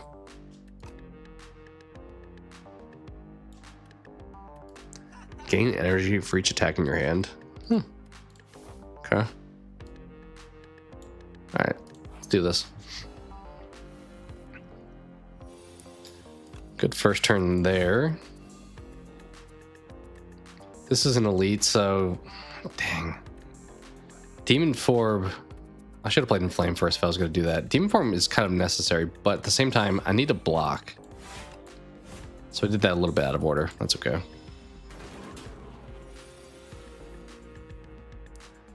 Gain energy for each attack in your hand. Okay. Alright, let's do this. Good first turn there. This is an elite, so dang. Demon Form. I should have played in Flame first if I was going to do that. Demon Form is kind of necessary, but at the same time, I need a block. So I did that a little bit out of order. That's okay.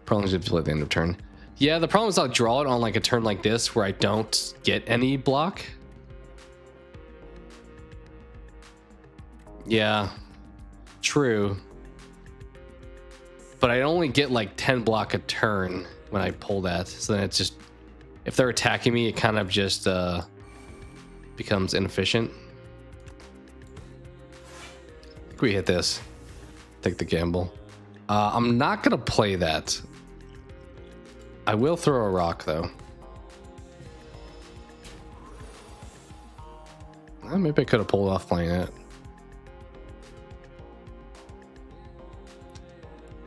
Probably just play at the end of turn. Yeah, the problem is I'll draw it on like a turn like this where I don't get any block. Yeah, true. But I only get like 10 block a turn when I pull that. So then it's just, if they're attacking me, it kind of just becomes inefficient. I think we hit this. Take the gamble. I'm not going to play that. I will throw a rock though. Maybe I could have pulled off playing it.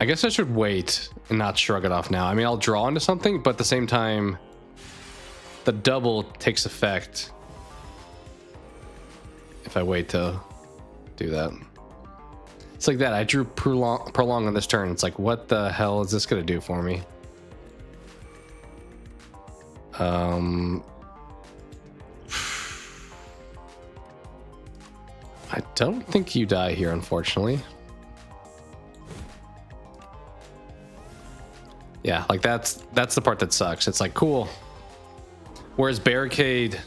I guess I should wait and not shrug it off now. I mean, I'll draw into something, but at the same time, the double takes effect if I wait to do that. It's like that. I drew prolong on this turn. It's like, what the hell is this gonna do for me? I don't think you die here, unfortunately. Yeah, like that's the part that sucks. It's like, cool. Whereas barricade,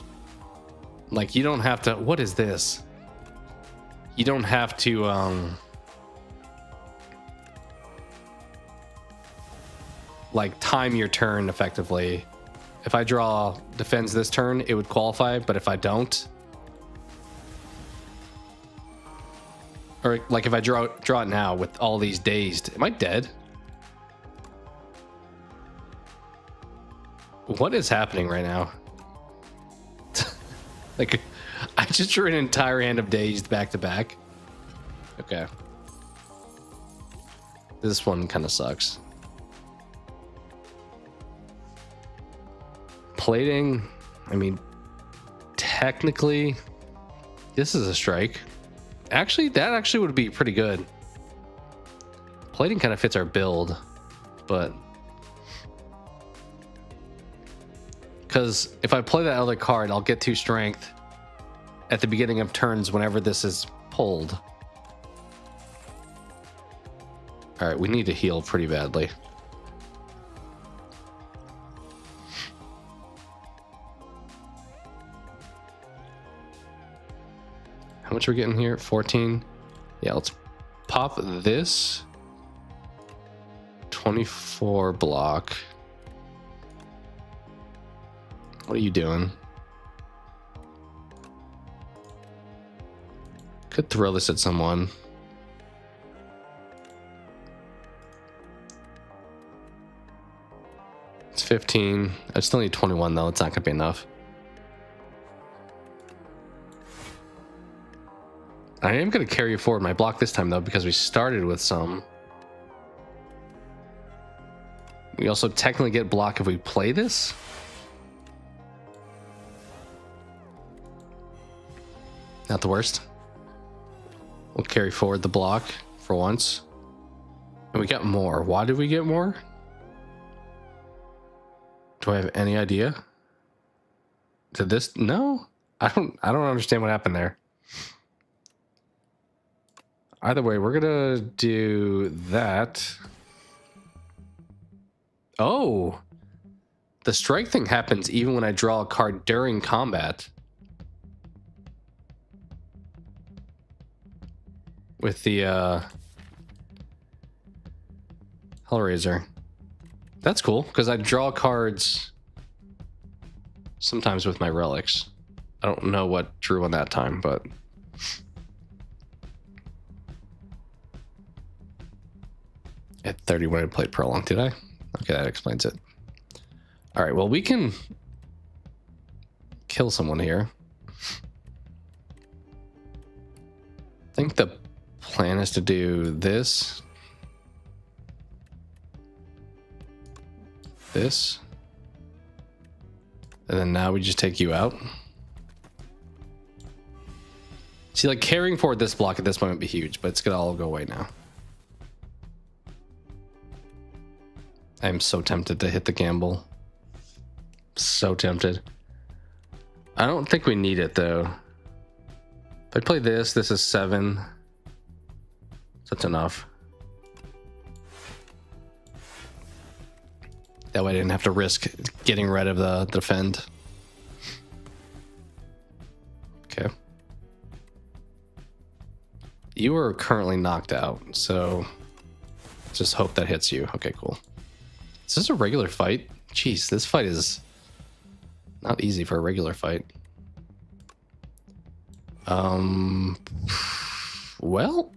like, you don't have to, what is this? You don't have to like time your turn effectively. If I draw defends this turn, it would qualify, but if I don't, or like if I draw it now with all these dazed, am I dead? What is happening right now? Like, I just drew an entire hand of dazed back to back. Okay. This one kind of sucks. Plating, I mean, technically, this is a strike. Actually, that actually would be pretty good. Plating kind of fits our build, but because if I play that other card, I'll get 2 strength at the beginning of turns whenever this is pulled. All right, we need to heal pretty badly. How much are we getting here? 14. Yeah, let's pop this. 24 block. What are you doing? Could throw this at someone. It's 15. I still need 21 though. It's not gonna be enough. I am gonna carry forward my block this time though, because we started with some. We also technically get block if we play this. Not the worst. We'll carry forward the block for once. And we got more. Why did we get more? Do I have any idea? Did this? No, I don't understand what happened there. Either way, we're gonna do that. Oh, the strike thing happens even when I draw a card during combat. With the Hellraiser. That's cool, because I draw cards sometimes with my relics. I don't know what drew on that time, but at 30 when I played Prolong, did I? Okay, that explains it. All right, well, we can kill someone here. I think the plan is to do this, this, and then now we just take you out. See, like, carrying forward this block at this point would be huge, but it's gonna all go away now. I'm so tempted to hit the gamble. So tempted. I don't think we need it though. If I play this, this is 7. That's enough. That way I didn't have to risk getting rid of the defend. Okay. You are currently knocked out, so just hope that hits you. Okay, cool. Is this a regular fight? Jeez, this fight is not easy for a regular fight. Well,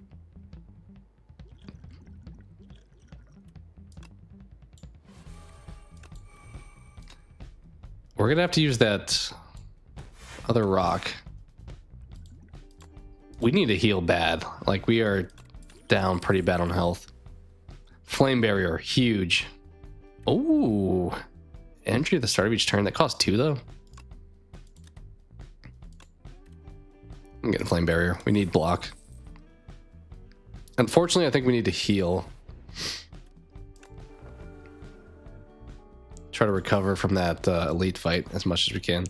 we're gonna have to use that other rock. We need to heal bad. Like, we are down pretty bad on health. Flame barrier, huge. Oh, Energy at the start of each turn. That costs 2 though. I'm getting flame barrier. We need block. Unfortunately, I think we need to heal. Try to recover from that elite fight as much as we can.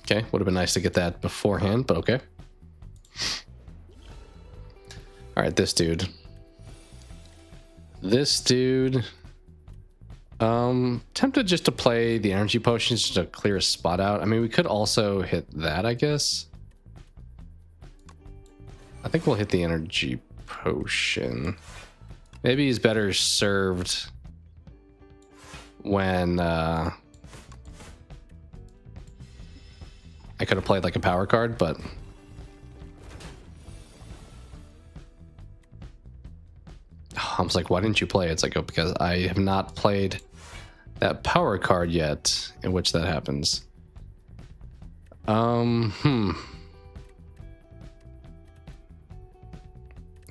Okay, would have been nice to get that beforehand, but okay. All right, this dude. Tempted just to play the energy potions just to clear a spot out. I mean, we could also hit that, I guess. I think we'll hit the energy potion. Maybe he's better served when I could have played like a power card, but I was like, why didn't you play? It's like, oh, because I have not played that power card yet in which that happens. I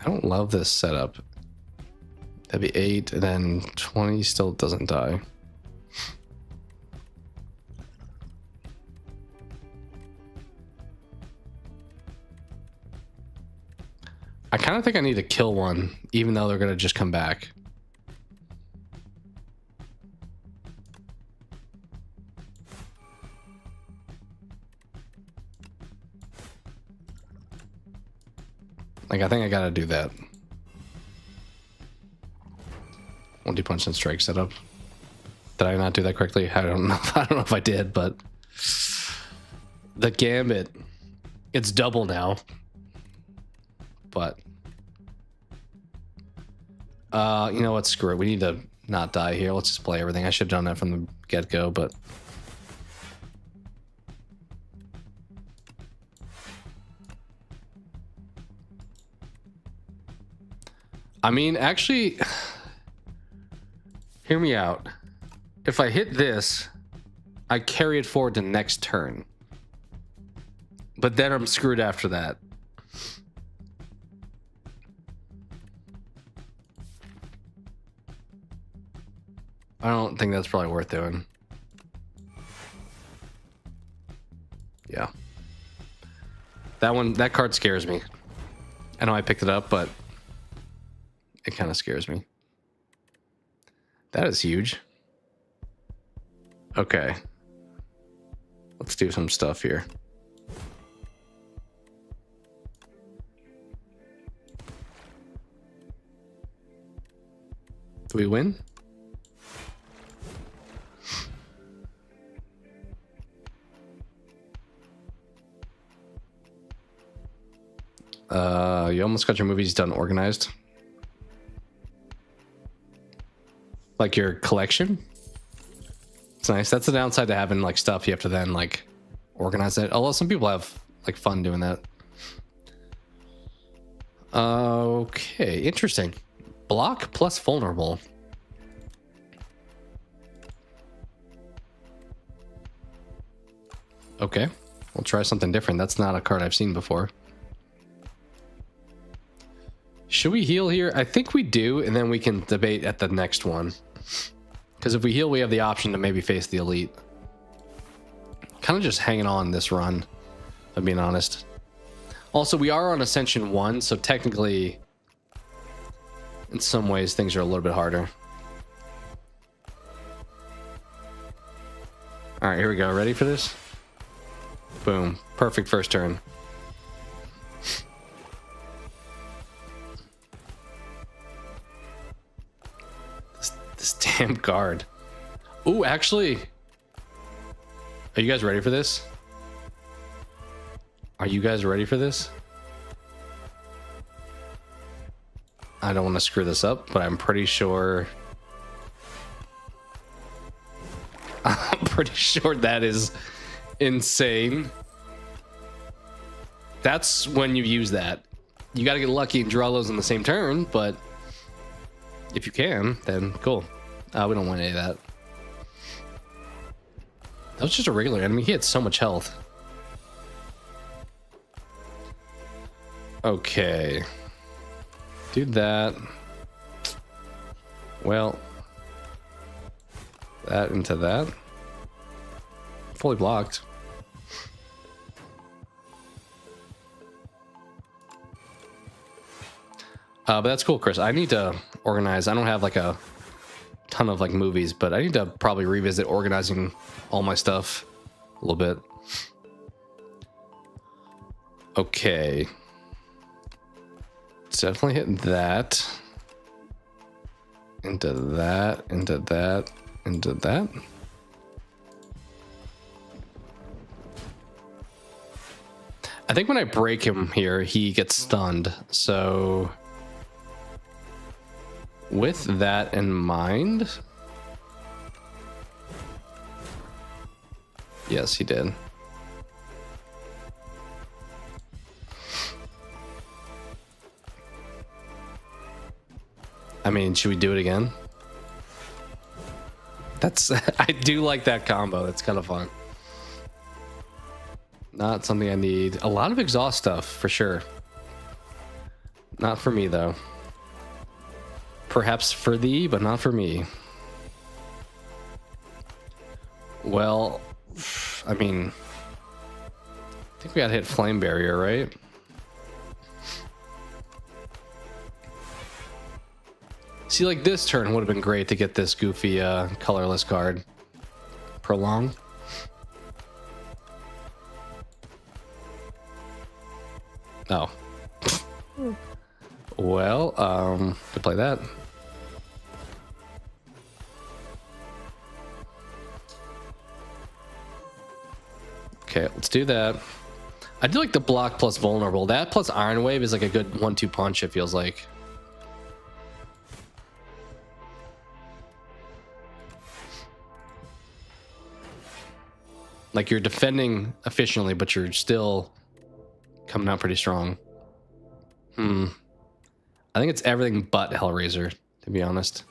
don't love this setup. That'd be 8 and then 20 still doesn't die. I kind of think I need to kill one, even though they're going to just come back. Like, I think I got to do that. 1D punch and strike setup. Did I not do that correctly? I don't know. I don't know if I did, but the gambit, it's double now. But you know what? Screw it. We need to not die here. Let's just play everything. I should have done that from the get-go, but I mean, actually, hear me out. If I hit this, I carry it forward to next turn. But then I'm screwed after that. I don't think that's probably worth doing. Yeah. That card scares me. I know I picked it up, but it kind of scares me. That is huge. Okay. Let's do some stuff here. Do we win? You almost got your movies done organized. Like your collection. It's nice. That's the downside to having like stuff you have to then like organize it. Although some people have like fun doing that. Okay, interesting. Block plus vulnerable. Okay, we'll try something different. That's not a card I've seen before. Should we heal here? I think we do, and then we can debate at the next one. Because if we heal, we have the option to maybe face the elite. Kind of just hanging on this run, if I'm being honest. Also, we are on Ascension 1, so technically, in some ways, things are a little bit harder. All right, here we go. Ready for this? Boom. Perfect first turn. This damn guard. Ooh, actually, are you guys ready for this? Are you guys ready for this? I don't want to screw this up, but I'm pretty sure. I'm pretty sure that is insane. That's when you use that. You got to get lucky and draw those in the same turn, but if you can, then cool. We don't want any of that. That was just a regular enemy. He had so much health. Okay. Do that. Well, That into that. Fully blocked. But that's cool, Chris. I need to organize. I don't have like a ton of like movies, but I need to probably revisit organizing all my stuff a little bit. Okay. It's definitely hitting that. Into that, into that, into that. I think when I break him here, he gets stunned. So with that in mind, yes, he did. I mean, should we do it again? That's I do like that combo. That's kind of fun. Not something I need. A lot of exhaust stuff for sure. Not for me though. Perhaps for thee, but not for me. Well, I mean, I think we gotta hit flame barrier, right? See, like this turn would have been great to get this goofy colorless card. Prolong. Oh. Well, to play that. Okay, let's do that. I do like the block plus vulnerable. That plus Iron Wave is like a good 1-2 punch, it feels like. Like you're defending efficiently, but you're still coming out pretty strong. I think it's everything but Hellraiser, to be honest.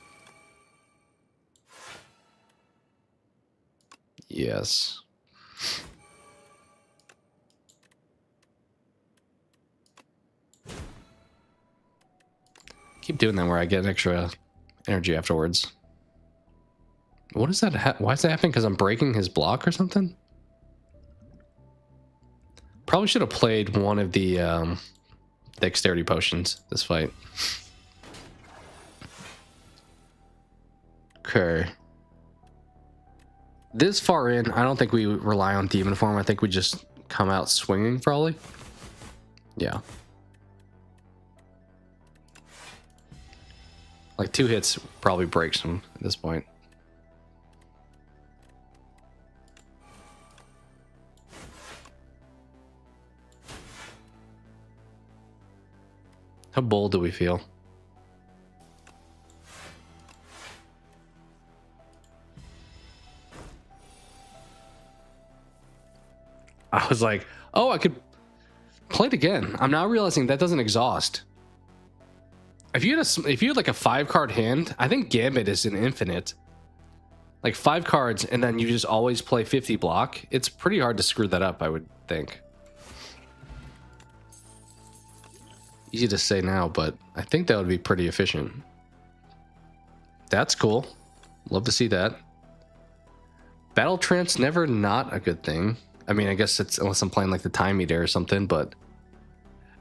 Yes. Keep doing that where I get extra energy afterwards. What is that? Why is that happening? Because I'm breaking his block or something? Probably should have played one of the dexterity potions this fight. Okay. This far in, I don't think we rely on demon form. I think we just come out swinging probably. Yeah. Like 2 hits probably breaks him at this point. How bold do we feel? I was like, oh, I could play it again. I'm now realizing that doesn't exhaust. If you had like a 5-card hand, I think Gambit is an infinite. Like 5 cards, and then you just always play 50 block. It's pretty hard to screw that up, I would think. Easy to say now, but I think that would be pretty efficient. That's cool. Love to see that. Battle trance never not a good thing. I mean, I guess it's unless I'm playing like the time meter or something, but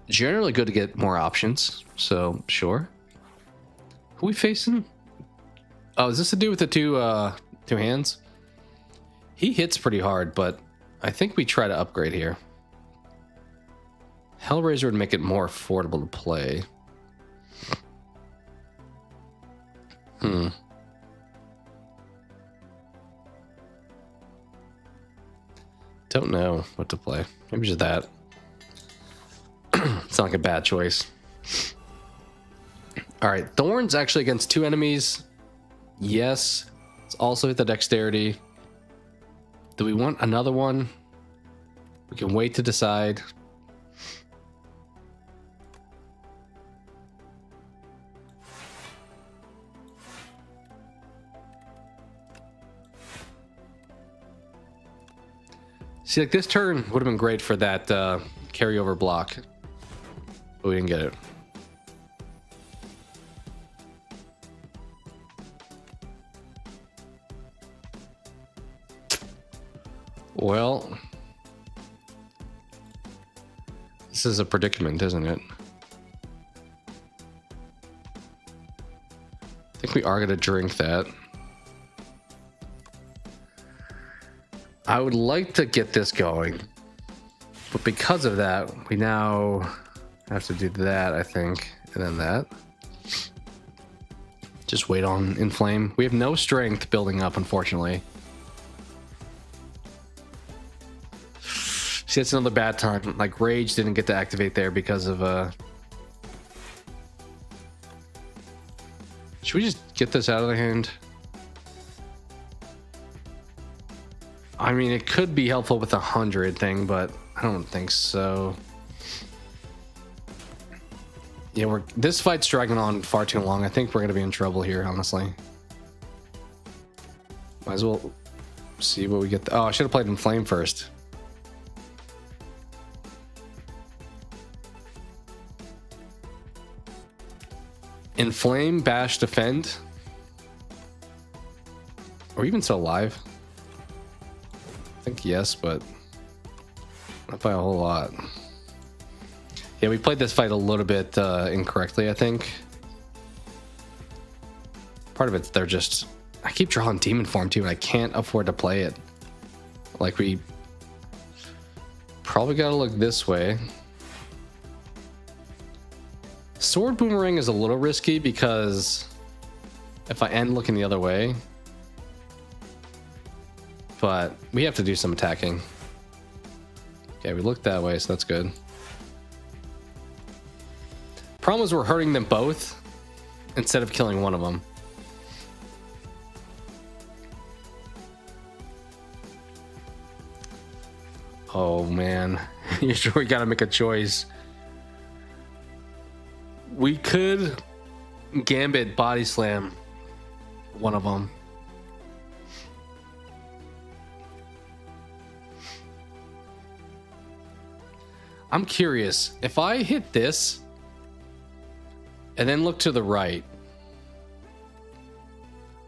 generally good to get more options. So sure. Who we facing? Oh, is this to do with the two hands? He hits pretty hard, but I think we try to upgrade here. Hellraiser would make it more affordable to play. Don't know what to play. Maybe just that. It's not like a bad choice. All right, Thorns actually against 2 enemies. Yes. Let's also hit the dexterity. Do we want another one? We can wait to decide. See, like this turn would have been great for that carryover block, but we didn't get it. Well, this is a predicament, isn't it? I think we are going to drink that. I would like to get this going, but because of that, we now have to do that, I think, and then that. Just wait on Inflame. We have no strength building up, unfortunately. See, that's another bad time. Like, Rage didn't get to activate there because of... Should we just get this out of the hand? I mean, it could be helpful with the 100 thing, but I don't think so. Yeah, this fight's dragging on far too long. I think we're gonna be in trouble here, honestly. Might as well see what we get. Oh, I should have played Inflame first. Inflame, bash, defend. Or even still alive. I think yes, but not by a whole lot. Yeah, we played this fight a little bit incorrectly, I think. Part of it, they're just... I keep drawing demon form too, and I can't afford to play it. Like, we probably gotta look this way. Sword Boomerang is a little risky because if I end looking the other way, but we have to do some attacking. Okay, we looked that way, so that's good. Problem is we're hurting them both instead of killing one of them. Oh man, you sure we gotta make a choice? We could Gambit body slam one of them. I'm curious, if I hit this and then look to the right,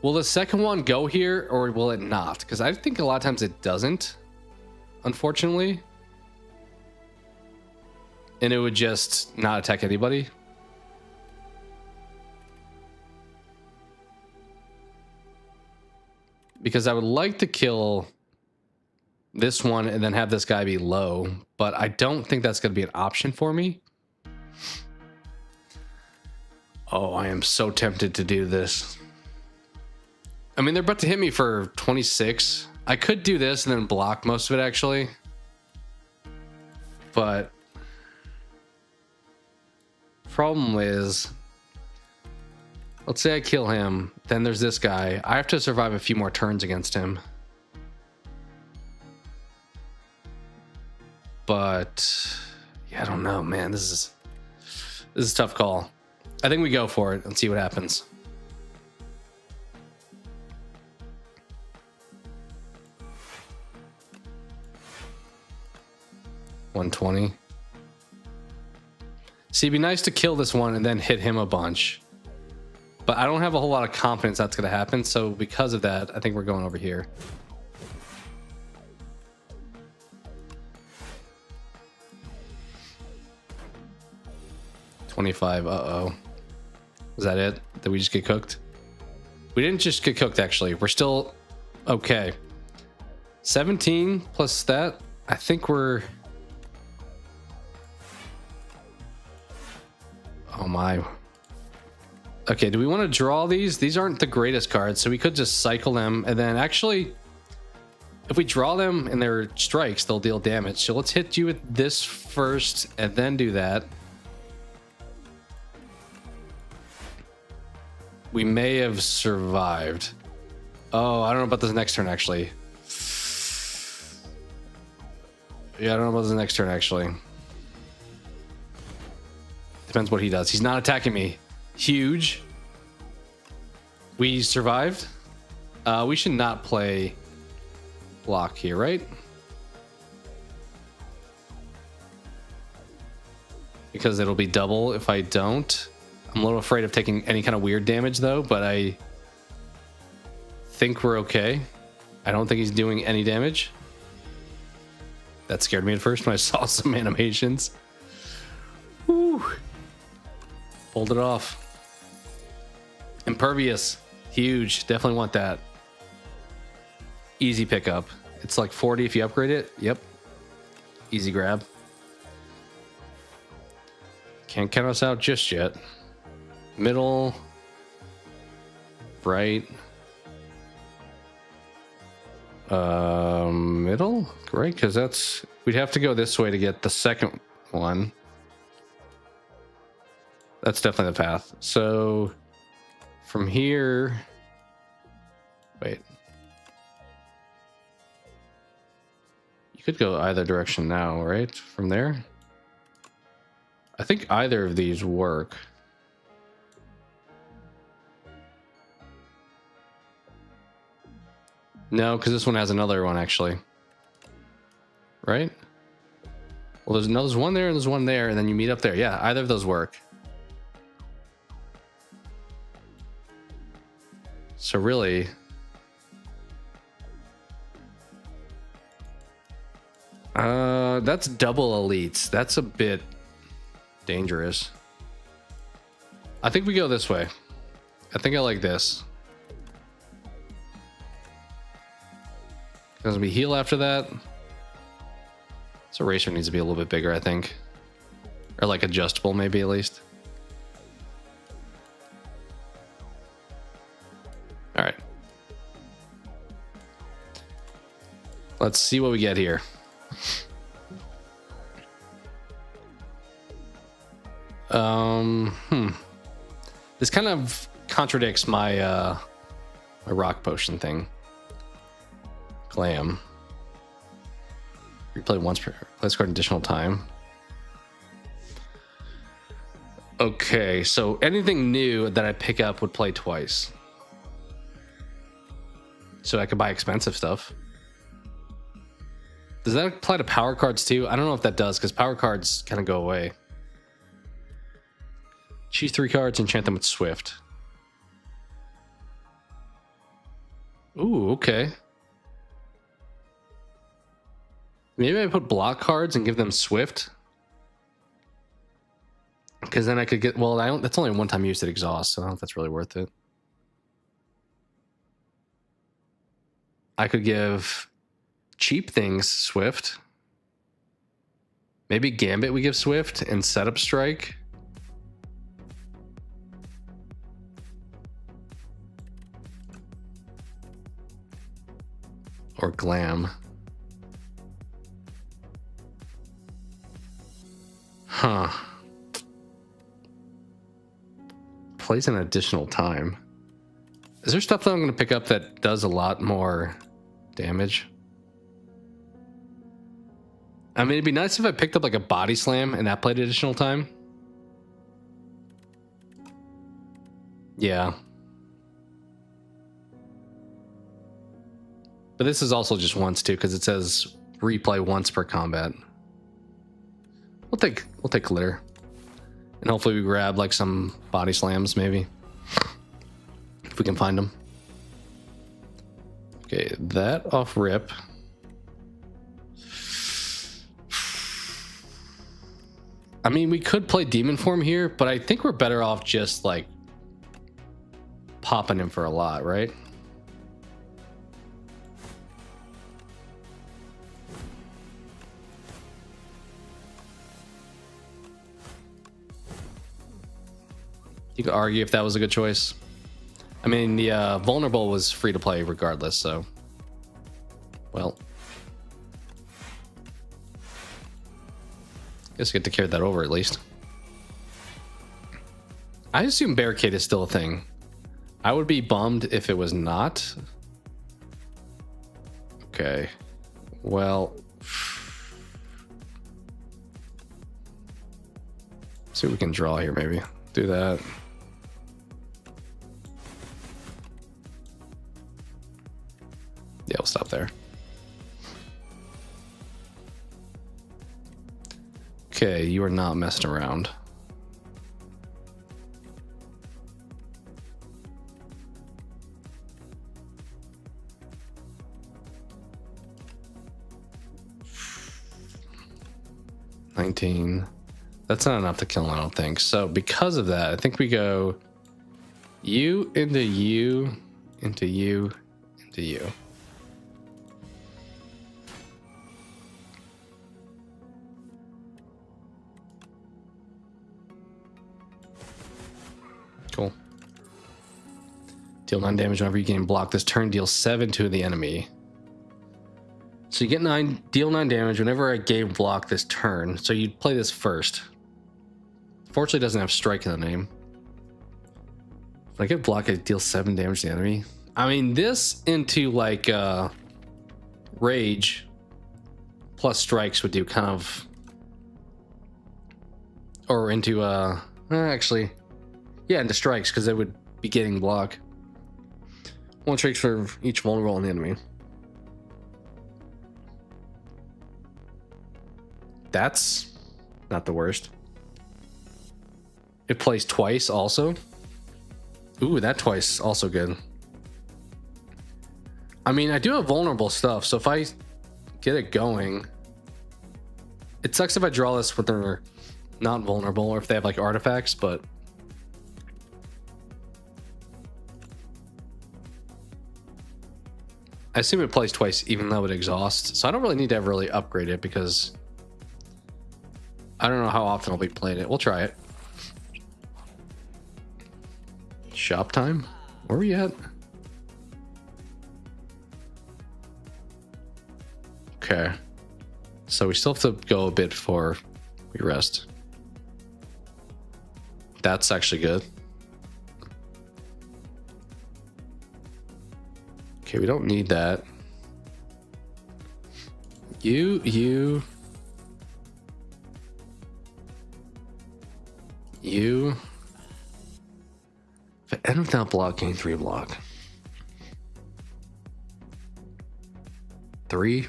will the second one go here or will it not? Because I think a lot of times it doesn't, unfortunately. And it would just not attack anybody. Because I would like to kill this one and then have this guy be low, but I don't think that's going to be an option for me. Oh, I am so tempted to do this. I mean, they're about to hit me for 26. I could do this and then block most of it, actually. But problem is, let's say I kill him, then there's this guy. I have to survive a few more turns against him. But yeah, I don't know, man. This is a tough call. I think we go for it and see what happens. $120. See, it'd be nice to kill this one and then hit him a bunch. But I don't have a whole lot of confidence that's going to happen. So because of that, I think we're going over here. $25. Uh-oh. Is that it? Did we just get cooked? We didn't just get cooked, actually. We're still okay. 17 plus that. I think we're... Oh my. Okay, do we want to draw these? These aren't the greatest cards, so we could just cycle them. And then actually, if we draw them and they're strikes, they'll deal damage. So let's hit you with this first and then do that. We may have survived. Oh, I don't know about this next turn, actually. Yeah, I don't know about this next turn, actually. Depends what he does. He's not attacking me. Huge. We survived. We should not play block here, right? Because it'll be double if I don't. I'm a little afraid of taking any kind of weird damage, though, but I think we're okay. I don't think he's doing any damage. That scared me at first when I saw some animations. Woo! Pulled it off. Impervious. Huge. Definitely want that. Easy pickup. It's like 40 if you upgrade it. Yep. Easy grab. Can't count us out just yet. Middle. Right. Middle? Great, because that's... We'd have to go this way to get the second one. That's definitely the path. So... From here... Wait. You could go either direction now, right? From there? I think either of these work. No, because this one has another one, actually. Right? Well, there's one there and there's one there, and then you meet up there. Yeah, either of those work. So really... that's double elites. That's a bit dangerous. I think we go this way. I think I like this. Because we heal after that. So Eraser needs to be a little bit bigger, I think. Or like adjustable, maybe at least. All right. Let's see what we get here. This kind of contradicts my my rock potion thing. Glam. Replay once per place card additional time. Okay, so anything new that I pick up would play twice. So I could buy expensive stuff. Does that apply to power cards too? I don't know if that does, because power cards kind of go away. Choose 3 cards, enchant them with Swift. Ooh, okay. Maybe I put block cards and give them Swift. Because then I could get... Well, that's only a one-time use at exhaust, so I don't know if that's really worth it. I could give cheap things Swift. Maybe Gambit we give Swift and Setup Strike. Or Glam. Huh. Plays an additional time. Is there stuff that I'm going to pick up that does a lot more damage? I mean, it'd be nice if I picked up like a body slam and that played additional time. Yeah. But this is also just once too, because it says replay once per combat. We'll take glitter. And hopefully we grab like some body slams maybe. If we can find them. Okay, that off rip. I mean, we could play demon form here, but I think we're better off just like popping him for a lot, right? You could argue if that was a good choice. I mean, the vulnerable was free to play regardless, so... Well. Guess I get to carry that over at least. I assume barricade is still a thing. I would be bummed if it was not. Okay. Well... See what we can draw here, maybe. Do that. Yeah, we'll stop there. Okay, you are not messing around. 19. That's not enough to kill him, I don't think. So because of that, I think we go you into you into you into you. Cool. Deal 9 damage whenever you gain block. This turn deals 7 to the enemy. So you get 9, deal 9 damage whenever I gain block this turn. So you'd play this first. Fortunately, it doesn't have strike in the name. When I get block, I deal 7 damage to the enemy. I mean, this into like rage plus strikes would do kind of, or into actually, yeah, into strikes because they would be getting block. 1 strikes for each vulnerable on the enemy. That's not the worst. It plays twice also. Ooh, that twice also good. I mean, I do have vulnerable stuff, so if I get it going, it sucks if I draw this when they're not vulnerable or if they have like artifacts, but I assume it plays twice even though it exhausts, so I don't really need to ever really upgrade it because I don't know how often I'll be playing it. We'll try it. Shop time? Where are we at? Okay. So we still have to go a bit before we rest. That's actually good. Okay, we don't need that. You. If I end without block, gain 3 block. 3?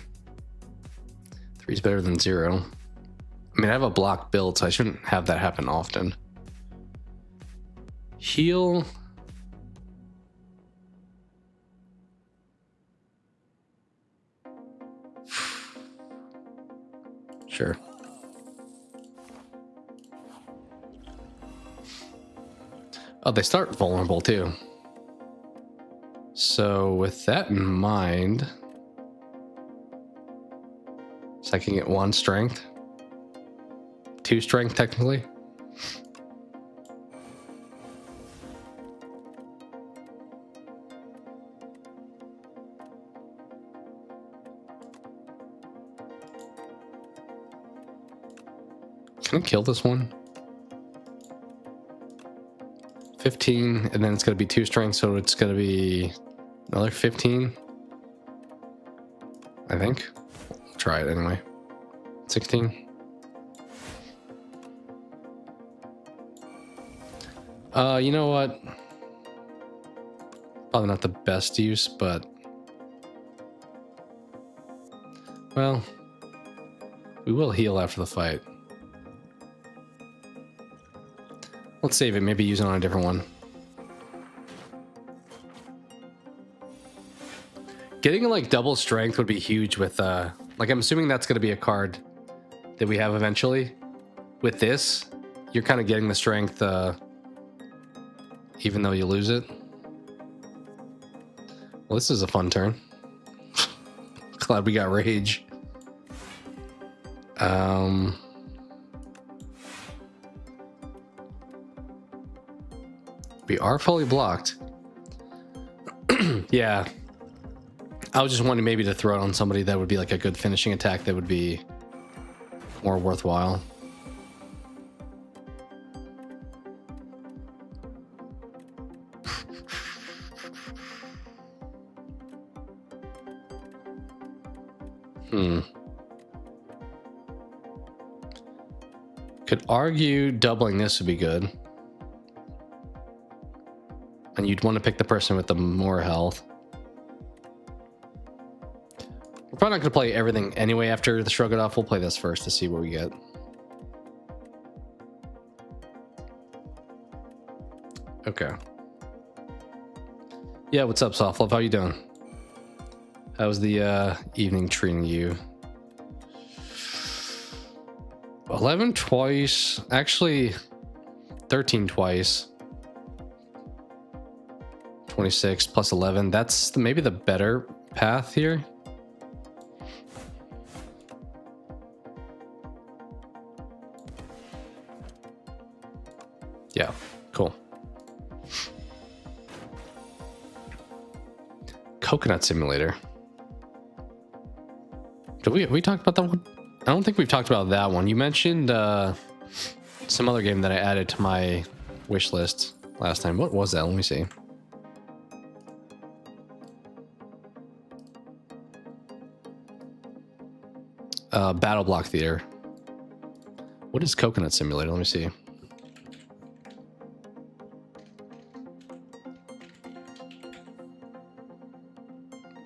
3's better than 0. I mean, I have a block build, so I shouldn't have that happen often. Heal. Sure. Oh, they start vulnerable too. So with that in mind, so I can get 1 strength, 2 strength technically. Can I kill this one? 15, and then it's going to be 2 strength, so it's going to be another 15. I think. We'll try it anyway. 16. You know what? Probably not the best use, but well, we will heal after the fight. Let's save it, maybe use it on a different one. Getting like double strength would be huge with like I'm assuming that's going to be a card that we have eventually. With this, you're kind of getting the strength even though you lose it. Well, this is a fun turn. Glad we got rage. We are fully blocked. Yeah. I was just wanting maybe to throw it on somebody that would be like a good finishing attack that would be more worthwhile. Could argue doubling this would be good. And you'd want to pick the person with the more health. We're probably not going to play everything anyway after the Shrug It Off. We'll play this first to see what we get. Okay. Yeah, what's up, Soft Love? How you doing? How's the evening treating you? 11 twice. Actually, 13 twice. 26 plus 11. That's maybe the better path here. Yeah, cool. Coconut Simulator. Did we talked about that one? I don't think we've talked about that one. You mentioned some other game that I added to my wish list last time. What was that? Let me see. Battle Block Theater. What is Coconut Simulator? Let me see.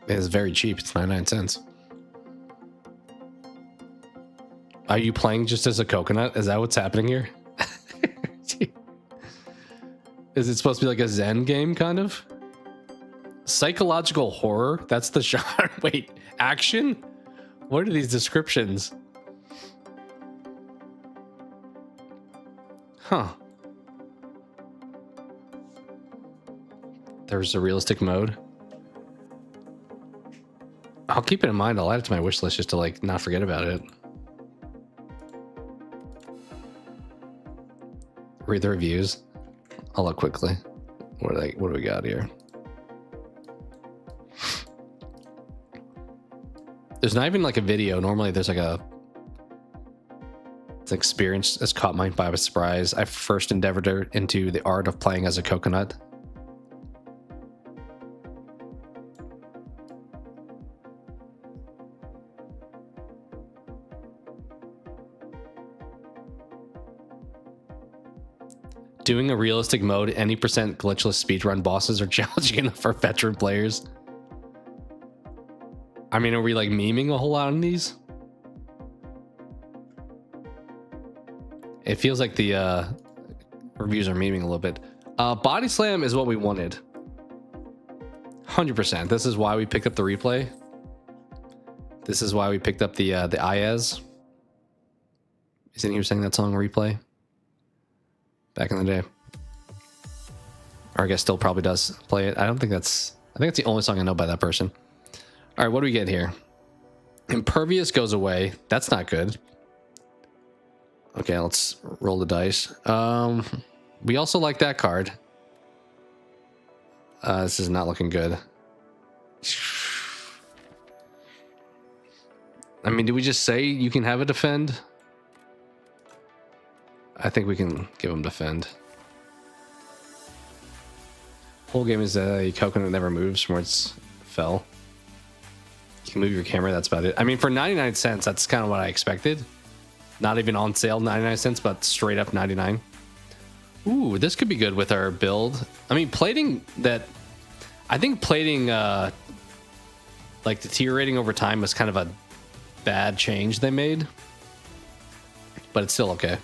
It's very cheap. It's 99 cents. Are you playing just as a coconut? Is that what's happening here? Is it supposed to be like a Zen game, kind of? Psychological horror? That's the genre. Wait, action? What are these descriptions? Huh. There's a realistic mode. I'll keep it in mind. I'll add it to my wish list just to like not forget about it. Read the reviews. I'll look quickly. What do we got here? There's not even like a video. Normally there's like a experience that's caught my by surprise. I first endeavored into the art of playing as a coconut. Doing a realistic mode, any percent glitchless speedrun bosses are challenging enough for veteran players. I mean, are we like memeing a whole lot on these? It feels like the reviews are memeing a little bit. Body Slam is what we wanted. 100%. This is why we picked up the replay. This is why we picked up the IAZ. Isn't he saying that song Replay? Back in the day. Or I guess still probably does play it. I think that's the only song I know by that person. All right, what do we get here? Impervious goes away. That's not good. Okay, let's roll the dice. We also like that card. This is not looking good. I mean, did we just say you can have a defend? I think we can give him defend. Whole game is a coconut never moves from where it's fell. You can move your camera, that's about it. I mean, for 99 cents, that's kind of what I expected. Not even on sale, 99 cents, but straight up 99. Ooh, this could be good with our build. I mean, plating that... I think plating, like, deteriorating over time was kind of a bad change they made. But it's still okay.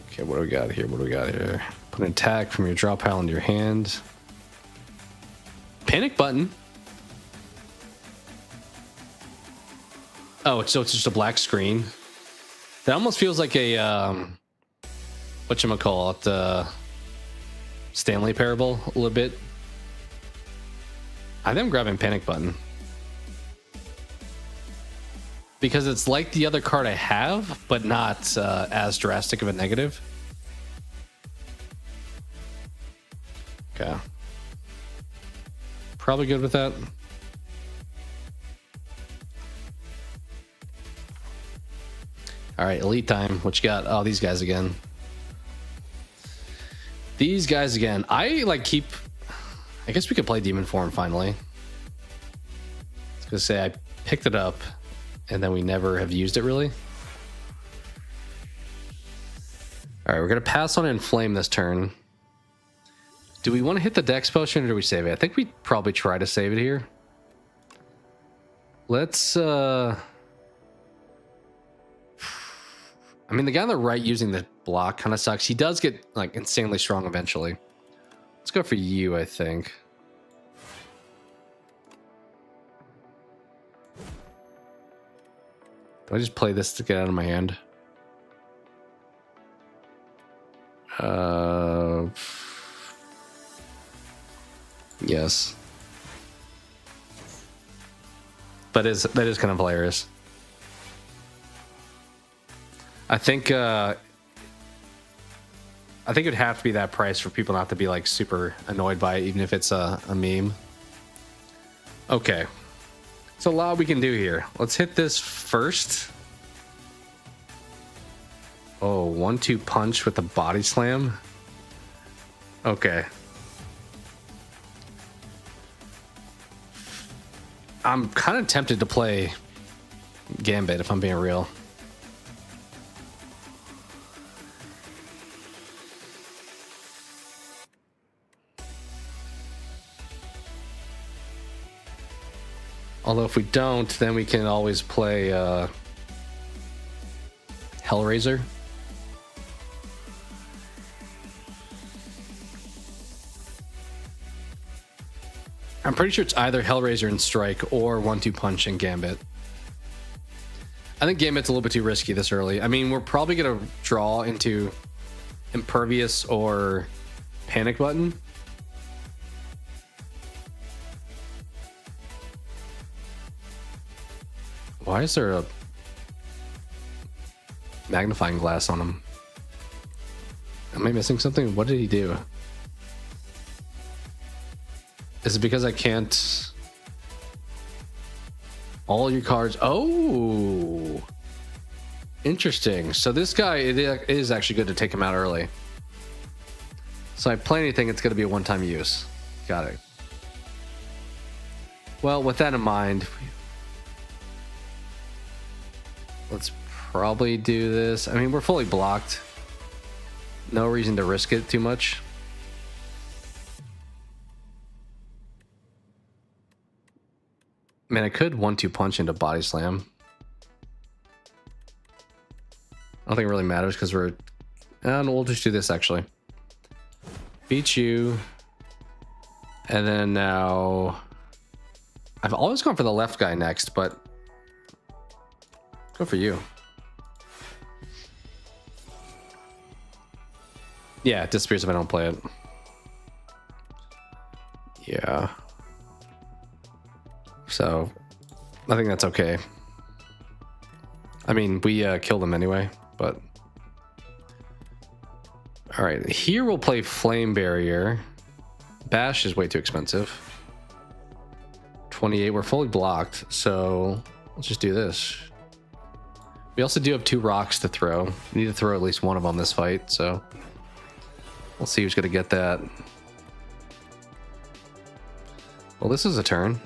Okay, what do we got here? What do we got here? Put an attack from your draw pile into your hand. Panic button. Oh, so it's just a black screen. That almost feels like a whatchamacallit, Stanley Parable a little bit. I think I'm grabbing panic button. Because it's like the other card I have, but not as drastic of a negative. Okay. Probably good with that. All right, elite time. What you got? Oh, these guys again. These guys again. I guess we could play Demon Form finally. I was gonna say I picked it up, and then we never have used it really. All right, we're gonna pass on Inflame this turn. Do we want to hit the Dex potion or do we save it? I think we probably try to save it here. Let's I mean, the guy on the right using the block kind of sucks. He does get like insanely strong eventually. Let's go for you, I think. Do I just play this to get out of my hand? Yes. That is kind of hilarious. I think it'd have to be that price for people not to be like super annoyed by it, even if it's a meme. Okay. There's a lot we can do here. Let's hit this first. Oh, 1-2 punch with the body slam. Okay. I'm kind of tempted to play Gambit if I'm being real. Although if we don't, then we can always play Hellraiser. I'm pretty sure it's either Hellraiser and Strike or 1-2 Punch and Gambit. I think Gambit's a little bit too risky this early. I mean, we're probably going to draw into Impervious or Panic Button. Why is there a magnifying glass on him? Am I missing something? What did he do? Is it because I can't... All your cards... Oh! Interesting. So this guy, it is actually good to take him out early. So I play anything, it's going to be a one-time use. Got it. Well, with that in mind... Let's probably do this. I mean, we're fully blocked. No reason to risk it too much. Man, I could 1-2 punch into body slam. I don't think it really matters because we're... And we'll just do this actually. Beat you. And then now... I've always gone for the left guy next, but... Go for you. Yeah, it disappears if I don't play it. Yeah. So, I think that's okay. I mean, we killed him anyway, but... Alright, here we'll play Flame Barrier. Bash is way too expensive. 28, we're fully blocked, so let's just do this. We also do have 2 rocks to throw. We need to throw at least one of them this fight, so... We'll see who's going to get that. Well, this is a turn.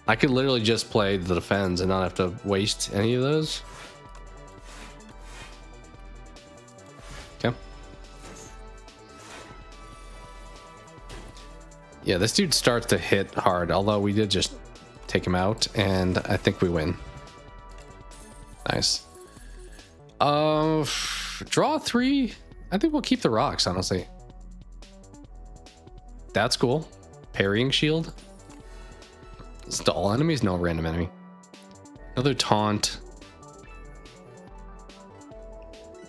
I could literally just play the defense and not have to waste any of those. Okay. Yeah, this dude starts to hit hard, although we did just take him out, and I think we win. Nice. Draw 3. I think we'll keep the rocks, honestly. That's cool. Parrying shield. Is it to all enemies? No, random enemy. Another taunt.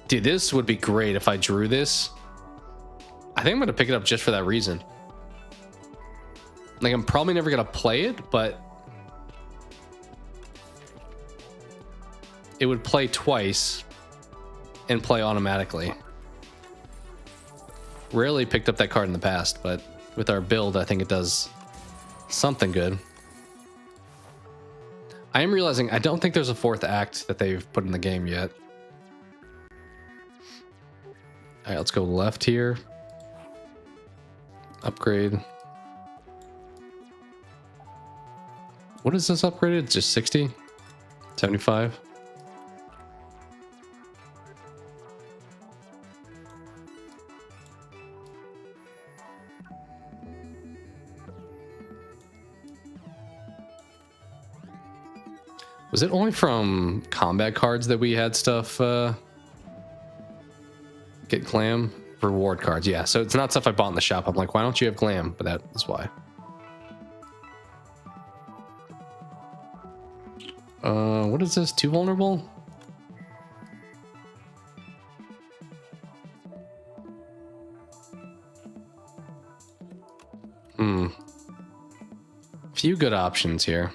Dude, this would be great if I drew this. I think I'm going to pick it up just for that reason. Like, I'm probably never going to play it, but... It would play twice and play automatically. Rarely picked up that card in the past, but with our build, I think it does something good. I am realizing I don't think there's a 4th act that they've put in the game yet. All right, let's go left here. Upgrade. What is this upgraded? It's just 60? 75? Was it only from combat cards that we had stuff get glam? Reward cards, yeah. So it's not stuff I bought in the shop. I'm like, why don't you have glam? But that is why. What is this? Too vulnerable? Few good options here.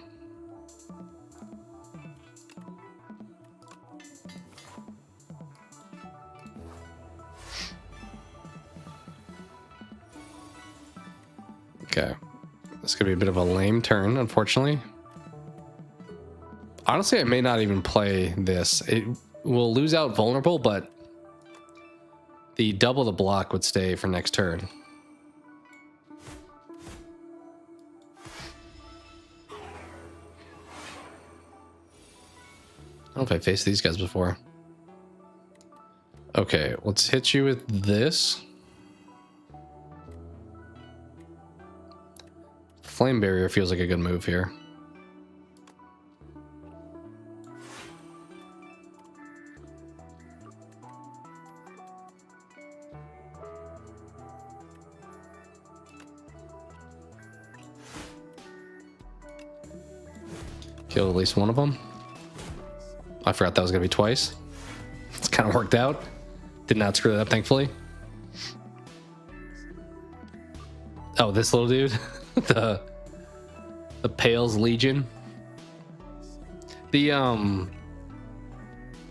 Okay. This could be a bit of a lame turn, unfortunately. Honestly, I may not even play this. It will lose out vulnerable, but the double the block would stay for next turn. I don't know if I faced these guys before. Okay, let's hit you with this. Flame barrier feels like a good move here. Kill at least one of them. I forgot that was going to be twice. It's kind of worked out. Did not screw that up, thankfully. Oh, this little dude. the Pale's Legion. The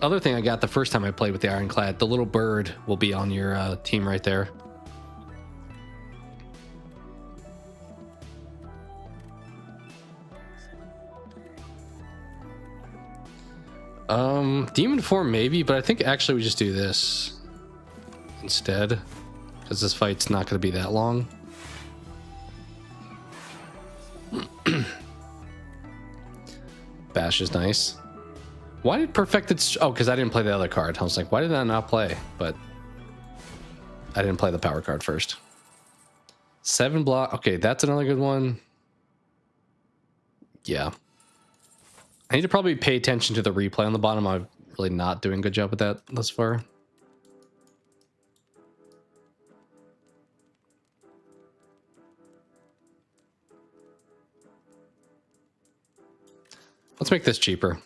other thing I got the first time I played with the Ironclad, the little bird will be on your team right there. Demon form maybe, but I think actually we just do this instead, because this fight's not going to be that long. Bash is nice. Why did perfected? Oh, because I didn't play the other card. I was like, why did I not play? But I didn't play the power card first. 7 block. Okay, that's another good one. Yeah. I need to probably pay attention to the replay on the bottom. I'm really not doing a good job with that thus far. Let's make this cheaper.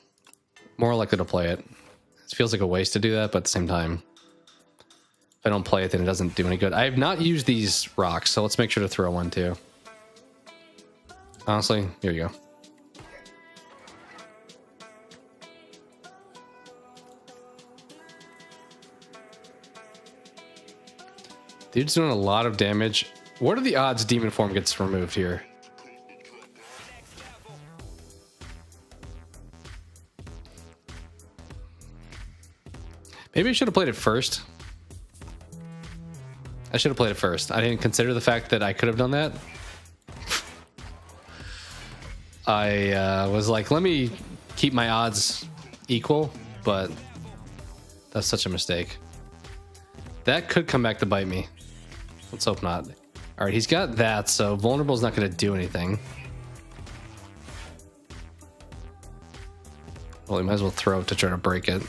More likely to play it. It feels like a waste to do that, but at the same time, if I don't play it, then it doesn't do any good. I have not used these rocks, so let's make sure to throw one too. Honestly, here you go. Dude's doing a lot of damage. What are the odds demon form gets removed here? Maybe I should have played it first. I should have played it first. I didn't consider the fact that I could have done that. I was like, let me keep my odds equal, but that's such a mistake. That could come back to bite me. Let's hope not. All right, he's got that, so vulnerable is not going to do anything. Well, he might as well throw it to try to break it.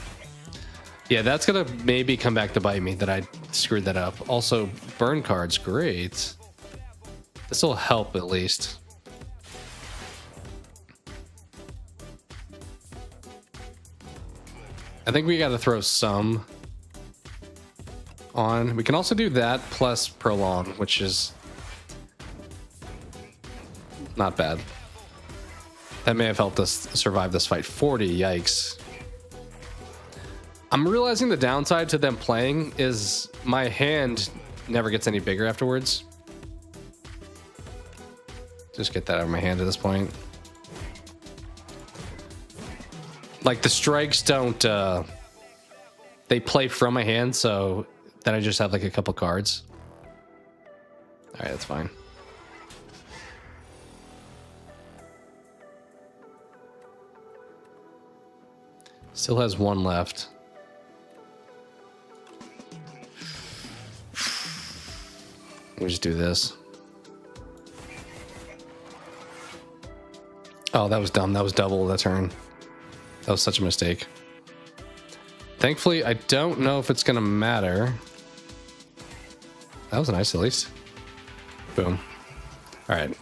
Yeah, that's going to maybe come back to bite me that I screwed that up. Also, burn cards, great. This will help at least. I think we got to throw some on. We can also do that plus prolong, which is not bad. That may have helped us survive this fight. 40, yikes. I'm realizing the downside to them playing is my hand never gets any bigger afterwards. Just get that out of my hand at this point. Like the strikes don't, they play from my hand, so then I just have like a couple cards. All right, that's fine. Still has one left. We just do this. Oh, that was dumb. That was double the turn. That was such a mistake. Thankfully, I don't know if it's going to matter. That was nice, at least. Boom. All right.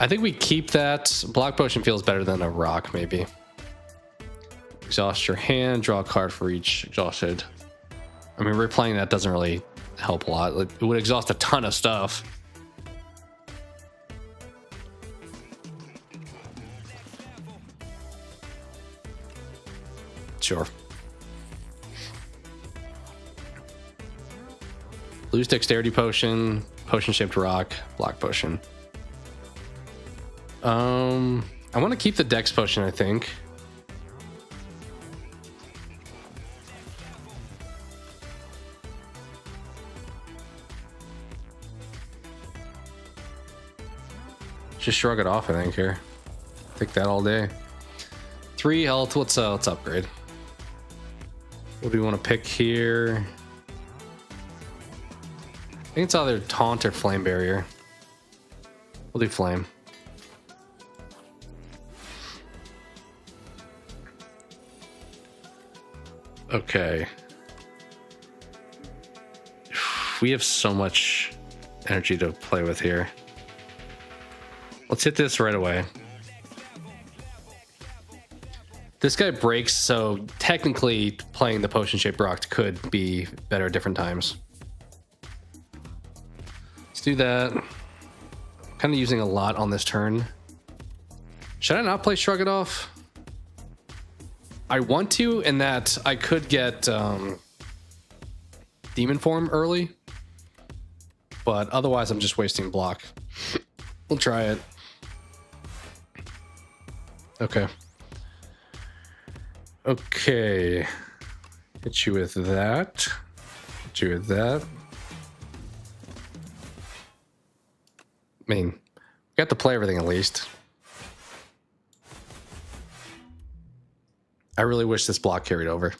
I think we keep that. Block potion feels better than a rock, maybe. Exhaust your hand, draw a card for each exhausted. I mean, replaying that doesn't really help a lot. It would exhaust a ton of stuff. Sure. Lose dexterity potion, potion shaped rock, block potion. I want to keep the dex potion, I think. Just shrug it off, I think, here. Take that all day. 3 health, let's upgrade. What do we want to pick here? I think it's either taunt or flame barrier. We'll do flame. Okay. We have so much energy to play with here. Let's hit this right away. This guy breaks, so technically playing the potion-shaped rock could be better at different times. Let's do that. Kind of using a lot on this turn. Should I not play Shrug It Off? I want to, in that I could get Demon Form early. But otherwise, I'm just wasting block. We'll try it. Okay. Okay. Hit you with that. Hit you with that. I mean, we got to play everything at least. I really wish this block carried over.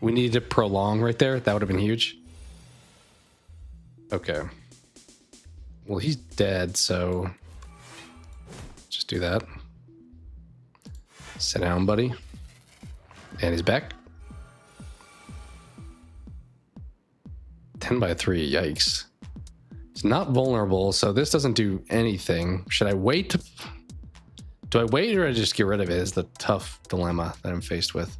We needed to prolong right there. That would have been huge. Okay. Well, he's dead, so just do that. Sit down, buddy. And he's back. 10 by 3, yikes. It's not vulnerable, so this doesn't do anything. Should I wait to... Do I wait or I just get rid of it is the tough dilemma that I'm faced with.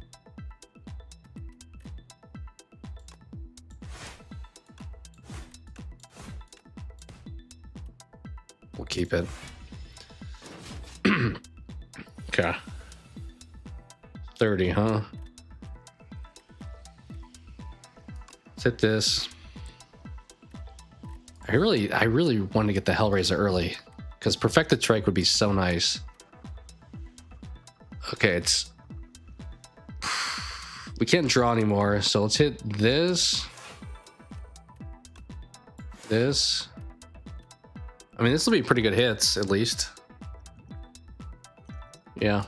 We'll keep it. Okay. 30, huh? Let's hit this. I really want to get the Hellraiser early because Perfected Strike would be so nice. Okay, it's... We can't draw anymore, so let's hit this. This. I mean, this will be pretty good hits, at least. Yeah.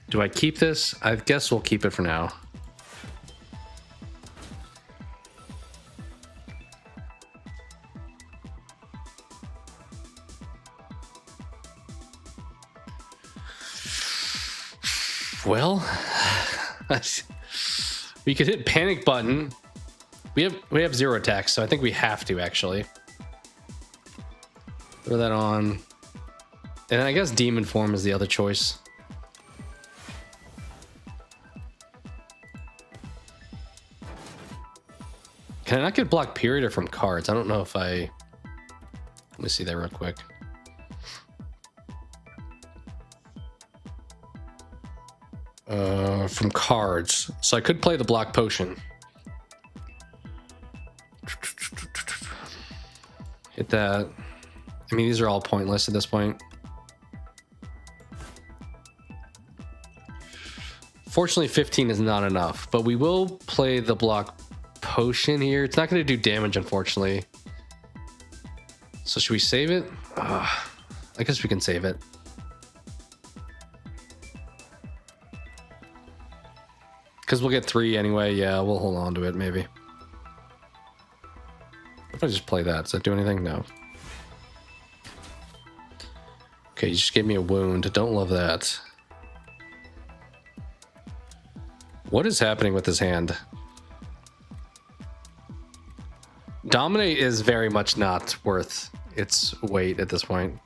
Do I keep this? I guess we'll keep it for now. Well, we could hit panic button. We have 0 attacks, so I think we have to actually throw that on. And I guess Demon Form is the other choice. Can I not get block period or from cards? I don't know if I... Let me see that real quick. From cards. So I could play the block potion. Hit that. I mean, these are all pointless at this point. Fortunately, 15 is not enough, but we will play the block potion here. It's not going to do damage, unfortunately. So should we save it? I guess we can save it. Because we'll get 3 anyway. Yeah, we'll hold on to it, maybe. If I just play that, does that do anything? No. Okay, you just gave me a wound. Don't love that. What is happening with his hand? Dominate is very much not worth its weight at this point.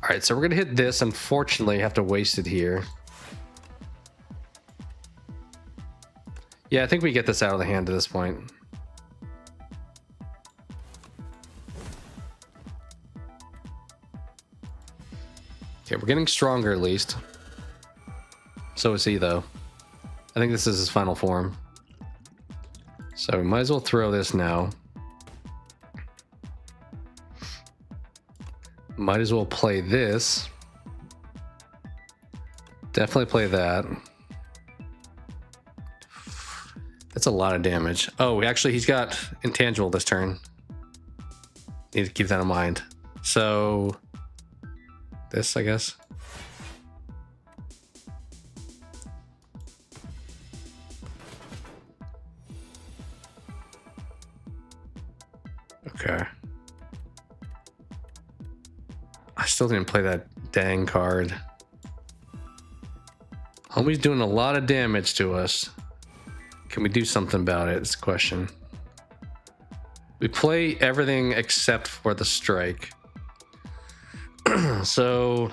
All right, so we're gonna hit this. Unfortunately, have to waste it here. Yeah, I think we get this out of the hand at this point. Okay, we're getting stronger at least. So is he, though. I think this is his final form. So we might as well throw this now. Might as well play this. Definitely play that. That's a lot of damage. Oh, actually, he's got intangible this turn. Need to keep that in mind. So, this, I guess. Okay. I still didn't play that dang card. Homie's doing a lot of damage to us. Can we do something about it? It's a question. We play everything except for the strike. So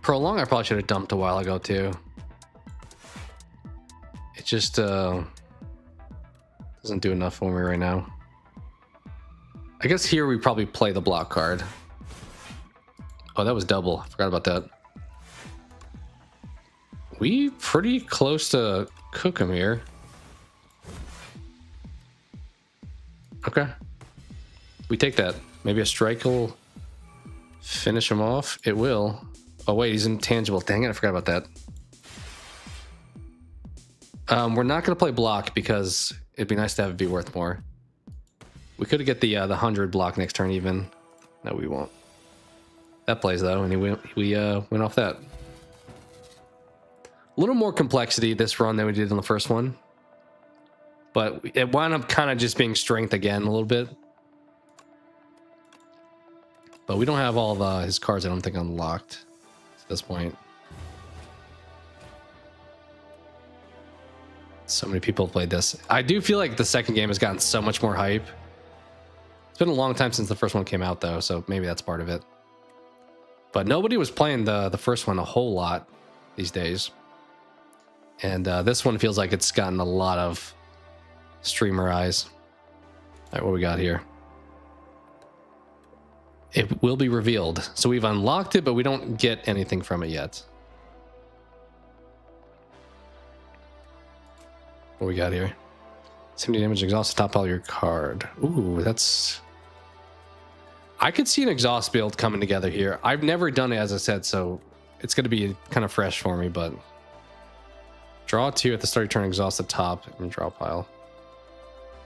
prolong I probably should have dumped a while ago too. It just doesn't do enough for me right now. I guess here we probably play the block card. Oh, that was double. I forgot about that. We pretty close to cook him here. Okay. We take that. Maybe a strike will finish him off. It will. Oh, wait, he's intangible. Dang it, I forgot about that. We're not going to play block because it'd be nice to have it be worth more. We could get the 100 block next turn even. No, we won't. That plays, though, and we went off that. A little more complexity this run than we did in the first one. But it wound up kind of just being strength again a little bit. But we don't have all of his cards, I don't think, unlocked at this point. So many people have played this. I do feel like the second game has gotten so much more hype. It's been a long time since the first one came out, though, so maybe that's part of it. But nobody was playing the first one a whole lot these days. And this one feels like it's gotten a lot of streamer eyes. All right, what we got here? It will be revealed. So we've unlocked it, but we don't get anything from it yet. What we got here? 70 damage, exhaust the top pile of your card. Ooh, that's... I could see an exhaust build coming together here. I've never done it, as I said, so it's going to be kind of fresh for me, but... Draw 2 at the start of your turn, exhaust the top, and draw a pile.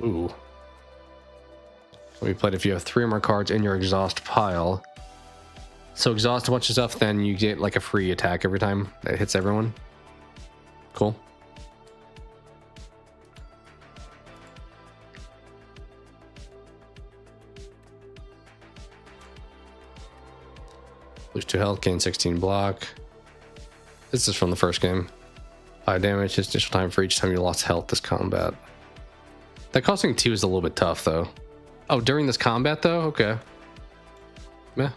Ooh. We played if you have 3 or more cards in your exhaust pile. So exhaust a bunch of stuff, then you get like a free attack every time that hits everyone. Cool. Lose 2 health, gain 16 block. This is from the first game. 5 damage, additional time for each time you lost health this combat. That costing 2 is a little bit tough, though. Oh, during this combat, though? Okay. Yeah.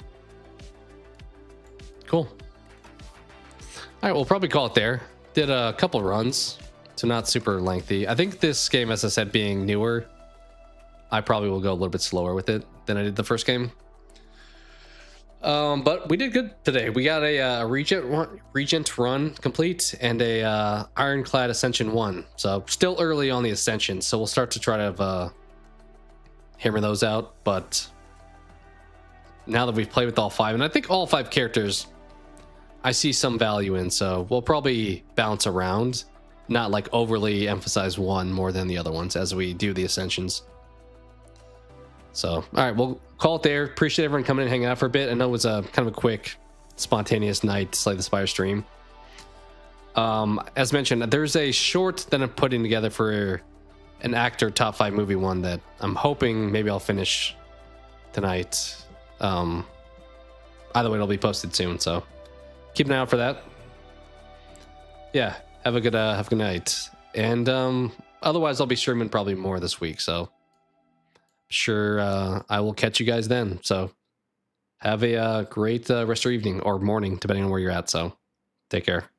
Cool. All right, we'll probably call it there. Did a couple runs, so not super lengthy. I think this game, as I said, being newer, I probably will go a little bit slower with it than I did the first game. But we did good today. We got a Regent run complete and a Ironclad Ascension 1. So still early on the Ascension, so we'll start to try to hammer those out. But now that we've played with all 5, and I think all 5 characters I see some value in, so we'll probably bounce around, not like overly emphasize one more than the other ones as we do the Ascensions. So, all right, we'll call it there. Appreciate everyone coming in and hanging out for a bit. I know it was a kind of a quick, spontaneous night Slay the Spire stream. As mentioned, there's a short that I'm putting together for an actor top 5 movie one that I'm hoping maybe I'll finish tonight. Either way, it'll be posted soon, so keep an eye out for that. Yeah, have a good night. And Otherwise, I'll be streaming probably more this week. So sure, I will catch you guys then. So have a great rest of your evening or morning, depending on where you're at. So take care.